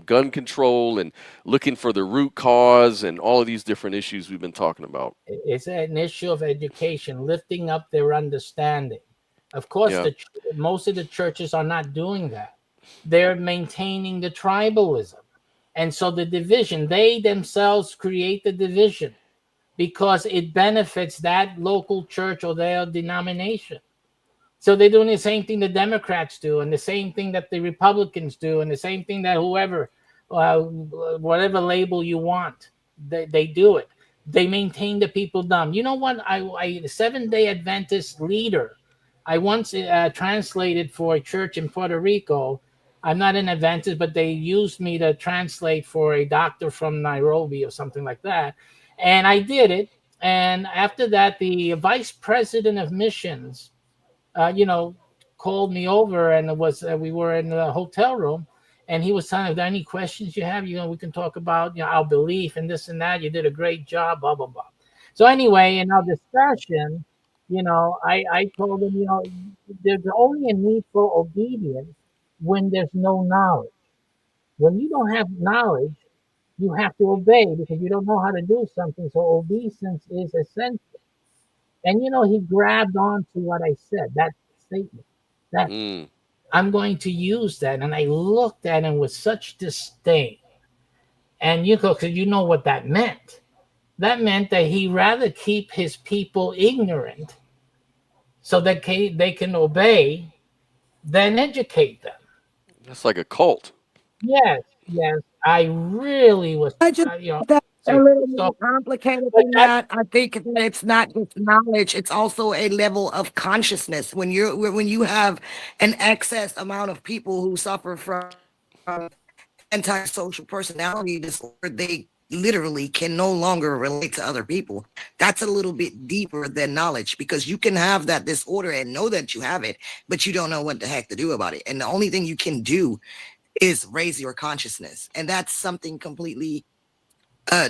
gun control and looking for the root cause and all of these different issues we've been talking about? it's an issue of education, lifting up their understanding. Of course, Yeah. most of the churches are not doing that. They're maintaining the tribalism. And so the division, they themselves create the division because it benefits that local church or their denomination. So they're doing the same thing the Democrats do, and the same thing that the Republicans do, and the same thing that whoever, whatever label you want, they do it. They maintain the people dumb. You know what? The Seventh-day Adventist leader, I once translated for a church in Puerto Rico. I'm not an Adventist, but they used me to translate for a doctor from Nairobi or something like that. And I did it. And after that, the vice president of missions, called me over, and it was we were in the hotel room, and he was telling me, "Are there any questions you have? We can talk about our belief and this and that. You did a great job, blah blah blah." So anyway, in our discussion, I told him, there's only a need for obedience when there's no knowledge. When you don't have knowledge, you have to obey because you don't know how to do something. So obedience is essential. And he grabbed on to what I said, that statement. That Mm. I'm going to use that. And I looked at him with such disdain. And because you know what that meant. That meant that he rather keep his people ignorant so that they can obey than educate them. That's like a cult. Yes, yes. I really was, I just that's a so, little more so complicated but than that, that. I think that it's not just knowledge; it's also a level of consciousness. When you have an excess amount of people who suffer from antisocial personality disorder, they literally can no longer relate to other people. That's a little bit deeper than knowledge because you can have that disorder and know that you have it, but you don't know what the heck to do about it. And the only thing you can do is raise your consciousness, and that's something completely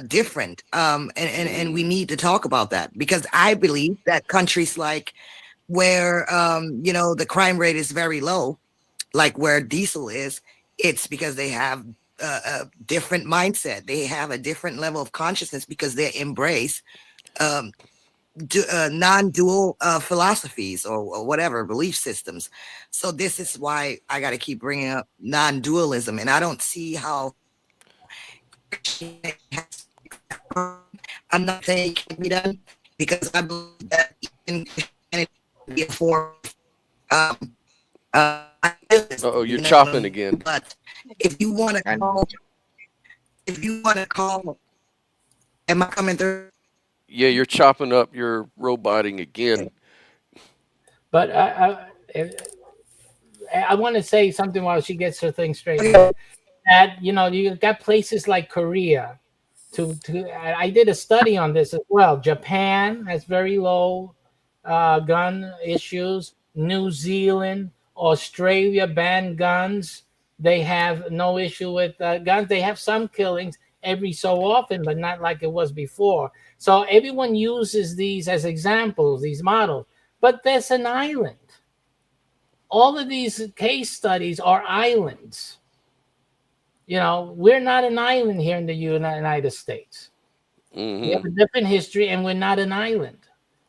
different. And we need to talk about that because I believe that countries like where the crime rate is very low, like where diesel is, it's because they have a different mindset. They have a different level of consciousness because they embrace non-dual philosophies or whatever belief systems. So this is why I got to keep bringing up non-dualism, and I don't see how I'm not saying it can be done because I believe that even Christianity can be a form of Oh, you're you chopping know. again. But if you want to call, am I coming through? Yeah, you're chopping up. You're roboting again. but I want to say something while she gets her thing straightened Okay. out. That you got places like Korea. I did a study on this as well. Japan has very low gun issues. New Zealand, Australia banned guns. They have no issue with guns. They have some killings every so often, but not like it was before. So everyone uses these as examples, these models. But there's an island. All of these case studies are islands. We're not an island here in the United States. We have Mm-hmm. a different history, and we're not an island.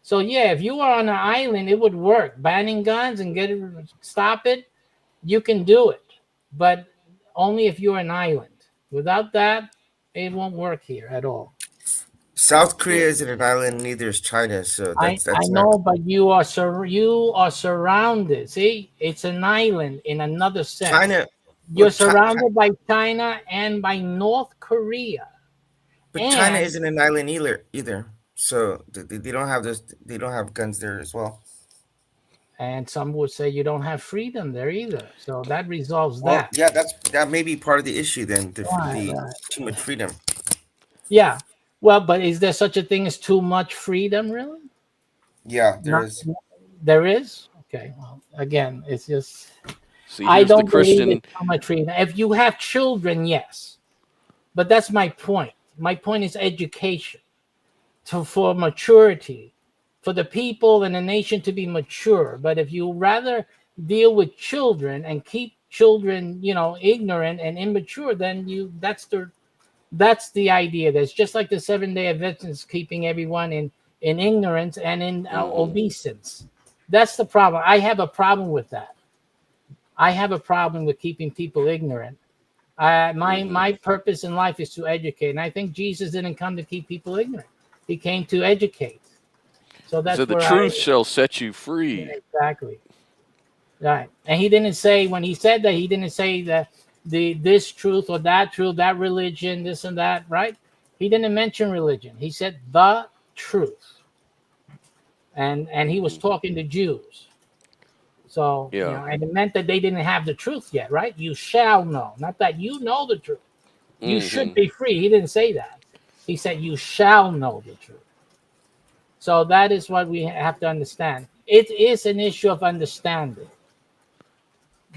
So yeah, if you are on an island, it would work. Banning guns and stop it, you can do it, but only if you're an island. Without that, it won't work here at all. South Korea isn't an island, neither is China. So I that's not. know, but you are surrounded. See, it's an island in another sense. China, You're well, surrounded by China and by North Korea. but China And isn't an island either. So they don't have this. They don't have guns there as well. And some would say you don't have freedom there either. So that resolves Well, that. yeah, that may be part of the issue then. Right, The right. too much freedom. Yeah. Well, but is there such a thing as too much freedom, really? Yeah, there Not, is. there is. Okay. Well, again, it's just See, I here's the don't believe Christian. it's too much freedom. If you have children, yes, but that's my point. My point is education for maturity, for the people and the nation to be mature. But if you rather deal with children and keep children, ignorant and immature, then that's the idea. That's just like the 7 Day Adventists keeping everyone in ignorance and in Hmm. obeisance. That's the problem. I have a problem with that. I have a problem with keeping people ignorant. My Hmm. my purpose in life is to educate, and I think Jesus didn't come to keep people ignorant. He came to educate. So He said, that's "The where truth shall set you yeah, free." exactly right. And he didn't say when he said that he didn't say that this truth or that truth, that religion, this and that, right? He didn't mention religion. He said the truth, and he was Hmm. talking to Jews. So Yeah. and it meant that they didn't have the truth yet, right? You shall know, not that you know the truth. You should Hmm. be free. He didn't say that. He said you shall know the truth. So that is what we have to understand. It is an issue of understanding.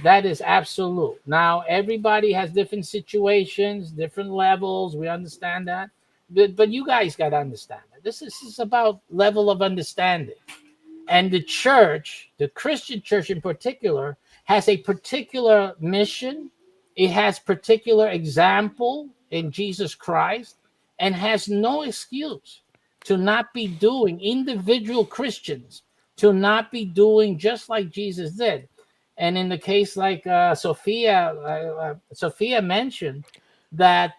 That is absolute. Now, everybody has different situations, different levels. We understand that. But you guys got to understand that. This is about level of understanding. And the church, the Christian church in particular, has a particular mission. It has particular example in Jesus Christ and has no excuse to not be doing individual Christians to not be doing just like Jesus did. And in the case like Sophia mentioned that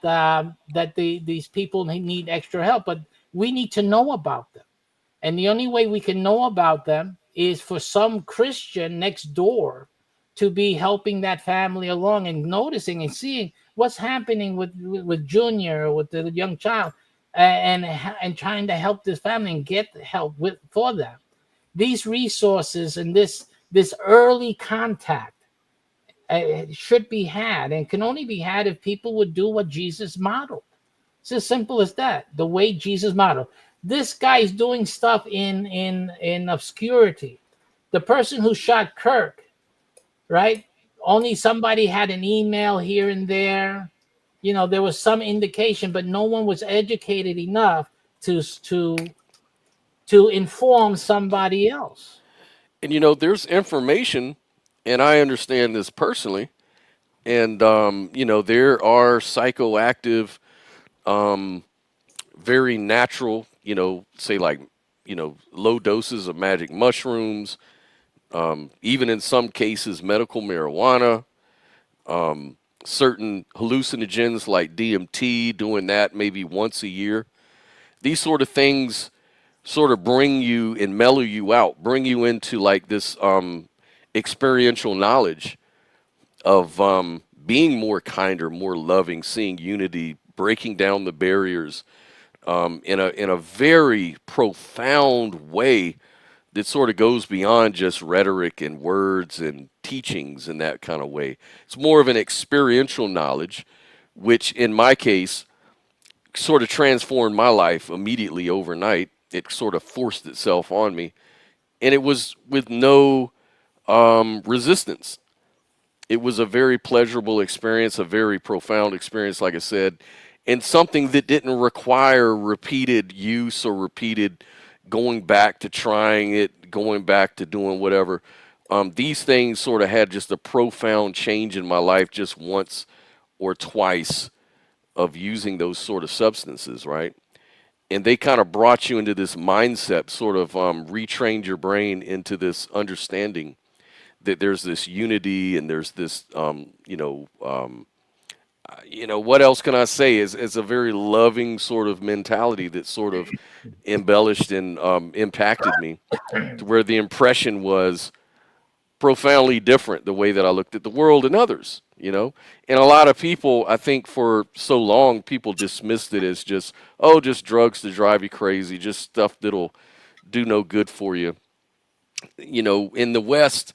these people need extra help, but we need to know about them. And the only way we can know about them is for some Christian next door to be helping that family along and noticing and seeing what's happening with Junior or with the young child, and trying to help this family and get help for them. These resources and this early contact should be had and can only be had if people would do what Jesus modeled. It's as simple as that. The way Jesus modeled. This guy is doing stuff in obscurity. The person who shot Kirk, right? Only somebody had an email here and there. There was some indication, but no one was educated enough to inform somebody else. And there's information, and I understand this personally. And there are psychoactive, very natural, say like, low doses of magic mushrooms, even in some cases medical marijuana, certain hallucinogens like DMT, doing that maybe once a year. These sort of things sort of bring you and mellow you out, bring you into like this experiential knowledge of being more kinder, more loving, seeing unity, breaking down the barriers in a very profound way that sort of goes beyond just rhetoric and words and teachings in that kind of way. It's more of an experiential knowledge, which in my case sort of transformed my life immediately overnight. It sort of forced itself on me, and it was with no resistance. It was a very pleasurable experience, a very profound experience, like I said, and something that didn't require repeated use or repeated going back to trying it, going back to doing whatever. These things sort of had just a profound change in my life just once or twice of using those sort of substances, right? And they kind of brought you into this mindset, sort of retrained your brain into this understanding that there's this unity and there's this what else can I say is a very loving sort of mentality that sort of embellished and impacted me to where the impression was profoundly different the way that I looked at the world and others, And a lot of people, I think for so long, people dismissed it as just, oh, just drugs to drive you crazy, just stuff that'll do no good for you. In the West,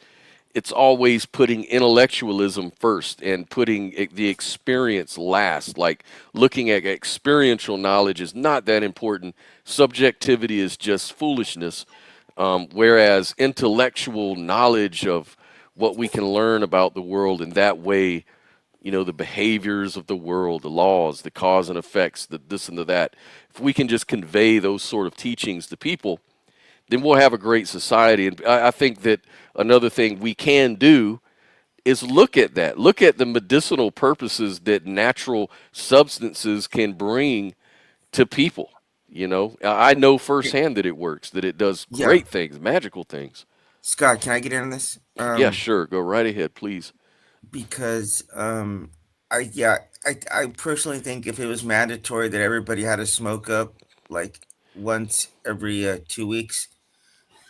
it's always putting intellectualism first and putting the experience last. Like looking at experiential knowledge is not that important. Subjectivity is just foolishness. Whereas intellectual knowledge of what we can learn about the world in that way, the behaviors of the world, the laws, the cause and effects, the this and the that, if we can just convey those sort of teachings to people, then we'll have a great society. And I think that another thing we can do is look at that. Look at the medicinal purposes that natural substances can bring to people. I know firsthand that it works, that it does Yeah, great things, magical things. Scott, can I get in on this? Yeah, sure. Go right ahead, please. Because I personally think if it was mandatory that everybody had to smoke up like once every 2 weeks,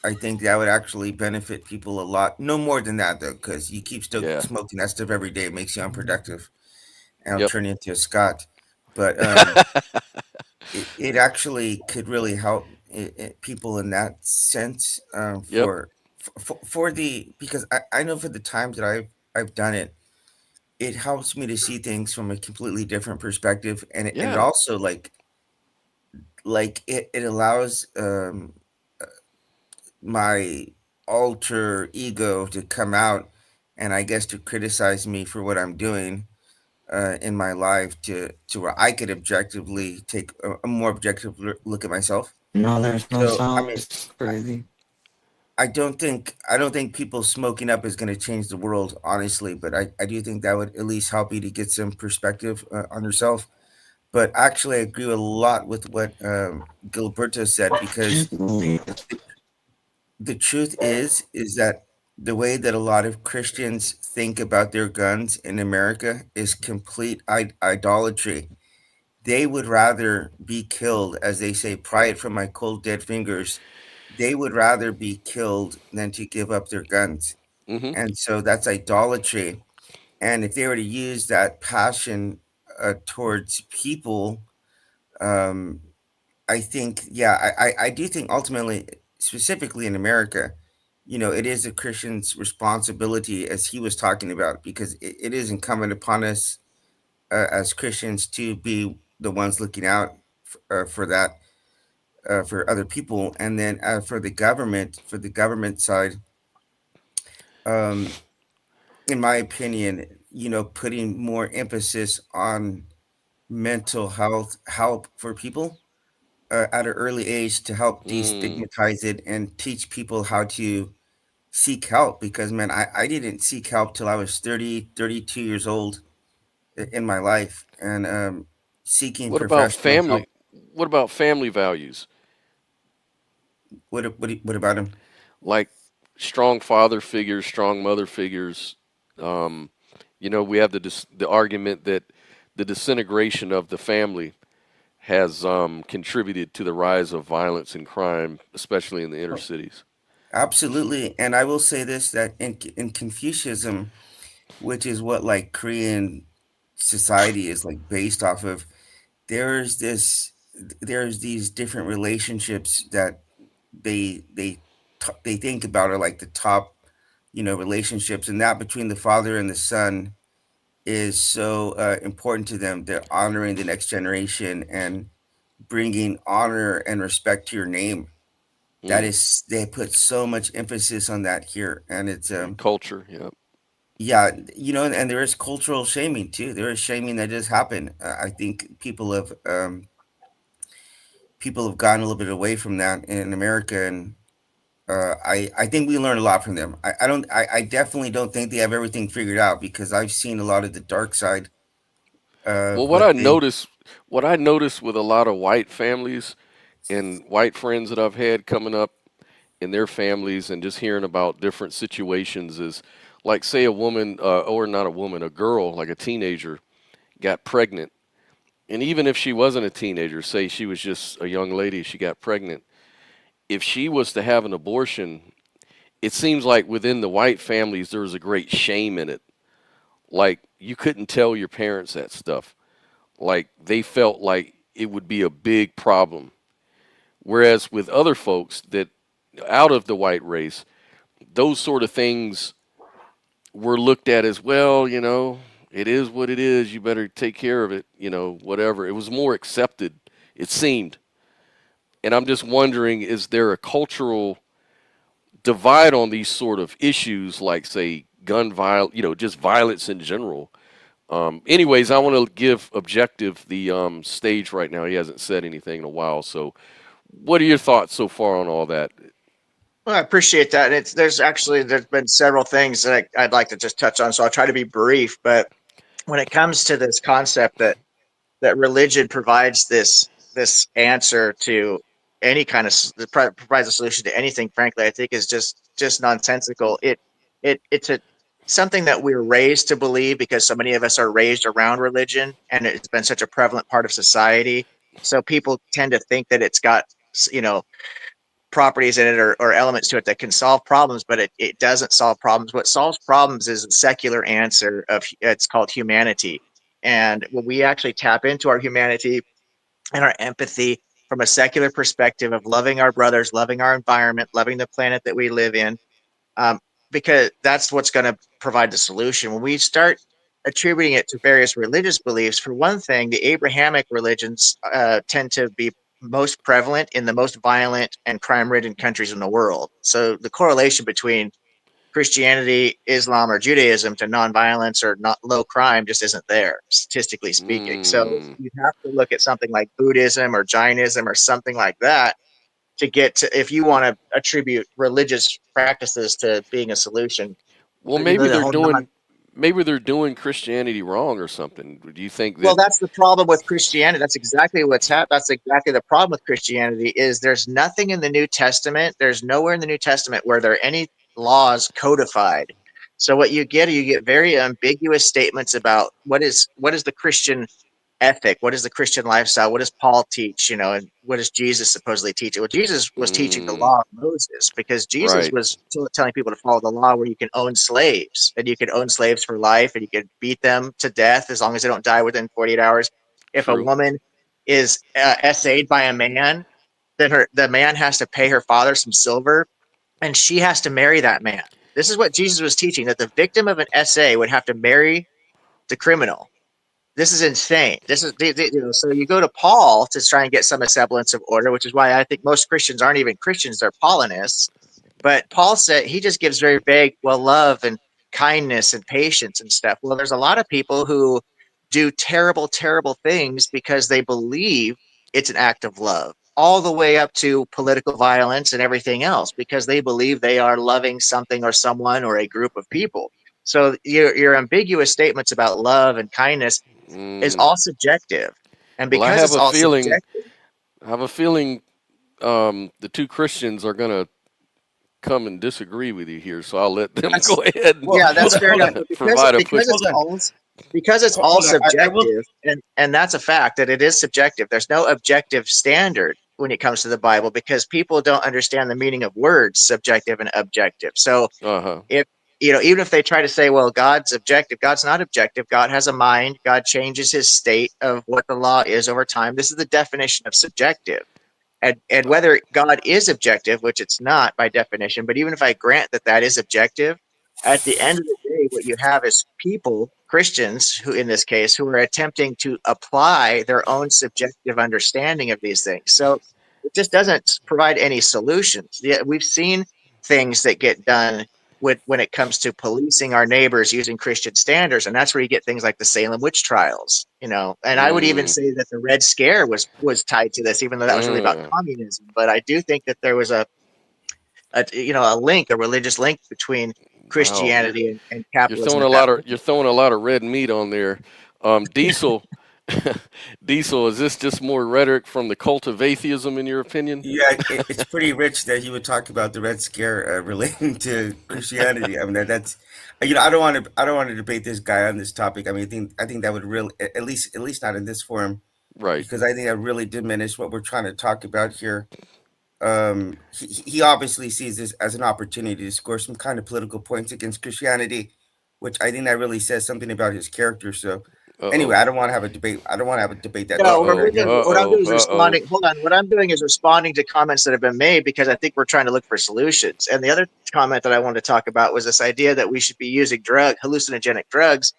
I think that would actually benefit people a lot. No more than that though, because you keep still Yeah. smoking that stuff every day, it makes you unproductive, and I'll Yep. turn you into a Scott. But it actually could really help people in that sense, Yep. for the because I know for the times that I've done it, it helps me to see things from a completely different perspective, and it Yeah. also it allows my alter ego to come out, and I guess to criticize me for what I'm doing in my life, to where I could objectively take a more objective look at myself. No, there's no So I mean, sounds crazy. I don't think people smoking up is going to change the world, honestly, but I do think that would at least help you to get some perspective on yourself. But actually, I agree with a lot with what Gilberto said, because the truth is that the way that a lot of Christians think about their guns in America is complete idolatry. They would rather be killed, as they say, pry it from my cold dead fingers. They would rather be killed than to give up their guns. Mm-hmm. And so that's idolatry. And if they were to use that passion towards people, um, I think, yeah, I do think ultimately, specifically in America, it is a Christian's responsibility, as he was talking about, because it is incumbent upon us as Christians to be the ones looking out for that, for other people. And then for the government side, um, in my opinion, putting more emphasis on mental health help for people at an early age, to help Mm. destigmatize it and teach people how to seek help. Because, man, I didn't seek help till I was 30, 32 years old in my life, and seeking What about professional help. family? What about family values? What about him? Like strong father figures, strong mother figures. Um, we have the argument that the disintegration of the family has contributed to the rise of violence and crime, especially in the inner cities. Absolutely. And I will say this, that in Confucianism, which is what like Korean society is like based off of, there's this there's these different relationships that they think about are like the top, relationships, and that between the father and the son is so important to them. They're honoring the next generation and bringing honor and respect to your name. That Mm. is, they put so much emphasis on that here, and it's And culture, yeah. yeah, and there is cultural shaming too. There is shaming that does happen. I think people have gotten a little bit away from that in America, and I think we learn a lot from them. I definitely don't think they have everything figured out, because I've seen a lot of the dark side Well, of what what I they. notice, what I notice with a lot of white families and white friends that I've had coming up in their families, and just hearing about different situations, is like, say a woman, or not a woman, a girl, like a teenager, got pregnant. And even if she wasn't a teenager, say she was just a young lady, she got pregnant. If she was to have an abortion, it seems like within the white families there was a great shame in it. Like you couldn't tell your parents that stuff. Like they felt like it would be a big problem. Whereas with other folks that out of the white race, those sort of things were looked at as, well, it is what it is. You better take care of it, whatever. It was more accepted, it seemed. And I'm just wondering, is there a cultural divide on these sort of issues, like, say, gun violence, just violence in general? Anyways, I want to give Objective the stage right now. He hasn't said anything in a while. So what are your thoughts so far on all that? Well, I appreciate that. And there's been several things that I'd like to just touch on. So I'll try to be brief. But when it comes to this concept that religion provides this answer to any kind of provides a solution to anything, frankly, I think is just nonsensical. It's something that we're raised to believe because so many of us are raised around religion, and it's been such a prevalent part of society. So people tend to think that it's got, properties in it or elements to it that can solve problems, but it doesn't solve problems. What solves problems is a secular answer of, it's called humanity. And when we actually tap into our humanity and our empathy from a secular perspective of loving our brothers, loving our environment, loving the planet that we live in, um, because that's what's going to provide the solution. When we start attributing it to various religious beliefs, for one thing, the Abrahamic religions tend to be most prevalent in the most violent and crime-ridden countries in the world. So the correlation between Christianity, Islam, or Judaism to nonviolence or not low crime just isn't there, statistically speaking. So Mm. you have to look at something like Buddhism or Jainism or something like that to get to, if you want to attribute religious practices to being a solution. Well, The whole non maybe they're doing Christianity wrong or something. Do you think Well, that? that's the problem with Christianity. That's exactly what's happened. That's exactly the problem with Christianity is there's nothing in the New Testament. There's nowhere in the New Testament where there are any laws codified. So what you get very ambiguous statements about what is the Christian ethic, what is the Christian lifestyle, what does Paul teach, and what does Jesus supposedly teach? Well, Jesus was teaching the Mm, law of Moses because Jesus right. was telling people to follow the law where you can own slaves and you can own slaves for life and you can beat them to death as long as they don't die within 48 hours. If a True. woman is essayed by a man, then the man has to pay her father some silver and she has to marry that man. This is what Jesus was teaching, that the victim of an SA would have to marry the criminal. This is insane. This is so you go to Paul to try and get some semblance of order, which is why I think most Christians aren't even Christians; they're Paulinists. But Paul said he just gives very vague, well, love and kindness and patience and stuff. Well, there's a lot of people who do terrible, terrible things because they believe it's an act of love, all the way up to political violence and everything else, because they believe they are loving something or someone or a group of people. So your ambiguous statements about love and kindness is Mm. all subjective. And Well, because it's all subjective, I have a feeling the two Christians are gonna come and disagree with you here, so I'll let them that's go ahead and Well, yeah, hold that's on, fair hold enough. on, But provide a because push. it's hold on, all hold on. I will. subjective, and that's a fact that it is subjective. There's no objective standard when it comes to the Bible because people don't understand the meaning of words, subjective and objective. So Uh huh. if even if they try to say, well, God's objective, God's not objective. God has a mind. God changes his state of what the law is over time. This is the definition of subjective. And whether God is objective, which it's not by definition, but even if I grant that that is objective, at the end of the day, what you have is people, Christians, who in this case, who are attempting to apply their own subjective understanding of these things. So it just doesn't provide any solutions. Yeah, we've seen things that get done when it comes to policing our neighbors using Christian standards, and that's where you get things like the Salem witch trials, And I would even Mm. say that the Red Scare was tied to this, even though that was really about Mm. communism. But I do think that there was a link, a religious link between Wow. Christianity and capitalism at that point. You're throwing a lot of red meat on there. Diesel. Diesel, is this just more rhetoric from the cult of atheism, in your opinion? Yeah, it's pretty rich that he would talk about the Red Scare relating to Christianity. I mean, that's I don't want to debate this guy on this topic. I mean, I think that would really, at least not in this forum, Right. because I think that really diminish what we're trying to talk about here. he obviously sees this as an opportunity to score some kind of political points against Christianity, which I think that really says something about his character. So anyway, Uh-oh. I don't want to have a debate. I don't want to have a debate that No, further Uh-oh. again. what I'm Uh-oh. doing is Uh-oh. responding. Hold on. What I'm doing is responding to comments that have been made because I think we're trying to look for solutions. And the other comment that I wanted to talk about was this idea that we should be using hallucinogenic drugs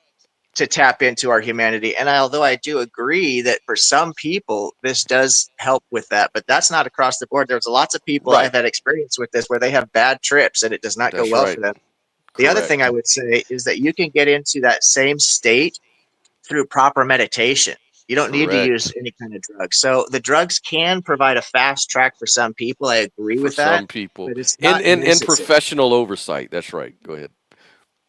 to tap into our humanity. And although I do agree that for some people this does help with that, but that's not across the board. There's lots of people Right. I've had experience with this where they have bad trips and it does not go That's well right. for them. The other Correct. thing I would say is that you can get into that same state through proper meditation. You don't need to use Correct. any kind of drug. So the drugs can provide a fast track for some people. I agree For with that, some people. but it's And, not and and necessary. professional oversight. That's right. Go ahead.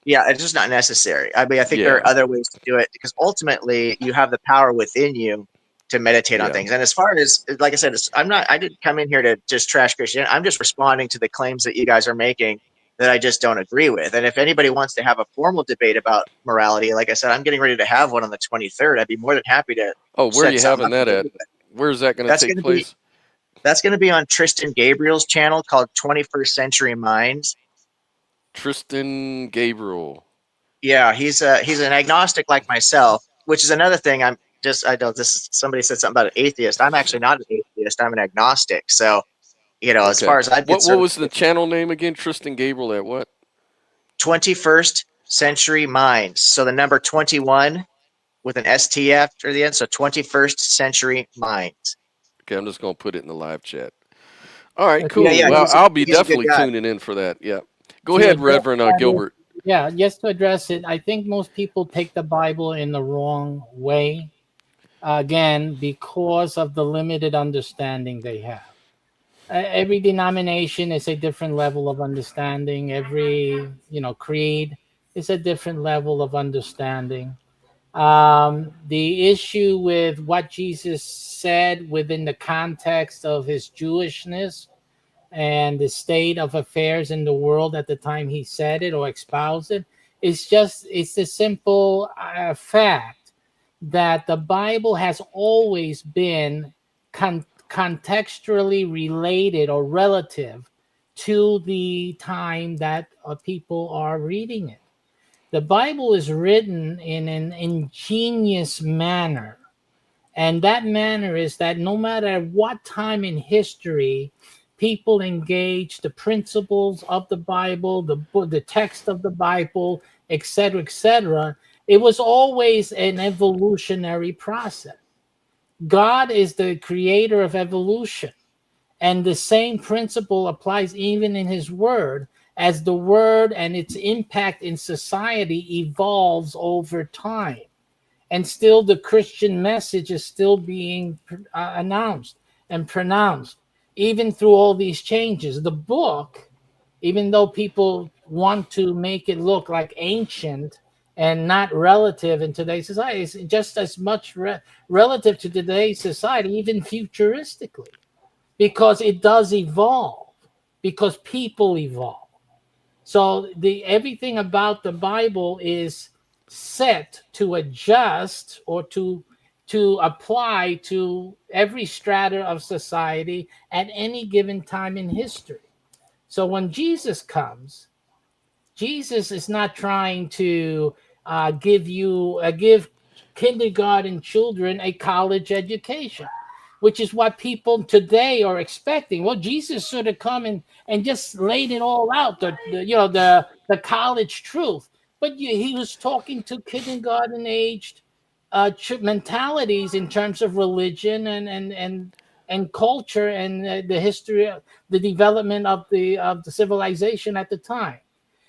Yeah, it's just not necessary. I mean, I think there Yeah. are other ways to do it because ultimately you have the power within you to meditate on Yeah. things. And as far as, like I said, I didn't come in here to just trash Christianity. I'm just responding to the claims that you guys are making that I just don't agree with. And if anybody wants to have a formal debate about morality, like I said, I'm getting ready to have one on the 23rd. I'd be more than happy to Oh, where are set you something having up to that do at? with. Where's that going to That's take going to be place? that's going to be on Tristan Gabriel's channel called 21st Century Minds. Tristan Gabriel. Yeah, he's an agnostic like myself, which is another thing. I know this is somebody said something about an atheist. I'm actually not an atheist. I'm an agnostic. So, as Okay. far as I'm What concerned, was the channel name again? Tristan Gabriel at what? 21st Century Minds. So the number 21 with an ST after the end. So 21st Century Minds. Okay, I'm just going to put it in the live chat. All right, Yeah, cool. yeah, Well, I'll be he's a good definitely guy. tuning in for that. Yeah. Go To ahead, address Reverend that, Gilbert. yeah, just to address it, I think most people take the Bible in the wrong way. Again, because of the limited understanding they have. Every denomination is a different level of understanding. Every creed is a different level of understanding. The issue with what Jesus said within the context of his Jewishness and the state of affairs in the world at the time he said it or espoused it, it's a simple fact that the Bible has always been contextually related or relative to the time that people are reading it. The Bible is written in an ingenious manner. And that manner is that no matter what time in history people engage the principles of the Bible, the text of the Bible, etc., it was always an evolutionary process. God is the creator of evolution. And the same principle applies even in his word, as the word and its impact in society evolves over time. And still, the Christian message is still being announced and pronounced, even through all these changes. The book, even though people want to make it look like ancient and not relative in today's society, is just as much relative to today's society, even futuristically, because it does evolve, because people evolve. So everything about the Bible is set to adjust or to apply to every strata of society at any given time in history. So when Jesus comes, Jesus is not trying to give kindergarten children a college education, which is what people today are expecting. Well, Jesus should have come and just laid it all out, the college truth. But he was talking to kindergarten aged mentalities in terms of religion and culture and the history, the development of the civilization at the time.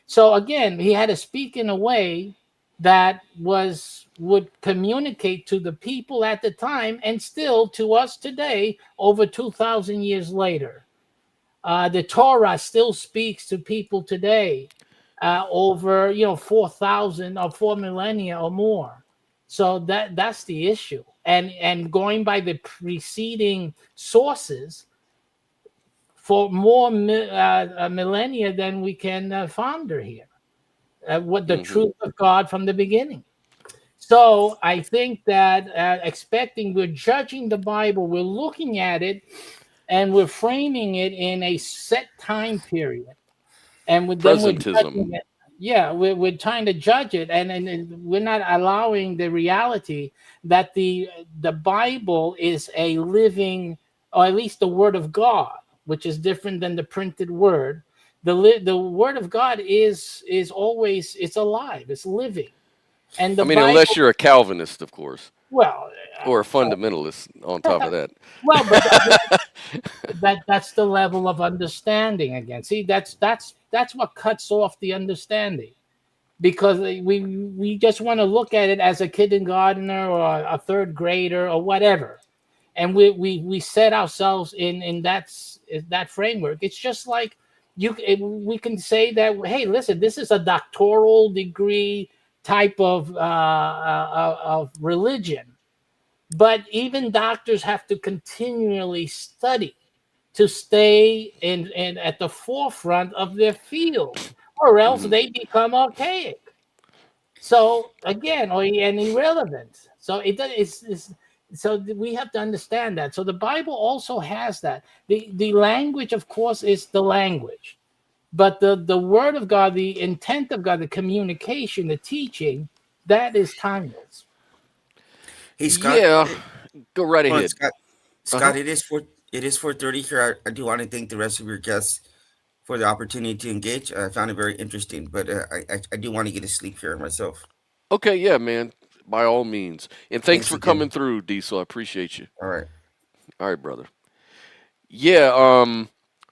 So again, he had to speak in a way that would communicate to the people at the time and still to us today, over 2,000 years later. The Torah still speaks to people today, over 4,000 or 4 millennia or more. So that's the issue. And going by the preceding sources for more millennia than we can ponder here. What the Mm-hmm. truth of God from the beginning. So I think that we're judging the Bible, we're looking at it and we're framing it in a set time period, and then we're judging Presentism. it. Yeah, we're trying to judge it, and we're not allowing the reality that the Bible is a living, or at least the Word of God, which is different than the printed word. The Word of God is always, it's alive, it's living, and I the mean, unless Bible. you're a Calvinist, of course, Well, or a fundamentalist on top of that. well, but that's the level of understanding again. See, that's what cuts off the understanding, because we just want to look at it as a kindergartner or a third grader or whatever, and we set ourselves in that framework. It's just like we can say that, hey, listen, this is a doctoral degree type of religion, but even doctors have to continually study to stay in at the forefront of their field, or else Hmm. they become archaic. So again, and irrelevant. So so we have to understand that. So the Bible also has that. The language, of course, is the language, but the word of God, the intent of God, the communication, the teaching, that is timeless. Hey Scott, Yeah, go right hold on, ahead. Scott. Uh huh. Scott, it is 4:30 here. I do want to thank the rest of your guests for the opportunity to engage. I found it very interesting, but I do want to get to sleep here myself. Okay, yeah, man. By all means, and thanks Thanks for coming again. through, Diesel. I appreciate you. All right. All right, brother. Yeah.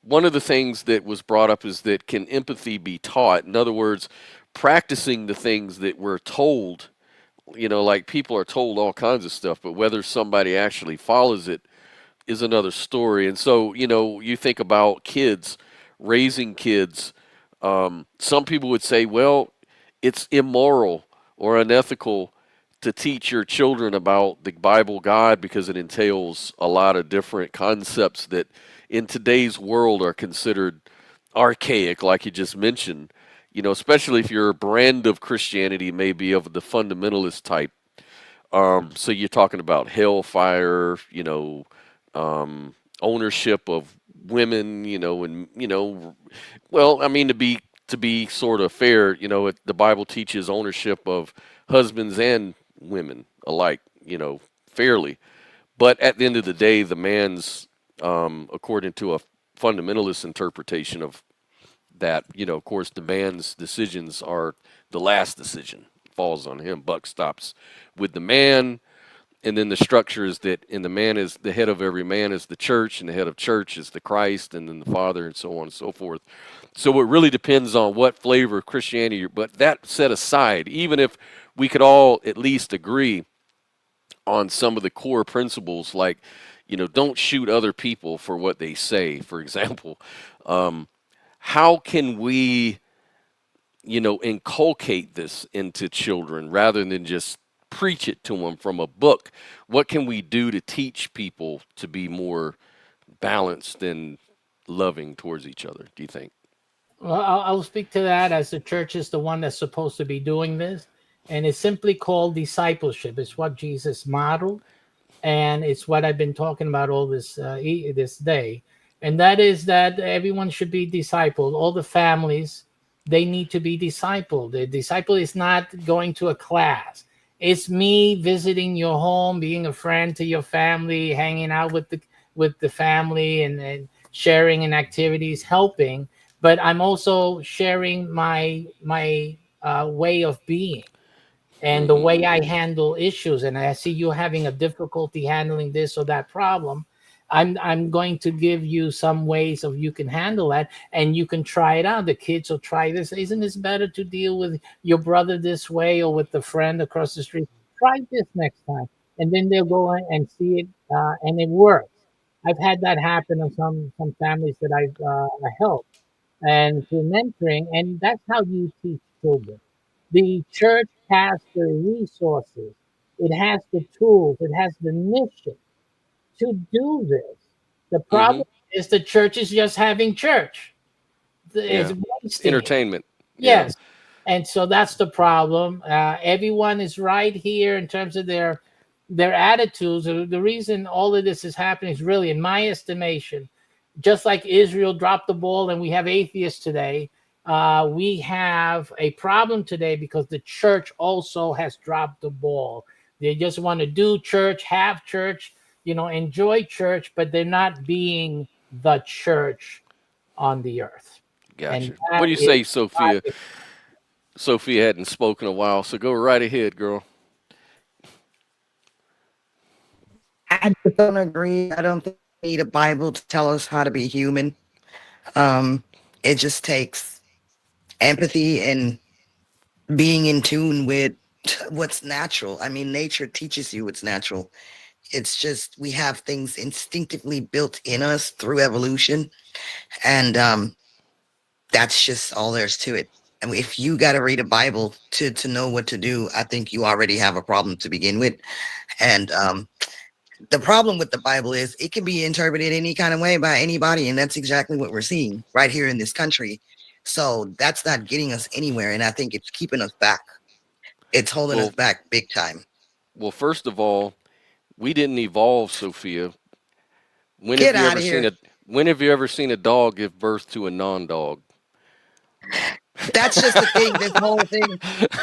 One of the things that was brought up is that can empathy be taught? In other words, practicing the things that we're told. Like people are told all kinds of stuff, but whether somebody actually follows it is another story. And so, you think about kids, raising kids. Some people would say, well, it's immoral or unethical to teach your children about the Bible God because it entails a lot of different concepts that in today's world are considered archaic, like you just mentioned. Especially if your brand of Christianity may be of the fundamentalist type. So you're talking about hellfire, ownership of women, and well, I mean to be sort of fair, the Bible teaches ownership of husbands and women alike, fairly. But at the end of the day, the man's, according to a fundamentalist interpretation of that, of course, the man's decisions are the last decision, falls on him. Buck stops with the man, and then the structure is that, and the man is the head of every man is the church, and the head of church is the Christ, and then the Father, and so on and so forth. So it really depends on what flavor of Christianity. But that set aside, even if we could all at least agree on some of the core principles, like don't shoot other people for what they say, for example. Um, how can we inculcate this into children rather than just preach it to them from a book? What can we do to teach people to be more balanced and loving towards each other, do you think? Well, I'll speak to that, as the church is the one that's supposed to be doing this, and it's simply called discipleship. It's what Jesus modeled, and it's what I've been talking about all this day, and that is that everyone should be discipled. All the families, they need to be discipled. The disciple is not going to a class. It's me visiting your home, being a friend to your family, hanging out with the family, and sharing in activities, helping. But I'm also sharing my way of being and the Mm-hmm. way I handle issues. And I see you having a difficulty handling this or that problem. I'm going to give you some ways of you can handle that, and you can try it out. The kids will try this. Isn't this better to deal with your brother this way, or with the friend across the street? Try this next time, and then they'll go and see it, and it works. I've had that happen in some families that I've helped, and through mentoring, and that's how you teach children. The church has the resources, it has the tools, it has the mission to do this. The Mm-hmm. problem is the church is just having church. It's Yeah. wasting it. Entertainment. Yeah. Yes. And so that's the problem. Everyone is right here in terms of their attitudes. The reason all of this is happening is really, in my estimation, just like Israel dropped the ball and we have atheists today, we have a problem today because the church also has dropped the ball. They just want to do church, have church, enjoy church, but they're not being the church on the earth. And Gotcha. What that do you is say, Sophia? Sophia hadn't spoken a while, so go right ahead, girl. I just don't agree. I don't think we need a Bible to tell us how to be human. It just takes empathy and being in tune with what's natural. I mean, nature teaches you what's natural. It's just we have things instinctively built in us through evolution, and that's just all there's to it. I mean, if you got to read a Bible to know what to do, I think you already have a problem to begin with. And the problem with the Bible is it can be interpreted any kind of way by anybody, and that's exactly what we're seeing right here in this country. So that's not getting us anywhere, and I think it's keeping us back. It's holding us Well, back big time. well, first of all, we didn't evolve, Sophia. When have Get you out ever of seen here. a when have you ever seen a dog give birth to a non-dog? That's just the thing, this whole thing.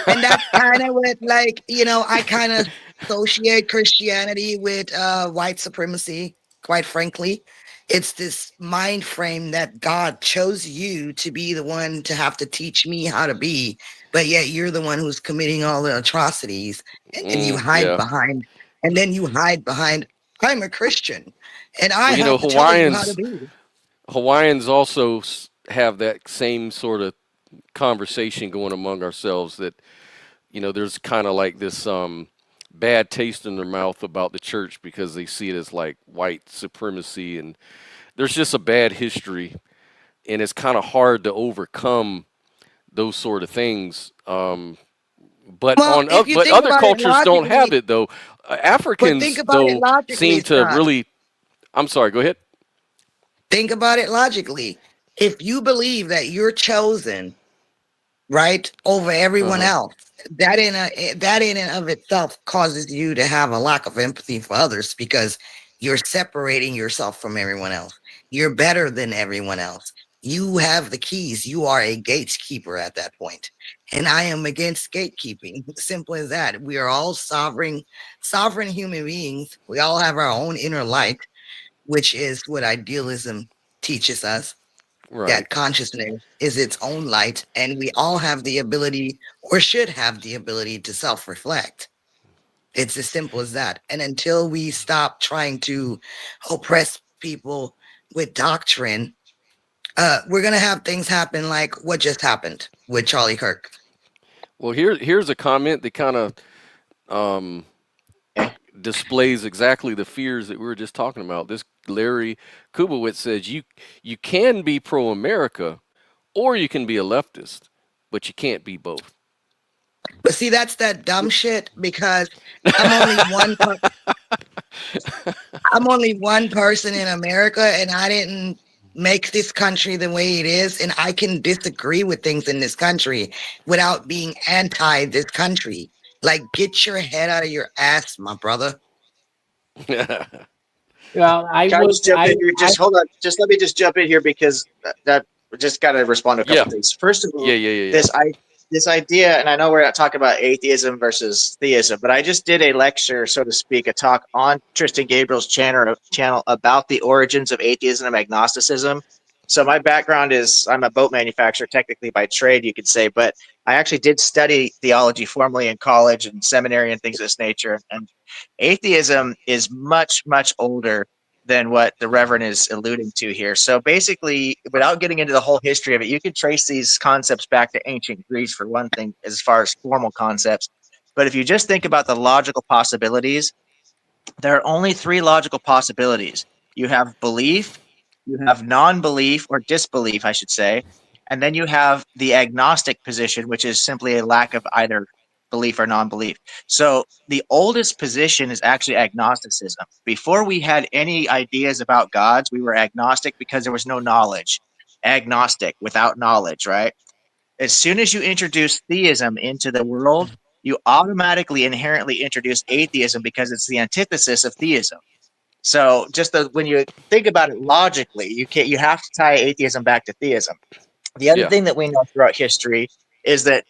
And that's kind of what, like, I kind of associate Christianity with white supremacy, quite frankly. It's this mind frame that God chose you to be the one to have to teach me how to be, but yet you're the one who's committing all the atrocities, and then you hide Yeah. behind, and then you hide behind, I'm a Christian, and I Well, have to tell you how to be. Hawaiians also have that same sort of conversation going among ourselves that there's kind of like this bad taste in their mouth about the church because they see it as like white supremacy, and there's just a bad history, and it's kind of hard to overcome those sort of things. But Well, if you but think other about it cultures don't have logically, it though. but think Africans about it though logically, seem to Scott. really. I'm sorry. Go ahead. Think about it logically. If you believe that you're chosen, right, over Uh everyone huh. else, that in and of itself causes you to have a lack of empathy for others because you're separating yourself from everyone else. You're better than everyone else. You have the keys. You are a gatekeeper at that point. And I am against gatekeeping. Simple as that. We are all sovereign human beings. We all have our own inner light, which is what idealism teaches us, Right. that consciousness is its own light, and we all have the ability, or should have the ability, to self-reflect. It's as simple as that. And until we stop trying to oppress people with doctrine, we're going to have things happen like what just happened with Charlie Kirk. Well, here's a comment that kind of um, displays exactly the fears that we were just talking about. This Larry Kubowitz says you can be pro-America or you can be a leftist, but you can't be both. But see, that's that dumb shit because I'm only one per- I'm only one person in America, and I didn't make this country the way it is, and I can disagree with things in this country without being anti this country. Like, get your head out of your ass, my brother. Well, I Can I would, just jump in here? Just hold on. Just let me just jump in here because that just got to respond to a couple Yeah. things. First of all, Yeah. this idea, and I know we're not talking about atheism versus theism, but I just did a lecture, so to speak, a talk on Tristan Gabriel's channel about the origins of atheism and agnosticism. So my background is I'm a boat manufacturer, technically by trade, you could say, but I actually did study theology formally in college and seminary and things of this nature. And atheism is much, much older than what the Reverend is alluding to here. So basically, without getting into the whole history of it, you could trace these concepts back to ancient Greece for one thing, as far as formal concepts. But if you just think about the logical possibilities, there are only three logical possibilities. You have belief, you have non-belief or disbelief, I should say, and then you have the agnostic position, which is simply a lack of either belief or non-belief. So the oldest position is actually agnosticism. Before we had any ideas about gods, we were agnostic because there was no knowledge. Agnostic without knowledge, right? As soon as you introduce theism into the world, you automatically inherently introduce atheism because it's the antithesis of theism. So when you think about it logically, you have to tie atheism back to theism. The other Yeah. thing that we know throughout history is that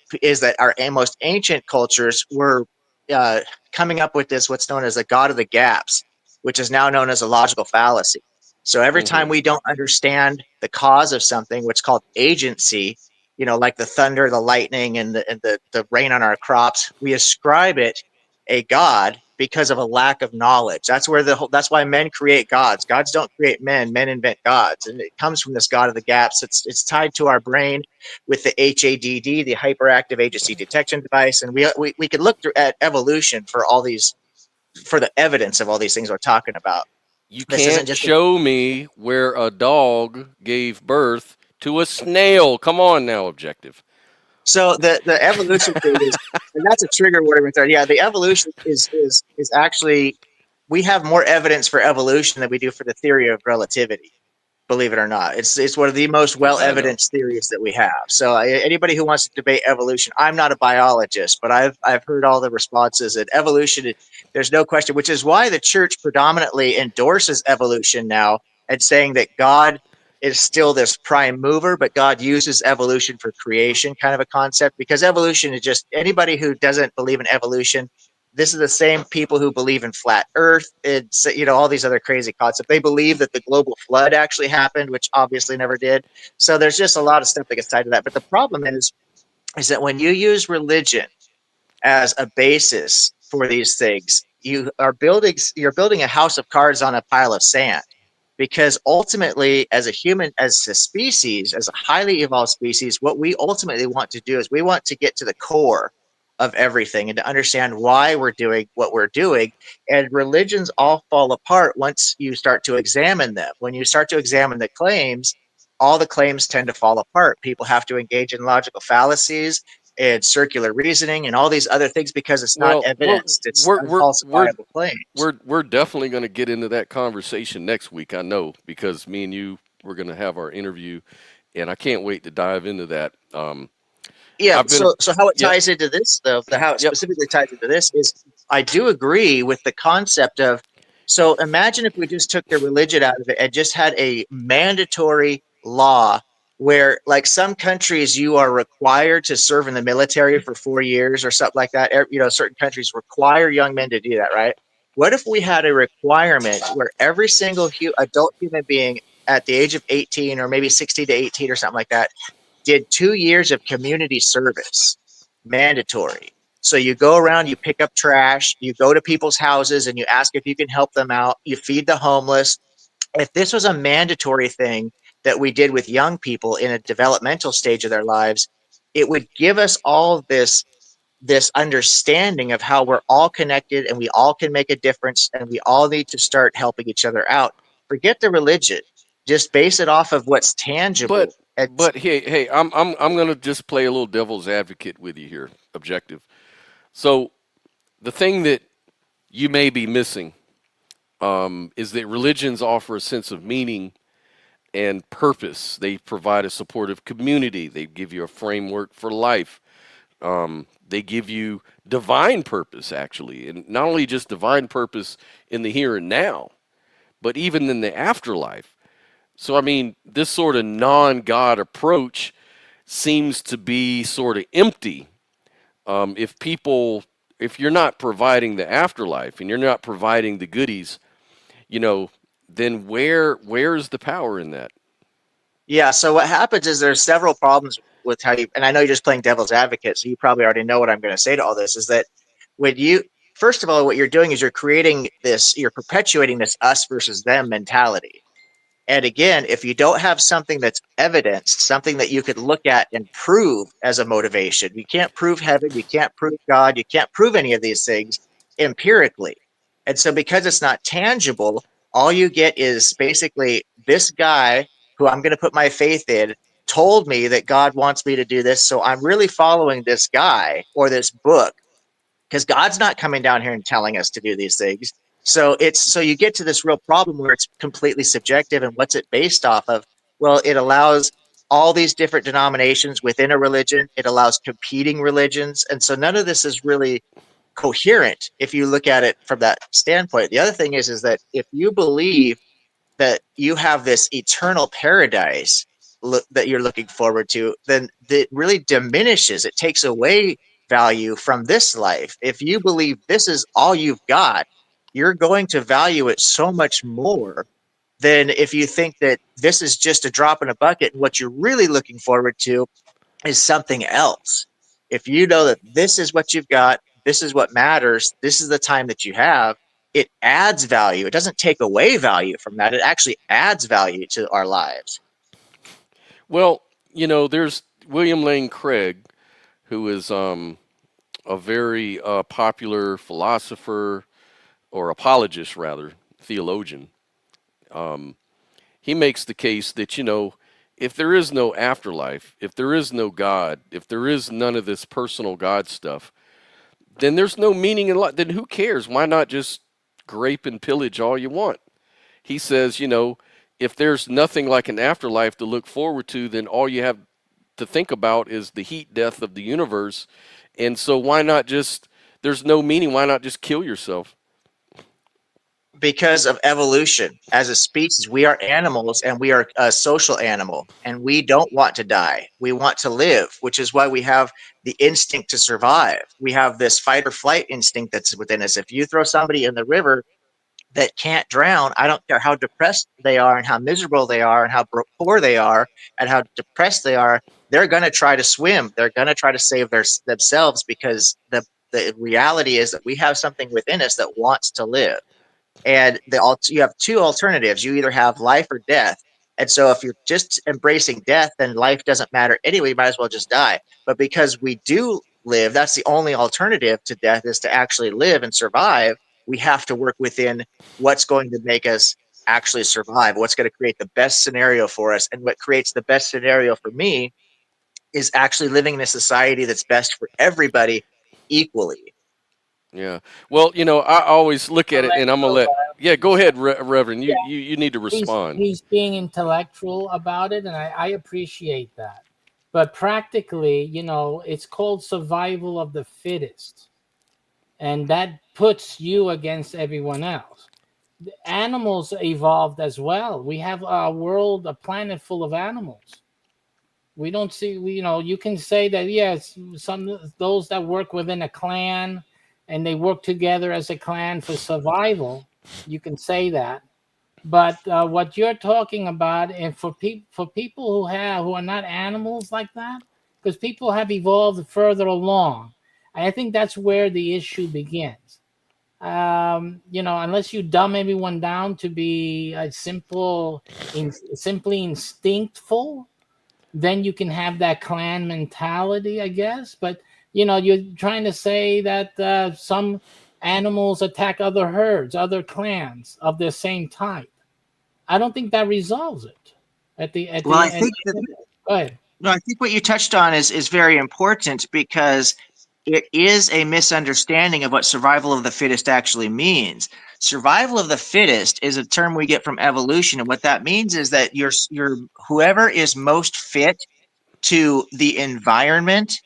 our most ancient cultures were uh, coming up with this what's known as the God of the gaps, which is now known as a logical fallacy. So every Hmm. time we don't understand the cause of something, what's called agency, like the thunder, the lightning, and the rain on our crops, we ascribe it a god because of a lack of knowledge. That's why men create gods. Gods don't create men. Men invent gods, and it comes from this god of the gaps. It's tied to our brain with the HADD, the hyperactive agency detection device, and we could look at evolution for the evidence of all these things we're talking about. You This isn't can't just show me where a dog gave birth to a snail. Come on now, objective. so the evolution thing is, and that's a trigger word right there. Yeah, the evolution is actually, we have more evidence for evolution than we do for the theory of relativity, believe it or not. It's one of the most well I know. evidenced theories that we have. So anybody who wants to debate evolution, I'm not a biologist, but I've heard all the responses, and evolution, there's no question, which is why the church predominantly endorses evolution now, and saying that God is still this prime mover, but God uses evolution for creation, kind of a concept, because evolution is just, anybody who doesn't believe in evolution, this is the same people who believe in flat earth. It's, all these other crazy concepts. They believe that the global flood actually happened, which obviously never did. So there's just a lot of stuff that gets tied to that. But the problem is that when you use religion as a basis for these things, you're building a house of cards on a pile of sand. Because ultimately, as a human, as a species, as a highly evolved species, what we ultimately want to do is we want to get to the core of everything and to understand why we're doing what we're doing. And religions all fall apart once you start to examine them. When you start to examine the claims, all the claims tend to fall apart. People have to engage in logical fallacies and circular reasoning and all these other things because it's not Well, evidenced. It's we're unfalsifiable claims. we're definitely going to get into that conversation next week. I know because me and you we're going to have our interview, and I can't wait to dive into that. Yeah, I've been, so how it yep, ties into this, though, how it yep. specifically ties into this is, I do agree with the concept of, so imagine if we just took the religion out of it and just had a mandatory law where, like, some countries you are required to serve in the military for 4 years or something like that. Certain countries require young men to do that, right? What if we had a requirement where every single adult human being at the age of 18 or maybe 16 to 18 or something like that did 2 years of community service, mandatory. So you go around, you pick up trash, you go to people's houses and you ask if you can help them out, you feed the homeless. If this was a mandatory thing that we did with young people in a developmental stage of their lives, it would give us all this understanding of how we're all connected and we all can make a difference and we all need to start helping each other out. Forget the religion. Just base it off of what's But tangible. It's, hey, I'm going to just play a little devil's advocate with you here, objective. So the thing that you may be missing is that religions offer a sense of meaning and purpose. They provide a supportive community. They give you a framework for life. They give you divine purpose, actually, and not only just divine purpose in the here and now, but even in the afterlife. So, I mean, this sort of non-God approach seems to be sort of empty if you're not providing the afterlife and you're not providing the goodies, you know, then where's the power in that? Yeah, so what happens is there's several problems with how you, and I know you're just playing devil's advocate, so you probably already know what I'm going to say to all this, is that when you, first of all, what you're doing is you're perpetuating this us versus them mentality. And again, if you don't have something that's evidenced, something that you could look at and prove as a motivation, you can't prove heaven, you can't prove God, you can't prove any of these things empirically. And so, because it's not tangible, all you get is basically this guy who I'm going to put my faith in told me that God wants me to do this. So, I'm really following this guy or this book because God's not coming down here and telling us to do these things. So you get to this real problem where it's completely subjective, and what's it based off of? Well, it allows all these different denominations within a religion. It allows competing religions. And so none of this is really coherent if you look at it from that standpoint. The other thing is that if you believe that you have this eternal paradise that you're looking forward to, then it really diminishes. It takes away value from this life. If you believe this is all you've got, you're going to value it so much more than if you think that this is just a drop in a bucket and what you're really looking forward to is something else. If you know that this is what you've got, this is what matters, this is the time that you have, it adds value. It doesn't take away value from that. It actually adds value to our lives. Well, there's William Lane Craig, who is a very popular philosopher, or apologist rather, theologian. He makes the case that, if there is no afterlife, if there is no God, if there is none of this personal God stuff, then there's no meaning in life. Then who cares? Why not just grape and pillage all you want? He says, if there's nothing like an afterlife to look forward to, then all you have to think about is the heat death of the universe. And so why not just, there's no meaning, why not just kill yourself? Because of evolution. As a species, we are animals, and we are a social animal, and we don't want to die. We want to live, which is why we have the instinct to survive. We have this fight or flight instinct that's within us. If you throw somebody in the river that can't drown, I don't care how depressed they are and how miserable they are and how poor they are and how depressed they are, they're going to try to swim. They're going to try to save themselves, because the reality is that we have something within us that wants to live. And you have two alternatives. You either have life or death. And so if you're just embracing death, then life doesn't matter anyway. You might as well just die. But because we do live, that's the only alternative to death, is to actually live and survive. We have to work within what's going to make us actually survive, what's going to create the best scenario for us. And what creates the best scenario for me is actually living in a society that's best for everybody equally. Yeah. Well, I always look at it, and I'm going to let, yeah, go ahead, Reverend. Yeah. You need to respond. He's being intellectual about it, and I appreciate that. But practically, it's called survival of the fittest. And that puts you against everyone else. The animals evolved as well. We have a world, a planet full of animals. We don't see, you can say that, yes, those that work within a clan and they work together as a clan for survival, you can say that. But what you're talking about, and for people who are not animals like that, because people have evolved further along, I think that's where the issue begins. Unless you dumb everyone down to be simply instinctful, then you can have that clan mentality, I guess. But you're trying to say that some animals attack other herds, other clans of the same type. I don't think that resolves it. Go ahead. No, I think what you touched on is very important, because it is a misunderstanding of what survival of the fittest actually means. Survival of the fittest is a term we get from evolution, and what that means is that you're whoever is most fit to the environment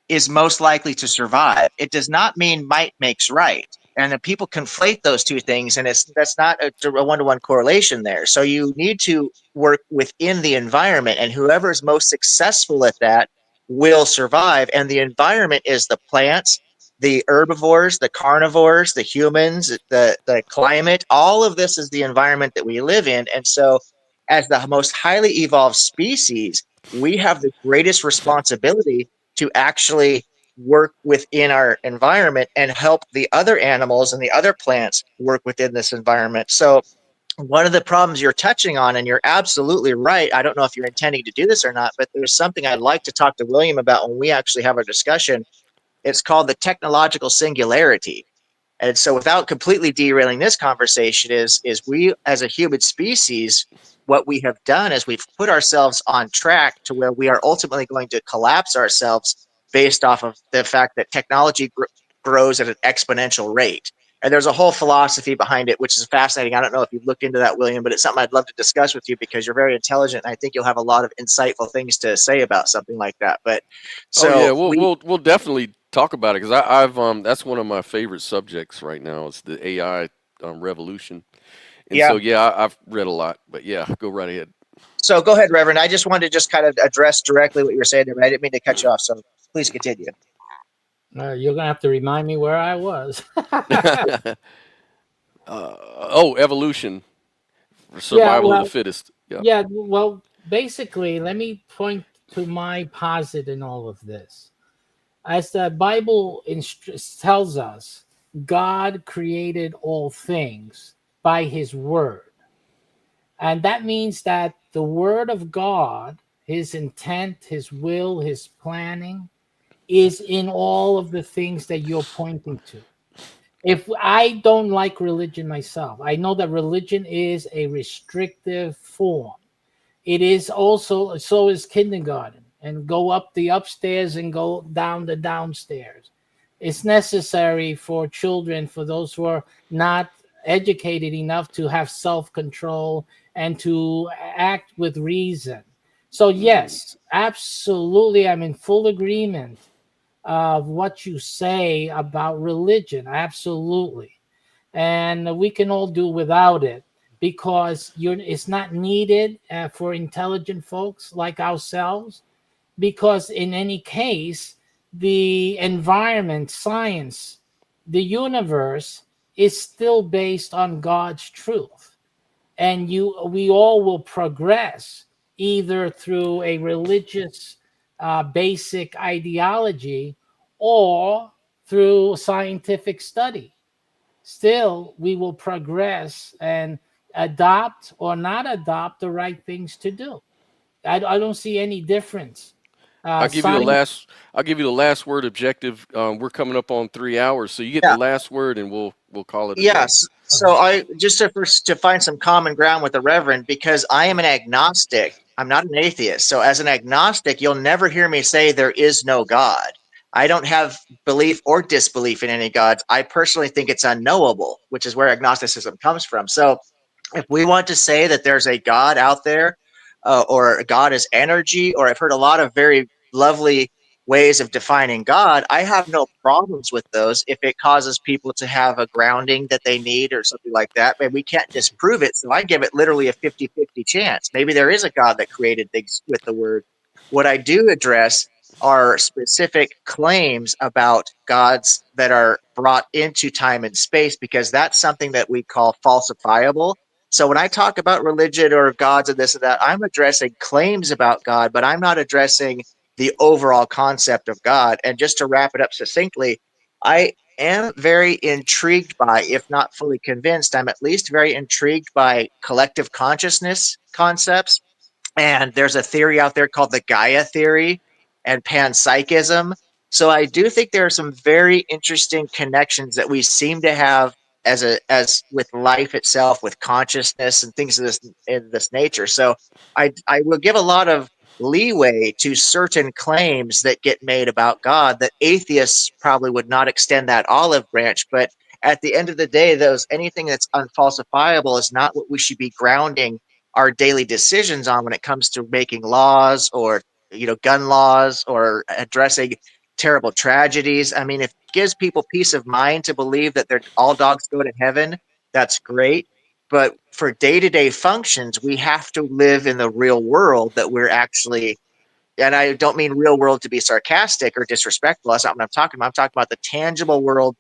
is most likely to survive. It does not mean might makes right. And the people conflate those two things, and that's not a one-to-one correlation there. So you need to work within the environment, and whoever is most successful at that will survive. And the environment is the plants, the herbivores, the carnivores, the humans, the climate. All of this is the environment that we live in. And so as the most highly evolved species, we have the greatest responsibility to actually work within our environment and help the other animals and the other plants work within this environment. So one of the problems you're touching on, and you're absolutely right, I don't know if you're intending to do this or not, but there's something I'd like to talk to William about when we actually have our discussion. It's called the technological singularity. And so without completely derailing this conversation is we as a human species, what we have done is we've put ourselves on track to where we are ultimately going to collapse ourselves based off of the fact that technology grows at an exponential rate. And there's a whole philosophy behind it, which is fascinating. I don't know if you've looked into that, William, but it's something I'd love to discuss with you because you're very intelligent. And I think you'll have a lot of insightful things to say about something like that. But Oh yeah, so we'll definitely talk about it because I've that's one of my favorite subjects right now. It's the AI revolution, and yeah. so yeah, I've read a lot. But yeah, go right ahead. So go ahead, Reverend. I just wanted to just kind of address directly what you were saying there, but I didn't mean to cut you off. So please continue. You're gonna have to remind me where I was. Evolution, Yeah, survival of the well, fittest. Yeah. yeah, well, basically, let me point to my posit in all of this. As the Bible tells us, God created all things by his word. And that means that the word of God, his intent, his will, his planning, is in all of the things that you're pointing to. If I don't like religion myself, I know that religion is a restrictive form. It is also, so is kindergarten, and go up the upstairs and go down the downstairs. It's necessary for children, for those who are not educated enough to have self-control and to act with reason. So yes, absolutely, I'm in full agreement of what you say about religion. Absolutely. And we can all do without it because it's not needed for intelligent folks like ourselves. Because in any case, the environment, science, the universe is still based on God's truth, and we all will progress either through a religious basic ideology or through scientific study. Still we will progress and adopt or not adopt the right things to do. I don't see any difference. I'll give you the Science. last. I'll give you the last word objective. We're coming up on 3 hours, so you get the last word, and we'll call it a day. Yes. So I just to find some common ground with the Reverend, because I am an agnostic. I'm not an atheist. So as an agnostic, you'll never hear me say there is no God. I don't have belief or disbelief in any gods. I personally think it's unknowable, which is where agnosticism comes from. So if we want to say that there's a God out there, or God is energy, or I've heard a lot of very lovely ways of defining God, I have no problems with those if it causes people to have a grounding that they need or something like that. But we can't disprove it. So I give it literally a 50-50 chance. Maybe there is a God that created things with the word. What I do address are specific claims about gods that are brought into time and space, because that's something that we call falsifiable. So when I talk about religion or gods and this and that, I'm addressing claims about God, but I'm not addressing the overall concept of God. And just to wrap it up succinctly, I am very intrigued by, if not fully convinced, I'm at least very intrigued by collective consciousness concepts. And there's a theory out there called the Gaia theory and panpsychism. So I do think there are some very interesting connections that we seem to have as with life itself, with consciousness and things of this nature. So I will give a lot of leeway to certain claims that get made about God that atheists probably would not extend that olive branch. But at the end of the day, anything that's unfalsifiable is not what we should be grounding our daily decisions on when it comes to making laws, or gun laws, or addressing terrible tragedies. I mean, if it gives people peace of mind to believe that they're all dogs go to heaven, that's great. But for day-to-day functions, we have to live in the real world that we're actually, and I don't mean real world to be sarcastic or disrespectful. That's not what I'm talking about. I'm talking about the tangible world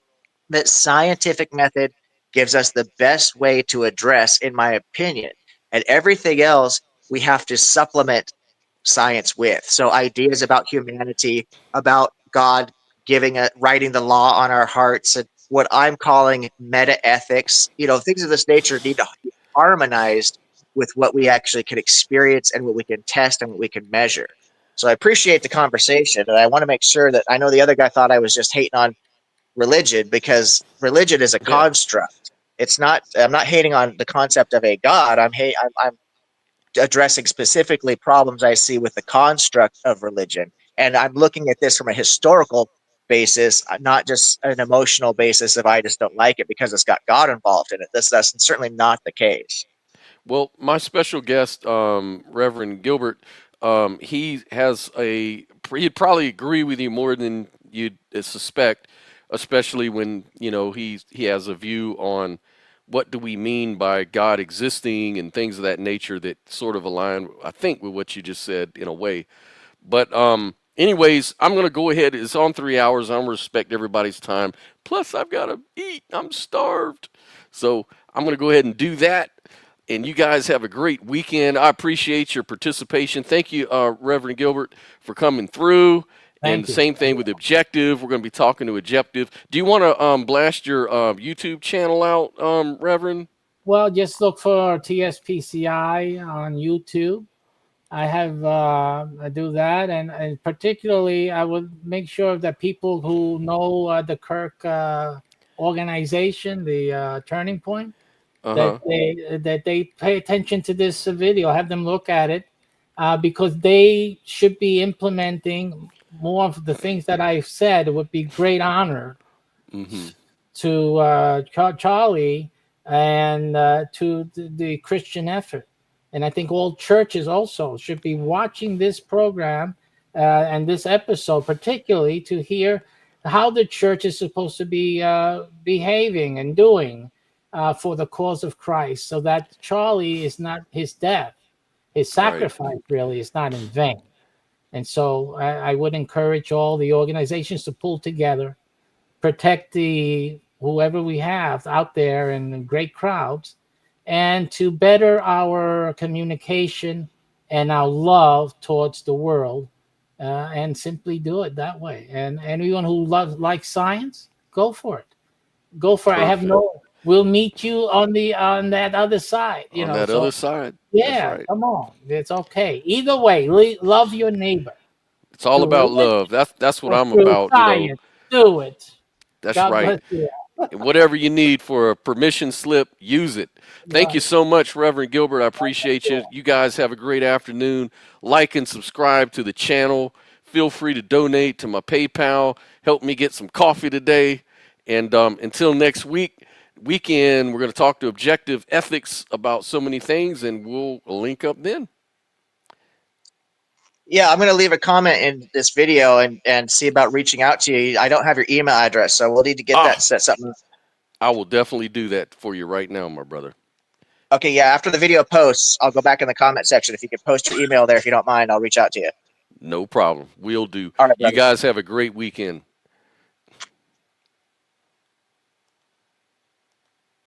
that scientific method gives us the best way to address, in my opinion. And everything else we have to supplement science with. So ideas about humanity, about God writing the law on our hearts, and what I'm calling meta ethics, things of this nature need to be harmonized with what we actually can experience and what we can test and what we can measure. So I appreciate the conversation, and I want to make sure that I know the other guy thought I was just hating on religion, because religion is a Yeah. construct. It's not. I'm not hating on the concept of a God. I'm addressing specifically problems I see with the construct of religion, and I'm looking at this from a historical basis, not just an emotional basis if I just don't like it because it's got God involved in it. That's certainly not the case. Well, my special guest, Reverend Gilbert, he has he'd probably agree with you more than you'd suspect, especially when, he has a view on what do we mean by God existing and things of that nature that sort of align, I think, with what you just said in a way. But anyways, I'm gonna go ahead. It's on 3 hours. I'm gonna respect everybody's time. Plus, I've got to eat. I'm starved. So I'm gonna go ahead and do that. And you guys have a great weekend. I appreciate your participation. Thank you, Reverend Gilbert, for coming through. And Thank the you. same thing with Objective. We're going to be talking to Objective. Do you want to blast your YouTube channel out, Reverend? Well, just look for TSPCI on YouTube. I do that, and particularly I would make sure that people who know the Kirk organization, the Turning Point, Uh-huh. that they pay attention to this video, have them look at it, because they should be implementing more of the things that I've said. It would be great honor Mm-hmm. to Charlie and to the Christian effort. And I think all churches also should be watching this program and this episode, particularly to hear how the church is supposed to be behaving and doing for the cause of Christ, so that Charlie is not, his death, his Right. sacrifice really is not in vain. And so I would encourage all the organizations to pull together, protect the whoever we have out there in great crowds, and to better our communication and our love towards the world, and simply do it that way. And anyone who likes science, go for it. Go for it. I have Perfect. no. We'll meet you on that other side. On that So other side. That's yeah, right. come on. It's okay. Either way, love your neighbor. It's all Through about religion love. That's what or I'm through about. science, do it. That's God right. bless you. And whatever you need for a permission slip, use it. Thank you Right. so much, Reverend Gilbert. I appreciate you. You guys have a great afternoon. Like and subscribe to the channel. Feel free to donate to my PayPal. Help me get some coffee today. And until next weekend, we're going to talk to Objective Ethics about so many things, and we'll link up then. Yeah, I'm going to leave a comment in this video and see about reaching out to you. I don't have your email address, so we'll need to get that set something. I will definitely do that for you right now, my brother. Okay, yeah, after the video posts, I'll go back in the comment section. If you could post your email there, if you don't mind, I'll reach out to you. No problem. We'll do. All right, You brother. guys have a great weekend.